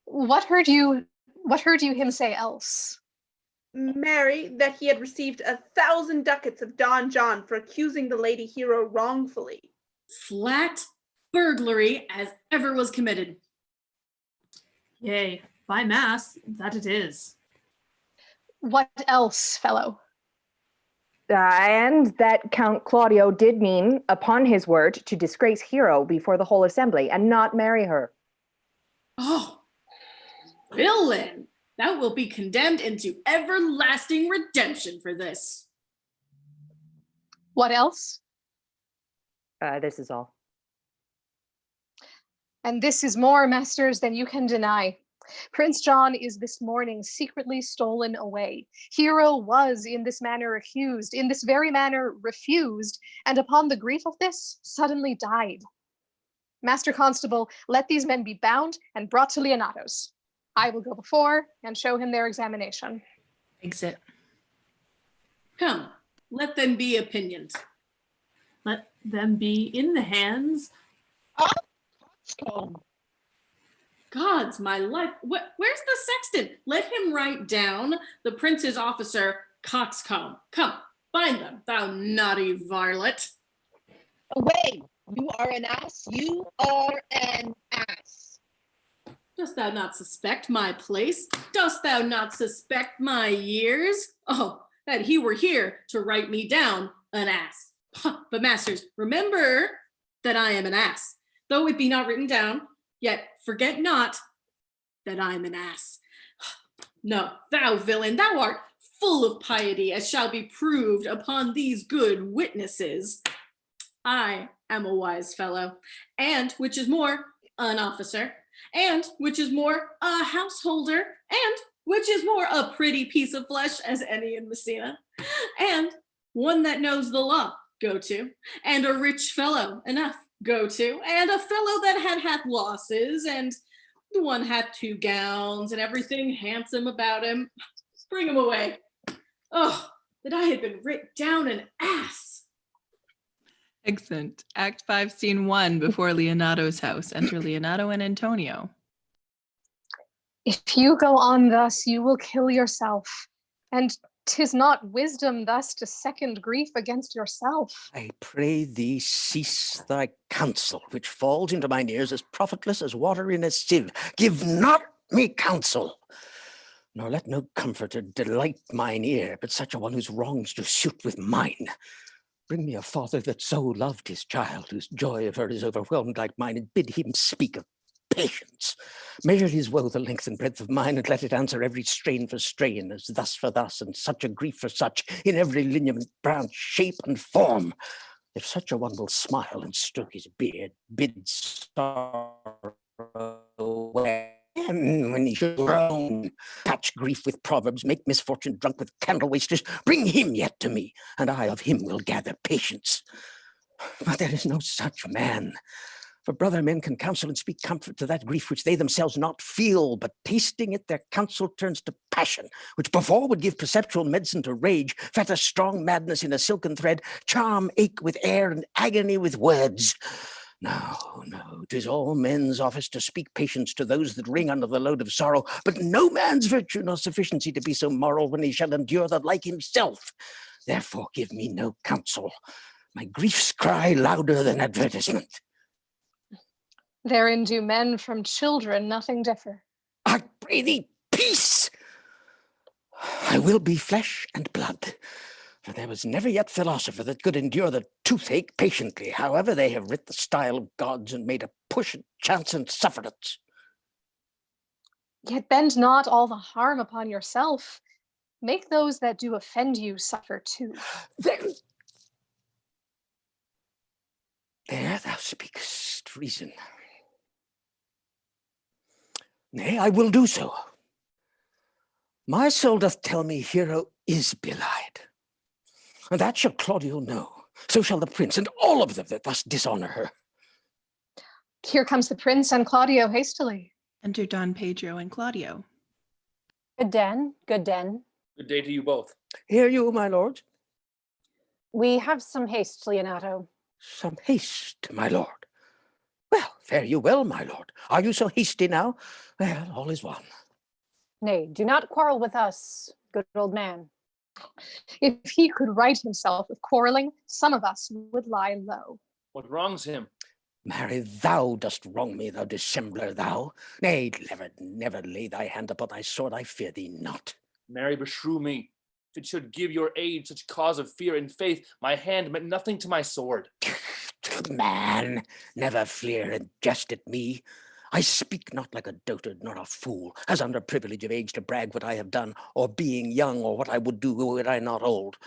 What heard you him say else?
Mary, that he had received 1,000 ducats of Don John for accusing the lady hero wrongfully.
Flat burglary as ever was committed.
Yea, by mass, that it is.
What else, fellow?
And that Count Claudio did mean, upon his word, to disgrace Hero before the whole assembly and not marry her.
Oh, villain! Thou wilt be condemned into everlasting redemption for this.
What else?
This is all.
And this is more, masters, than you can deny. Prince John is this morning secretly stolen away. Hero was in this manner accused, in this very manner refused, and upon the grief of this, suddenly died. Master Constable, let these men be bound and brought to Leonato's. I will go before and show him their examination.
Exit.
Come, let them be opinioned.
Let them be in the hands.
God's my life. Where's the sexton? Let him write down the prince's officer, Coxcomb. Come, bind them, thou naughty varlet.
Away! You are an ass. You are an ass.
Dost thou not suspect my place? Dost thou not suspect my years? Oh, that he were here to write me down an ass. But masters, remember that I am an ass. Though it be not written down, yet forget not that I'm an ass. No, thou villain, thou art full of piety, as shall be proved upon these good witnesses. I am a wise fellow, and, which is more, an officer, and, which is more, a householder, and, which is more, a pretty piece of flesh as any in Messina, and one that knows the law, go to, and a rich fellow enough, go to, and a fellow that hath losses, and the one hath 2 gowns, and everything handsome about him. Bring him away. Oh, that I had been writ down an ass.
Excellent. Act 5, Scene 1, before Leonato's house. Enter Leonato and Antonio.
If you go on thus, you will kill yourself. And 'tis not wisdom thus to second grief against yourself.
I pray thee cease thy counsel, which falls into mine ears as profitless as water in a sieve. Give not me counsel, nor let no comforter delight mine ear, but such a one whose wrongs do suit with mine. Bring me a father that so loved his child, whose joy of her is overwhelmed like mine, and bid him speak of patience. Measure his woe the length and breadth of mine, and let it answer every strain for strain, as thus for thus, and such a grief for such, in every lineament, branch, shape, and form. If such a one will smile and stroke his beard, bid sorrow away. And when he should groan, patch grief with proverbs, make misfortune drunk with candle wasters, bring him yet to me, and I of him will gather patience. But there is no such man. For brother men can counsel and speak comfort to that grief which they themselves not feel, but tasting it, their counsel turns to passion, which before would give perceptual medicine to rage, fetter strong madness in a silken thread, charm ache with air, and agony with words. No, 'tis all men's office to speak patience to those that wring under the load of sorrow, but no man's virtue nor sufficiency to be so moral when he shall endure that like himself. Therefore give me no counsel. My griefs cry louder than advertisement.
Therein do men from children nothing differ.
I pray thee, peace! I will be flesh and blood. For there was never yet philosopher that could endure the toothache patiently, however they have writ the style of gods and made a push at chance and sufferance.
Yet bend not all the harm upon yourself. Make those that do offend you suffer too.
There thou speakest reason. Nay, I will do so. My soul doth tell me Hero is belied. And that shall Claudio know. So shall the prince and all of them that thus dishonor her.
Here comes the prince and Claudio hastily.
Enter Don Pedro and Claudio.
Good den, good den.
Good day to you both.
Hear you, my lord?
We have some haste, Leonato.
Some haste, my lord. Well, fare you well, my lord. Are you so hasty now? Well, all is one.
Nay, do not quarrel with us, good old man.
If he could right himself with quarreling, some of us would lie low.
What wrongs him?
Marry, thou dost wrong me, thou dissembler, thou. Nay, never lay thy hand upon thy sword, I fear thee not.
Marry, beshrew me. If it should give your aid such cause of fear and faith, my hand meant nothing to my sword.
Man, never fleer and jest at me. I speak not like a dotard nor a fool, as under privilege of age to brag what I have done, or being young, or what I would do were I not old.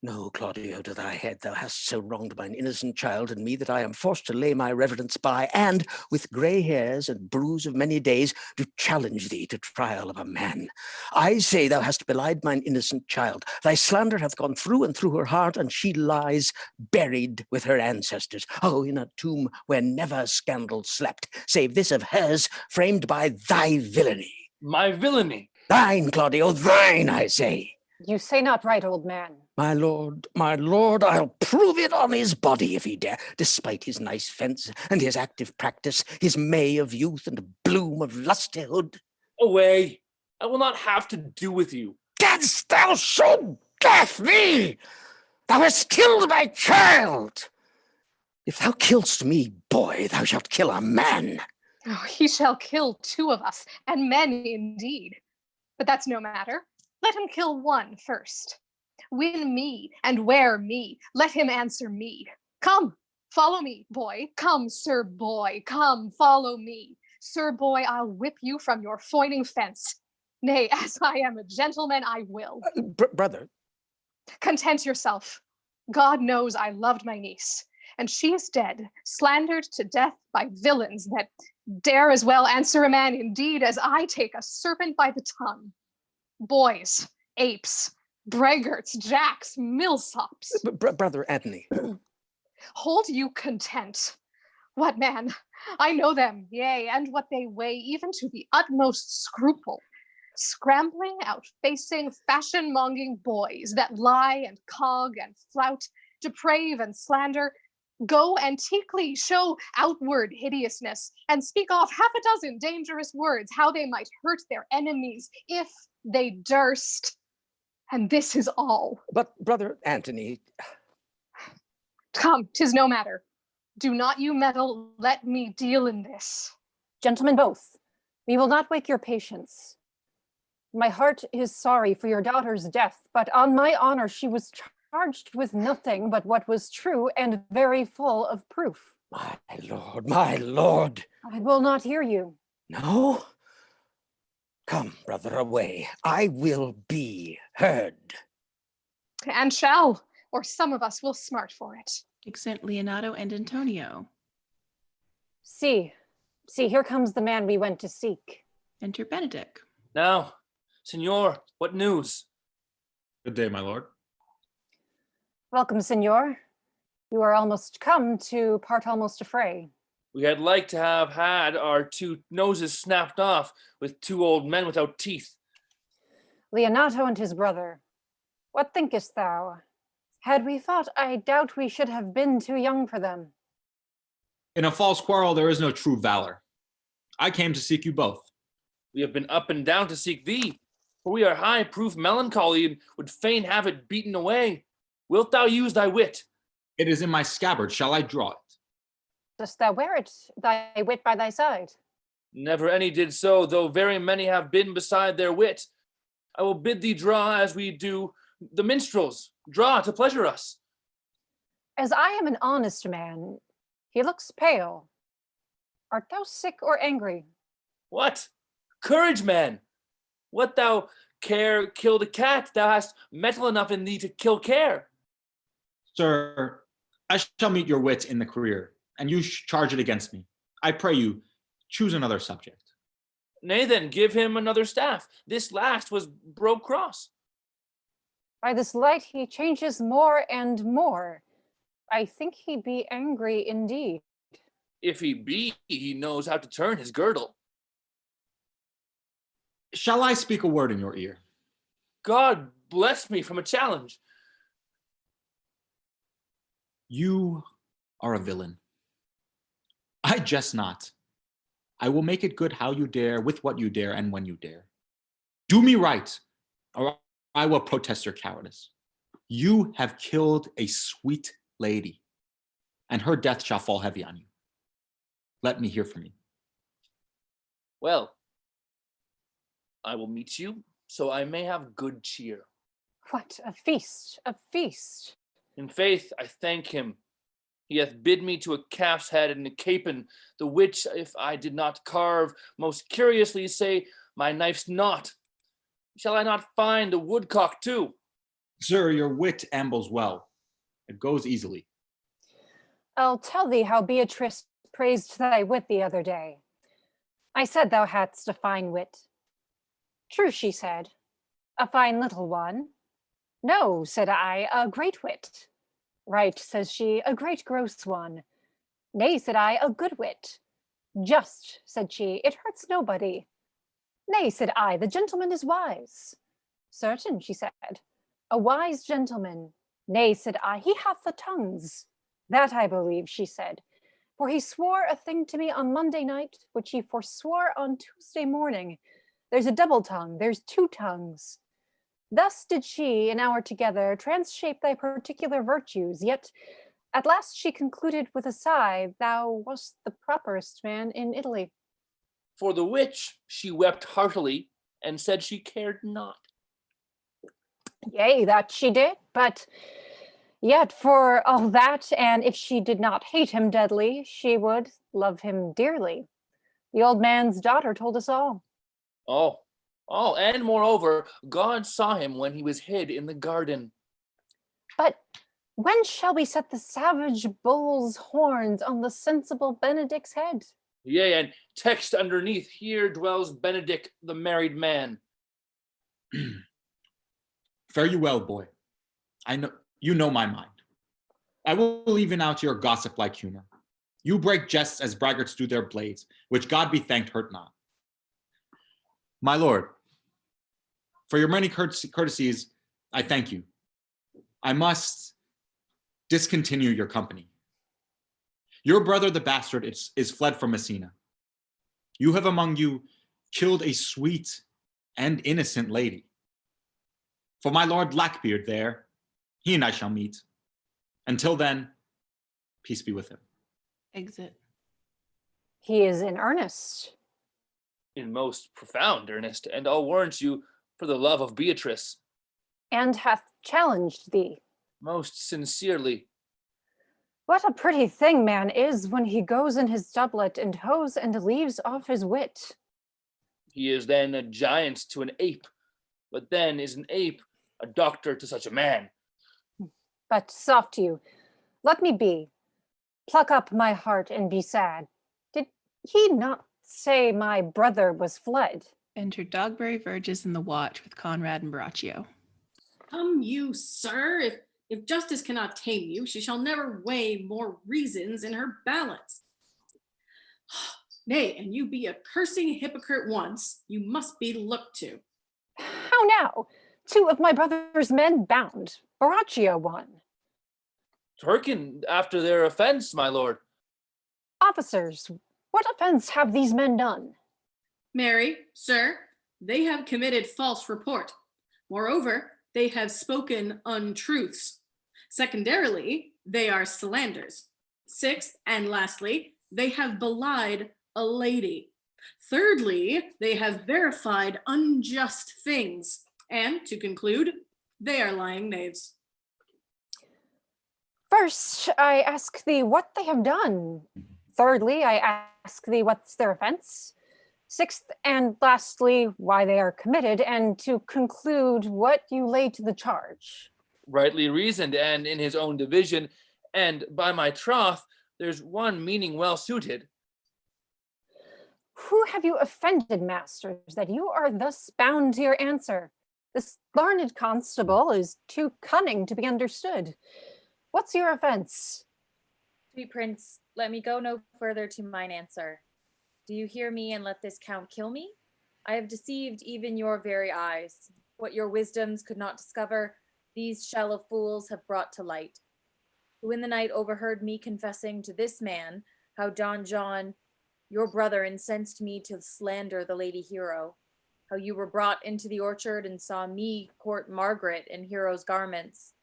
No, Claudio, to thy head, thou hast so wronged mine innocent child and me that I am forced to lay my reverence by, and with grey hairs and bruise of many days, do challenge thee to trial of a man. I say thou hast belied mine innocent child. Thy slander hath gone through and through her heart, and she lies buried with her ancestors. Oh, in a tomb where never scandal slept, save this of hers, framed by thy villainy.
My villainy?
Thine, Claudio, thine, I say.
You say not right, old man.
My lord, I'll prove it on his body if he dare, despite his nice fence and his active practice, his May of youth and bloom of lustihood.
Away! I will not have to do with you.
Canst thou so death me? Thou hast killed my child. If thou killst me, boy, thou shalt kill a man.
Oh, he shall kill 2 of us, and men indeed. But that's no matter. Let him kill one first. Win me and wear me. Let him answer me. Come, follow me, boy. Come, sir boy. Come, follow me. Sir boy, I'll whip you from your foining fence. Nay, as I am a gentleman, I will.
Brother.
Content yourself. God knows I loved my niece, and she is dead, slandered to death by villains that dare as well answer a man indeed as I take a serpent by the tongue. Boys, apes, braggarts, jacks, millsops.
Brother Anthony.
Hold you content. What man? I know them, yea, and what they weigh, even to the utmost scruple. Scrambling, outfacing, fashion-monging boys that lie and cog and flout, deprave and slander, go antiquely show outward hideousness, and speak off half a dozen dangerous words, how they might hurt their enemies if they durst. And this is all.
But, Brother Anthony...
Come, 'tis no matter. Do not you meddle, let me deal in this.
Gentlemen both, we will not wake your patience. My heart is sorry for your daughter's death, but on my honor, she was charged with nothing but what was true and very full of proof.
My lord, my lord.
I will not hear you.
No? Come, brother, away. I will be heard.
And shall, or some of us will smart for it.
Exeunt Leonato and Antonio.
See, here comes the man we went to seek.
Enter Benedict.
Now, Signor, what news?
Good day, my lord.
Welcome, Signor. You are almost come to part almost a fray.
We had like to have had our 2 noses snapped off with 2 old men without teeth.
Leonato and his brother. What thinkest thou? Had we fought, I doubt we should have been too young for them.
In a false quarrel, there is no true valor. I came to seek you both.
We have been up and down to seek thee, for we are high proof melancholy and would fain have it beaten away. Wilt thou use thy wit?
It is in my scabbard. Shall I draw it?
Dost thou wear it, thy wit by thy side?
Never any did so, though very many have been beside their wit. I will bid thee draw as we do the minstrels, draw to pleasure us.
As I am an honest man, he looks pale. Art thou sick or angry?
What? Courage, man! What thou care kill the cat, thou hast metal enough in thee to kill care.
Sir, I shall meet your wit in the career, and you charge it against me. I pray you, choose another subject.
Nay then, give him another staff. This last was broke cross.
By this light he changes more and more. I think he be angry indeed.
If he be, he knows how to turn his girdle.
Shall I speak a word in your ear?
God bless me from a challenge.
You are a villain. I jest not. I will make it good how you dare, with what you dare, and when you dare. Do me right, or I will protest your cowardice. You have killed a sweet lady, and her death shall fall heavy on you. Let me hear from you.
Well, I will meet you, so I may have good cheer.
What, a feast, a feast.
In faith, I thank him. He hath bid me to a calf's head and a capon, the which, if I did not carve, most curiously say, my knife's not. Shall I not find a woodcock too?
Sir, your wit ambles well. It goes easily.
I'll tell thee how Beatrice praised thy wit the other day. I said thou hadst a fine wit. True, she said, a fine little one. No, said I, a great wit. Right, says she, a great gross one. Nay, said I, a good wit. Just, said she, it hurts nobody. Nay, said I, the gentleman is wise. Certain, she said, a wise gentleman. Nay, said I, he hath the tongues. That I believe, she said, for he swore a thing to me on Monday night, which he forswore on Tuesday morning. There's a double tongue, there's 2 tongues. Thus did she, an hour together, transshape thy particular virtues, yet at last she concluded with a sigh, thou wast the properest man in Italy.
For the which she wept heartily, and said she cared not.
Yea, that she did, but yet for all that, and if she did not hate him deadly, she would love him dearly. The old man's daughter told us all.
Oh, Oh, and moreover, God saw him when he was hid in the garden.
But when shall we set the savage bull's horns on the sensible Benedict's head?
Yea, and text underneath, here dwells Benedict, the married man.
Fare you well, boy. I know you know my mind. I will even out your gossip-like humor. You break jests as braggarts do their blades, which God be thanked hurt not. My lord, for your many courtesies, I thank you. I must discontinue your company. Your brother, the bastard, is fled from Messina. You have among you killed a sweet and innocent lady. For my lord Blackbeard there, he and I shall meet. Until then, peace be with him.
Exit.
He is in earnest.
In most profound earnest, and I'll warrant you, for the love of Beatrice.
And hath challenged thee.
Most sincerely.
What a pretty thing man is when he goes in his doublet and hose and leaves off his wit.
He is then a giant to an ape, but then is an ape a doctor to such a man.
But soft you, let me be. Pluck up my heart and be sad. Did he not say my brother was fled?
Enter Dogberry Verges in the watch with Conrad and Baraccio.
Come you, sir, if justice cannot tame you, she shall never weigh more reasons in her balance. Nay, and you be a cursing hypocrite once, you must be looked to.
How now? 2 of my brother's men bound, Baraccio one.
Hearken after their offense, my lord.
Officers, what offense have these men done?
Mary, sir, they have committed false report. Moreover, they have spoken untruths. Secondarily, they are slanders. 6th and lastly, they have belied a lady. Thirdly, they have verified unjust things. And to conclude, they are lying knaves.
First, I ask thee what they have done. Thirdly, I ask thee what's their offense. 6th and lastly, why they are committed, and to conclude what you lay to the charge.
Rightly reasoned, and in his own division, and by my troth, there's one meaning well suited.
Who have you offended, masters, that you are thus bound to your answer? This learned constable is too cunning to be understood. What's your offense?
Sweet prince, let me go no further to mine answer. Do you hear me and let this count kill me? I have deceived even your very eyes. What your wisdoms could not discover, these shallow fools have brought to light. Who in the night overheard me confessing to this man how Don John, your brother, incensed me to slander the lady hero, how you were brought into the orchard and saw me court Margaret in hero's garments,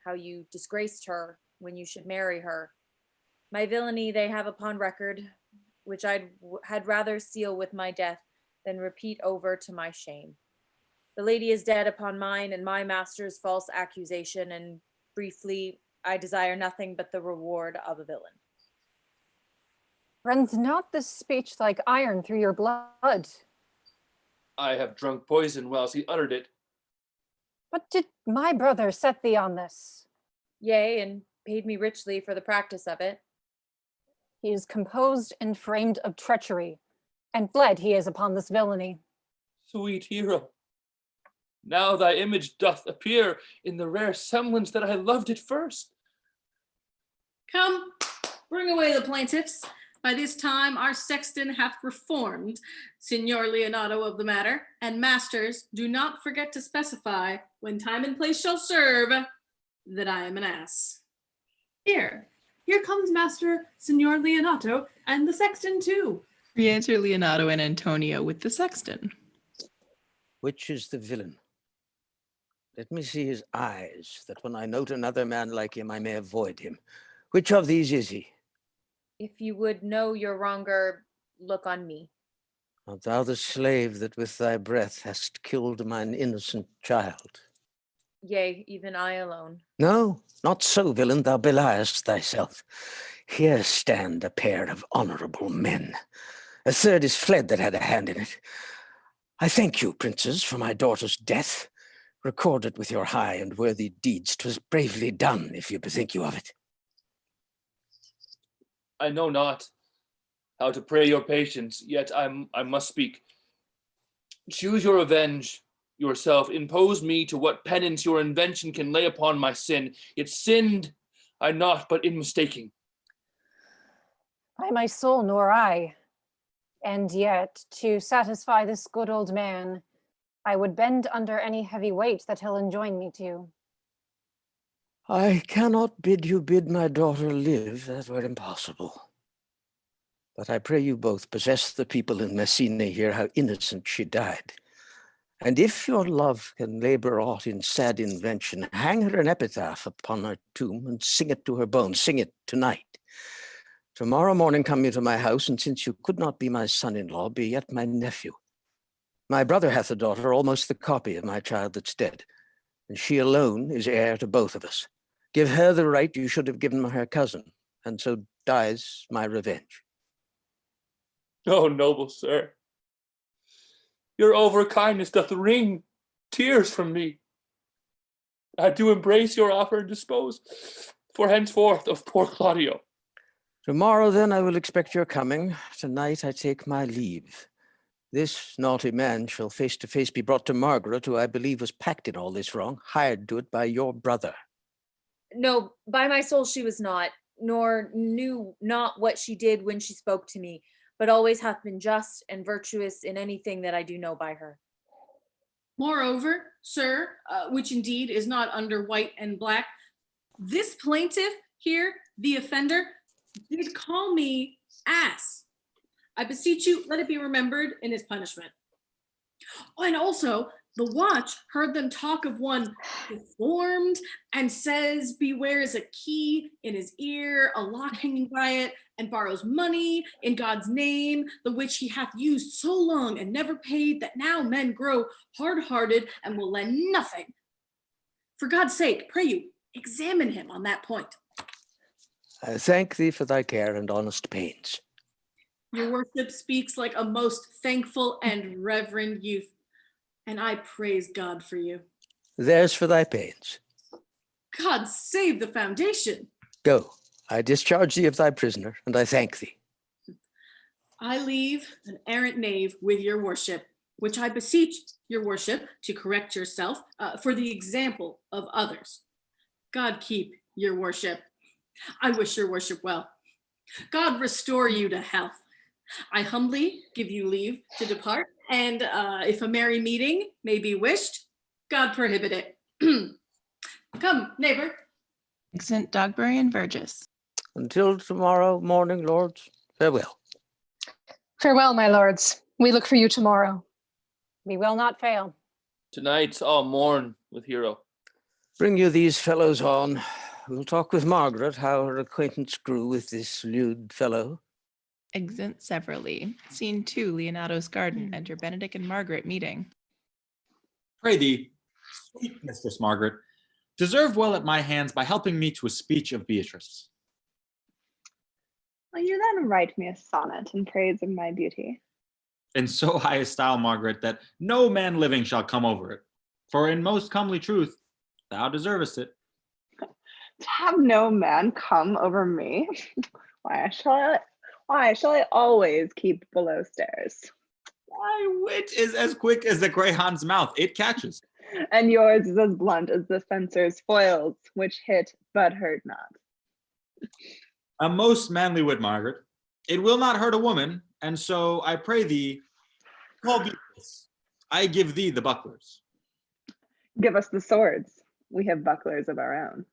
how you disgraced her when you should marry her. My villainy they have upon record, which had rather seal with my death than repeat over to my shame. The lady is dead upon mine and my master's false accusation, and briefly, I desire nothing but the reward of a villain.
Runs not this speech like iron through your blood?
I have drunk poison whilst he uttered it.
What did my brother set thee on this?
Yea, and paid me richly for the practice of it.
He is composed and framed of treachery, and fled he is upon this villainy.
Sweet hero, now thy image doth appear in the rare semblance that I loved at first.
Come, bring away the plaintiffs. By this time our sexton hath reformed, Signor Leonato of the matter, and masters, do not forget to specify, when time and place shall serve, that I am an ass.
Here comes Master Signor Leonato, and the sexton too.
Re-enter Leonato and Antonio with the sexton.
Which is the villain? Let me see his eyes, that when I note another man like him, I may avoid him. Which of these is he?
If you would know your wronger, look on me.
Art thou the slave that with thy breath hast killed mine innocent child?
Yea, even I alone.
No, not so, villain, thou beliest thyself. Here stand a pair of honorable men. A third is fled that had a hand in it. I thank you, princes, for my daughter's death. Record it with your high and worthy deeds. 'Twas bravely done, if you bethink you of it.
I know not how to pray your patience, yet I must speak. Choose your revenge yourself. Impose me to what penance your invention can lay upon my sin. Yet sinned I not, but in mistaking.
By my soul, nor I. And yet, to satisfy this good old man, I would bend under any heavy weight that he'll enjoin me to.
I cannot bid you bid my daughter live. That were impossible. But I pray you both possess the people in Messina here how innocent she died. And if your love can labor aught in sad invention, hang her an epitaph upon her tomb and sing it to her bones. Sing it tonight. Tomorrow morning come you to my house, and since you could not be my son-in-law, be yet my nephew. My brother hath a daughter, almost the copy of my child that's dead, and she alone is heir to both of us. Give her the right you should have given her cousin, and so dies my revenge.
Oh, noble sir, your overkindness doth wring tears from me. I do embrace your offer and dispose for henceforth of poor Claudio.
Tomorrow then I will expect your coming. Tonight I take my leave. This naughty man shall face to face be brought to Margaret, who I believe was packed in all this wrong, hired to it by your brother.
No, by my soul she was not, nor knew not what she did when she spoke to me, but always hath been just and virtuous in anything that I do know by her.
Moreover, sir, which indeed is not under white and black, this plaintiff here, the offender, did call me ass. I beseech you, let it be remembered in his punishment. Oh, and also, the watch heard them talk of one deformed and says bewares a key in his ear, a lock hanging by it, and borrows money in God's name, the which he hath used so long and never paid, that now men grow hard-hearted and will lend nothing. For God's sake, pray you, examine him on that point.
I thank thee for thy care and honest pains.
Your worship speaks like a most thankful and reverend youth, and I praise God for you.
There's for thy pains.
God save the foundation.
Go, I discharge thee of thy prisoner, and I thank thee.
I leave an errant knave with your worship, which I beseech your worship to correct yourself for the example of others. God keep your worship. I wish your worship well. God restore you to health. I humbly give you leave to depart, and if a merry meeting may be wished, God prohibit it. Come, neighbor.
Exeunt Dogberry and Verges.
Until tomorrow morning, lords, farewell.
Farewell, my lords. We look for you tomorrow.
We will not fail.
Tonight I'll mourn with Hero.
Bring you these fellows on. We'll talk with Margaret how her acquaintance grew with this lewd fellow.
Exeunt severally. Scene 2, Leonato's garden. Enter Benedick and Margaret meeting.
Pray thee, sweet Mistress Margaret, deserve well at my hands by helping me to a speech of Beatrice.
Will you then write me a sonnet in praise of my beauty?
In so high a style, Margaret, that no man living shall come over it. For in most comely truth, thou deservest it.
To have no man come over me? Why shall I always keep below stairs?
My wit is as quick as the greyhound's mouth. It catches.
And yours is as blunt as the fencer's foils, which hit but hurt not.
A most manly wit, Margaret. It will not hurt a woman, and so I pray thee, call Beatrice. I give thee the bucklers.
Give us the swords. We have bucklers of our own.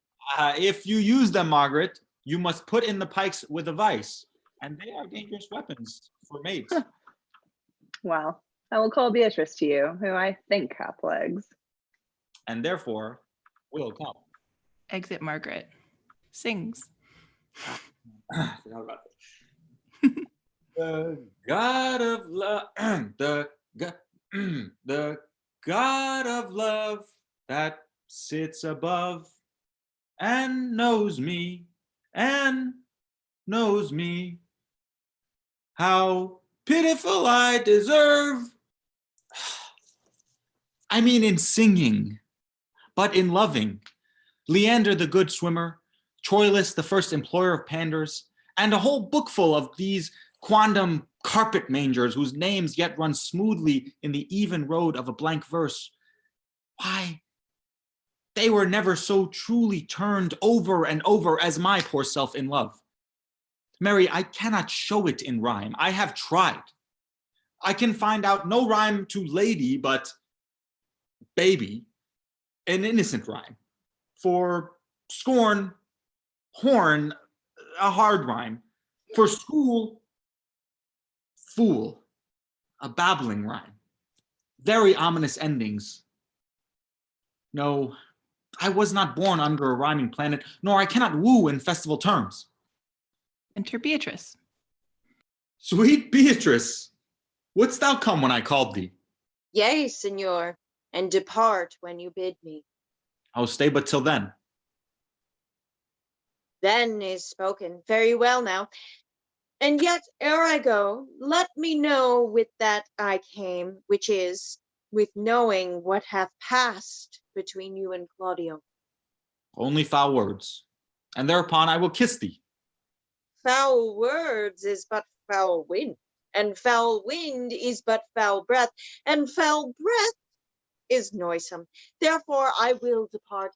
If you use them, Margaret, you must put in the pikes with a vice, and they are dangerous weapons for mates.
Well, I will call Beatrice to you, who I think hath legs.
And therefore will come.
Exit Margaret. Sings.
I forgot about that. The God of love, the God of love that sits above and knows me, how pitiful I deserve. I mean in singing, but in loving. Leander the good swimmer, Troilus the first employer of panders, and a whole bookful of these quondam carpet mangers whose names yet run smoothly in the even road of a blank verse. Why, they were never so truly turned over and over as my poor self in love. Mary, I cannot show it in rhyme. I have tried. I can find out no rhyme to lady, but baby, an innocent rhyme. For scorn, horn, a hard rhyme. For school, fool, a babbling rhyme. Very ominous endings. No, I was not born under a rhyming planet, nor I cannot woo in festival terms.
Enter Beatrice.
Sweet Beatrice, wouldst thou come when I called thee?
Yea, Signor, and depart when you bid me.
I'll stay but till then.
Then is spoken. Very well now. And yet, ere I go, let me know with that I came, which is, with knowing what hath passed between you and Claudio.
Only foul words, and thereupon I will kiss thee.
Foul words is but foul wind, and foul wind is but foul breath, and foul breath is noisome. Therefore I will depart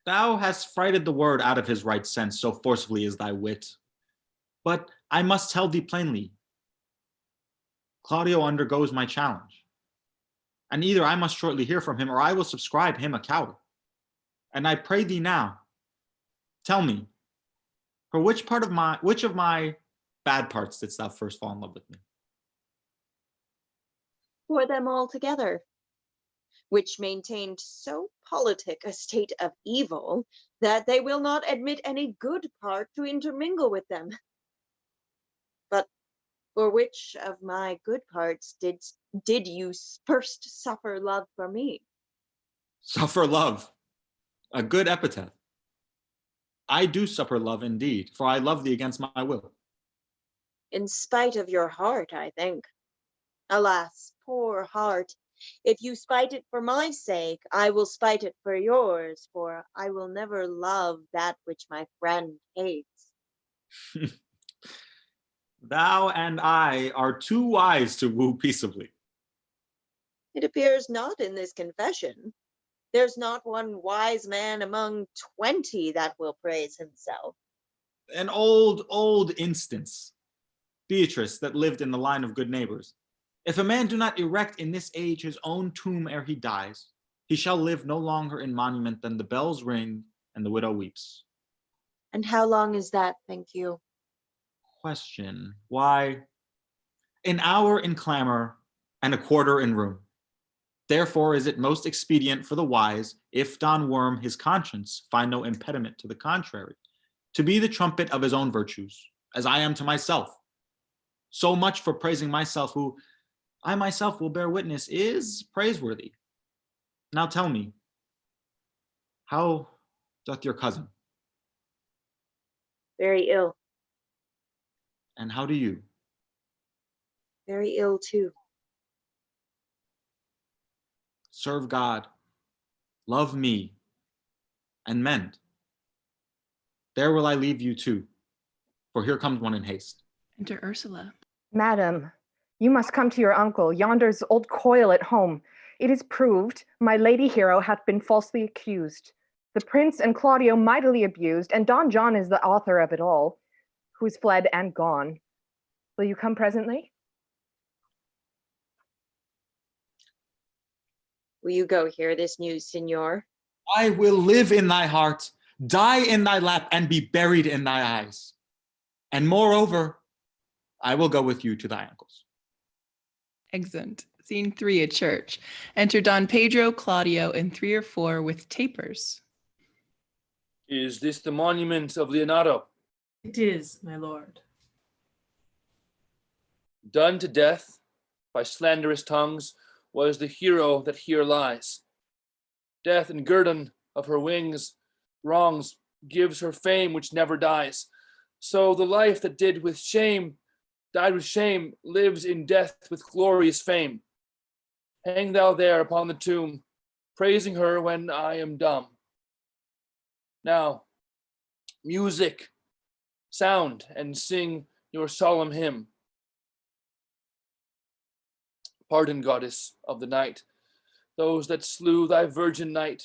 Thou hast frighted the word out of his right sense, so forcibly is thy wit. But I must tell thee plainly, Claudio undergoes my challenge. And either I must shortly hear from him, or I will subscribe him a coward. And I pray thee now, tell me, for which of my bad parts didst thou first fall in love with me?
for them all together, which maintained so politic a state of evil that they will not admit any good part to intermingle with them. But for which of my good parts did you first suffer love for me?
Suffer love, a good epithet. I do suffer love indeed, for I love thee against my will.
In spite of your heart, I think. Alas, poor heart, if you spite it for my sake, I will spite it for yours, for I will never love that which my friend hates.
Thou and I are too wise to woo peaceably.
It appears not in this confession. There's not one wise man among 20 that will praise himself.
An old instance. Beatrice, that lived in the line of good neighbors. If a man do not erect in this age his own tomb ere he dies, he shall live no longer in monument than the bells ring and the widow weeps.
And how long is that, think you?
Question, why, an hour in clamor and a quarter in room. Therefore is it most expedient for the wise, if Don Worm his conscience find no impediment to the contrary, to be the trumpet of his own virtues, as I am to myself. So much for praising myself, who I myself will bear witness is praiseworthy. Now tell me, how doth your cousin?
Very ill.
And how do you?
Very ill too.
Serve God, love me, and mend. There will I leave you too, for here comes one in haste.
Enter Ursula.
Madam, you must come to your uncle. Yonder's old coil at home. It is proved my lady hero hath been falsely accused. The prince and Claudio mightily abused, and Don John is the author of it all, who is fled and gone. Will you come presently?
Will you go hear this news, Signor?
I will live in thy heart, die in thy lap, and be buried in thy eyes. And moreover, I will go with you to thy uncle's.
Exeunt. Scene 3, a church. Enter Don Pedro, Claudio, and 3 or 4 with tapers.
Is this the monument of Leonardo?
It is, my lord.
Done to death by slanderous tongues was the hero that here lies. Death and guerdon of her wings, wrongs gives her fame which never dies. So the life that died with shame, lives in death with glorious fame. hang thou there upon the tomb, praising her when I am dumb. Now, music, sound, and sing your solemn hymn. Pardon, goddess of the night, those that slew thy virgin night,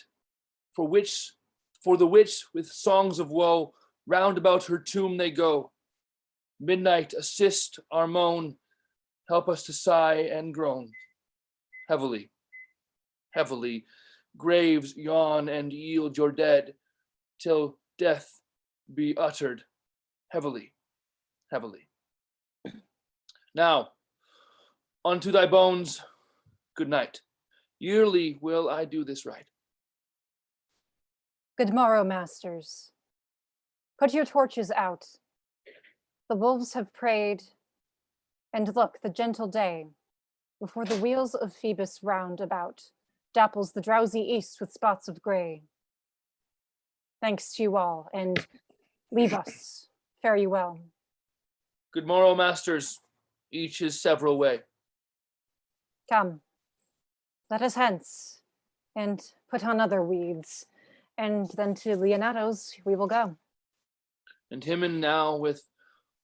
for the which with songs of woe round about her tomb they go. Midnight, assist our moan, help us to sigh and groan. Heavily, heavily, graves yawn and yield your dead, till death be uttered heavily, heavily. Now, unto thy bones, good night. Yearly will I do this right.
Good morrow, masters. Put your torches out. The wolves have prayed, and look, the gentle day, before the wheels of Phoebus round about, dapples the drowsy east with spots of gray. Thanks to you all, and leave us. Fare you well.
Good morrow, masters, each his several way.
Come, let us hence, and put on other weeds, and then to Leonato's we will go.
And him and now with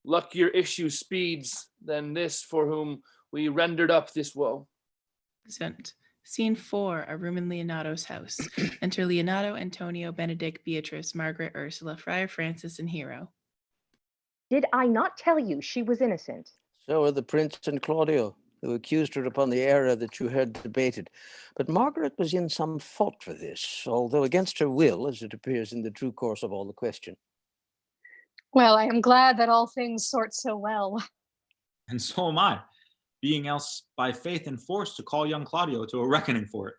luckier issue speeds than this for whom we rendered up this woe.
Excellent. Scene 4, a room in Leonato's house. Enter Leonato, Antonio, Benedict, Beatrice, Margaret, Ursula, Friar Francis, and Hero.
Did I not tell you she was innocent?
So are the prince and Claudio, who accused her upon the error that you heard debated. But Margaret was in some fault for this, although against her will, as it appears in the true course of all the question.
Well, I am glad that all things sort so well.
And so am I, being else by faith and force to call young Claudio to a reckoning for it.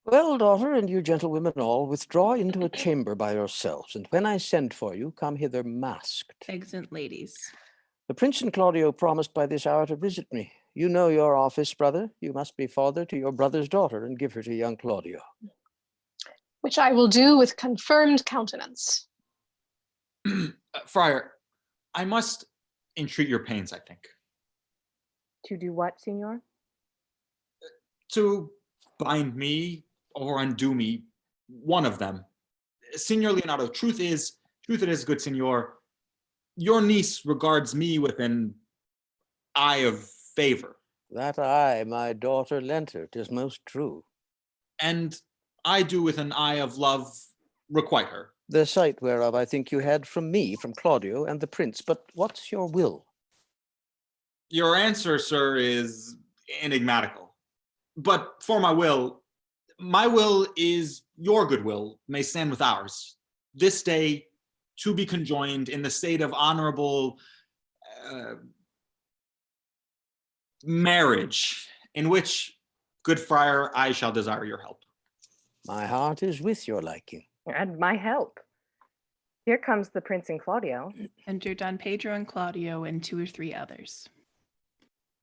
Well, daughter, and you gentlewomen all, withdraw into a chamber by yourselves, and when I send for you, come hither masked.
Exeunt ladies.
The prince and Claudio promised by this hour to visit me. You know your office, brother. You must be father to your brother's daughter and give her to young Claudio.
Which I will do with confirmed countenance.
Friar, I must entreat your pains, I think.
To do what, Signor?
To bind me or undo me, one of them. Signor Leonato, truth it is, good Signor, your niece regards me with an eye of favor.
That eye my daughter lent her, 'tis most true.
And I do with an eye of love requite her.
The sight whereof I think you had from me, from Claudio, and the prince. But what's your will?
Your answer, sir, is enigmatical. But for my will is your goodwill may stand with ours. This day to be conjoined in the state of honorable marriage, in which, good friar, I shall desire your help.
My heart is with your liking.
And my help. Here comes the prince and Claudio.
Enter Don Pedro and Claudio and 2 or 3 others.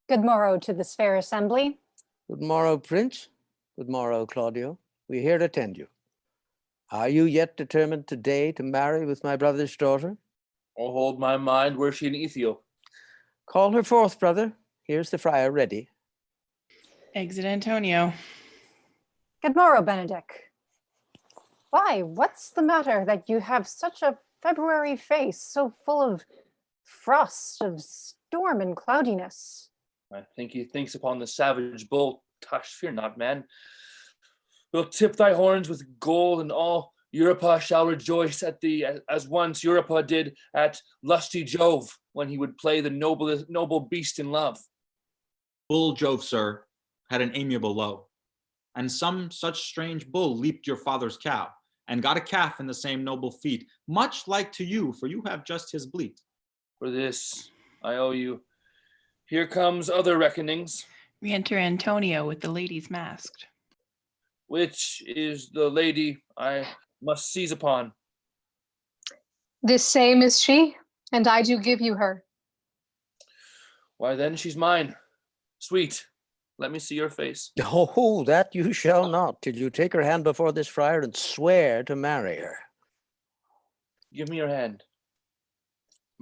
Good morrow to this fair assembly.
Good morrow, prince. Good morrow, Claudio. We here attend you. Are you yet determined today to marry with my brother's daughter?
I'll hold my mind were she in Ethiop.
Call her forth, brother. Here's the friar ready.
Exit Antonio.
Good morrow, Benedict. Why, what's the matter that you have such a February face, so full of frost, of storm and cloudiness?
I think he thinks upon the savage bull. Tush, fear not, man. We'll tip thy horns with gold, and all Europa shall rejoice at thee, as once Europa did at lusty Jove, when he would play the noble beast in love.
Bull Jove, sir, had an amiable low, and some such strange bull leaped your father's cow, and got a calf in the same noble feat, much like to you, for you have just his bleat.
For this I owe you. Here comes other reckonings.
Re-enter Antonio with the ladies masked.
Which is the lady I must seize upon?
This same is she, and I do give you her.
Why then she's mine. Sweet, let me see your face.
Oh, that you shall not, till you take her hand before this friar and swear to marry her.
Give me your hand.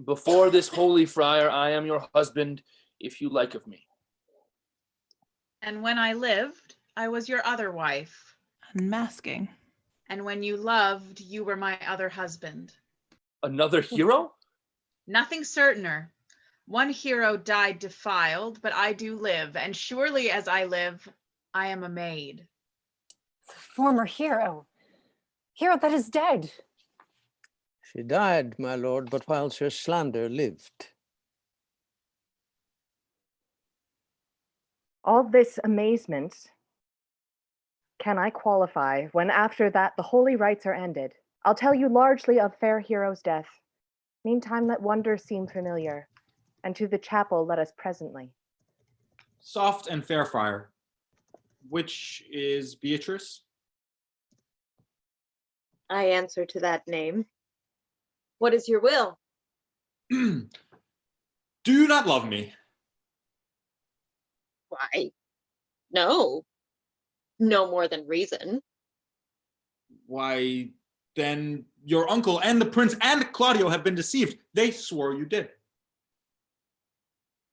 Before this holy friar, I am your husband, if you like of me.
And when I lived, I was your other wife.
Unmasking.
And when you loved, you were my other husband.
Another hero?
Nothing certainer. One hero died defiled, but I do live, and surely as I live, I am a maid.
The former hero. Hero that is dead.
She died, my lord, but whilst her slander lived.
All this amazement, can I qualify when after that the holy rites are ended? I'll tell you largely of fair hero's death. Meantime, let wonder seem familiar, and to the chapel let us presently.
Soft and fair friar, which is Beatrice?
I answer to that name. What is your will?
Do you not love me?
Why, no. No more than reason.
Why, then your uncle and the prince and Claudio have been deceived. They swore you did.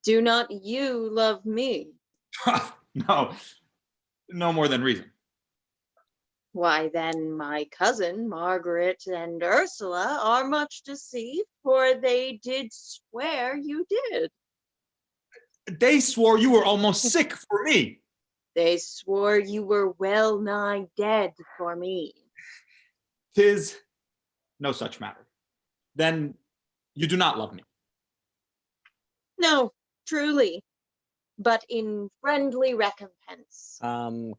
Do not you love me?
No, no more than reason.
Why then my cousin Margaret and Ursula are much deceived, for they did swear you did.
They swore you were almost sick for me.
They swore you were well nigh dead for me.
'Tis no such matter. Then you do not love me.
No, truly, but in friendly recompense.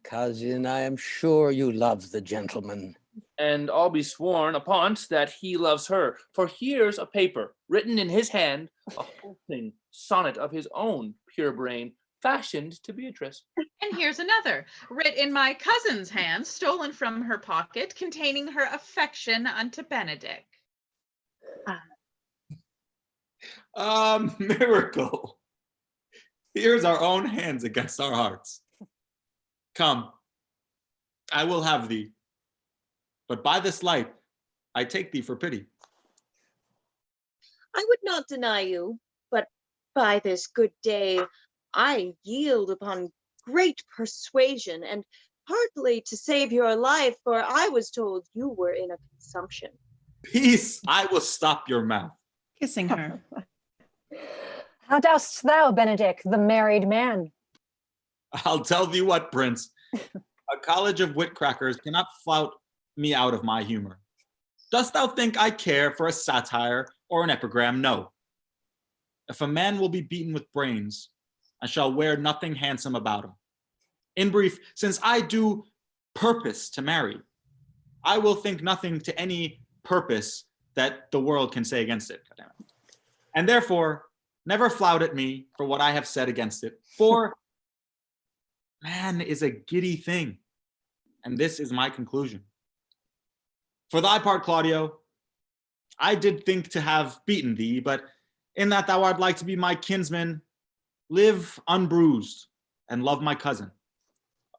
Cousin, I am sure you love the gentleman.
And I'll be sworn upon't that he loves her. For here's a paper, written in his hand, a halting sonnet of his own pure brain, fashioned to Beatrice.
And here's another, writ in my cousin's hand, stolen from her pocket, containing her affection unto Benedick.
Miracle. Here's our own hands against our hearts. Come, I will have thee. But by this light, I take thee for pity.
I would not deny you, but by this good day, I yield upon great persuasion, and partly to save your life, for I was told you were in a consumption.
Peace, I will stop your mouth.
Kissing her.
How dost thou, Benedick, the married man?
I'll tell thee what, Prince. A college of witcrackers cannot flout me out of my humor. Dost thou think I care for a satire or an epigram? No. If a man will be beaten with brains, I shall wear nothing handsome about him. In brief, since I do purpose to marry, I will think nothing to any purpose that the world can say against it. And therefore, never flout at me for what I have said against it. For man is a giddy thing. And this is my conclusion. For thy part, Claudio, I did think to have beaten thee, but in that thou art like to be my kinsman, live unbruised and love my cousin.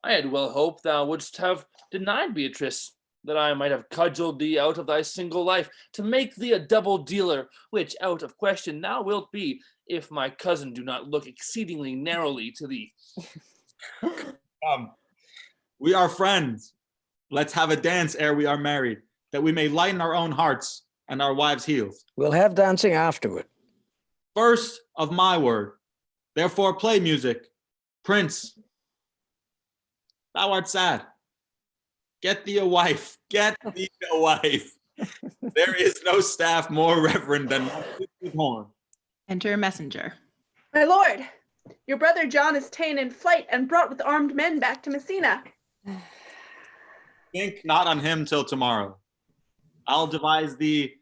I had well hoped thou wouldst have denied Beatrice, that I might have cudgeled thee out of thy single life, to make thee a double dealer, which out of question thou wilt be, if my cousin do not look exceedingly narrowly to thee.
We are friends. Let's have a dance ere we are married, that we may lighten our own hearts and our wives' heels.
We'll have dancing afterward.
First of my word. Therefore play music. Prince, thou art sad. Get thee a wife. Get thee a wife. There is no staff more reverend than my horn.
Enter a messenger.
My lord, your brother John is ta'en in flight and brought with armed men back to Messina.
Think not on him till tomorrow. I'll devise thee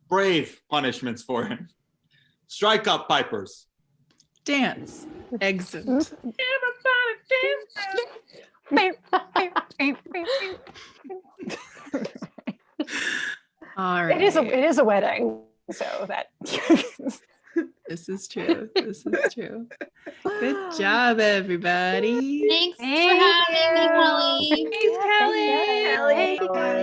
brave punishments for him. Strike up, pipers.
Dance. Exit. All right.
It is a wedding, so that.
This is true. This is true. Good job, everybody.
Thanks for having me, Kelly.
Thanks, Kelly.
Kelly.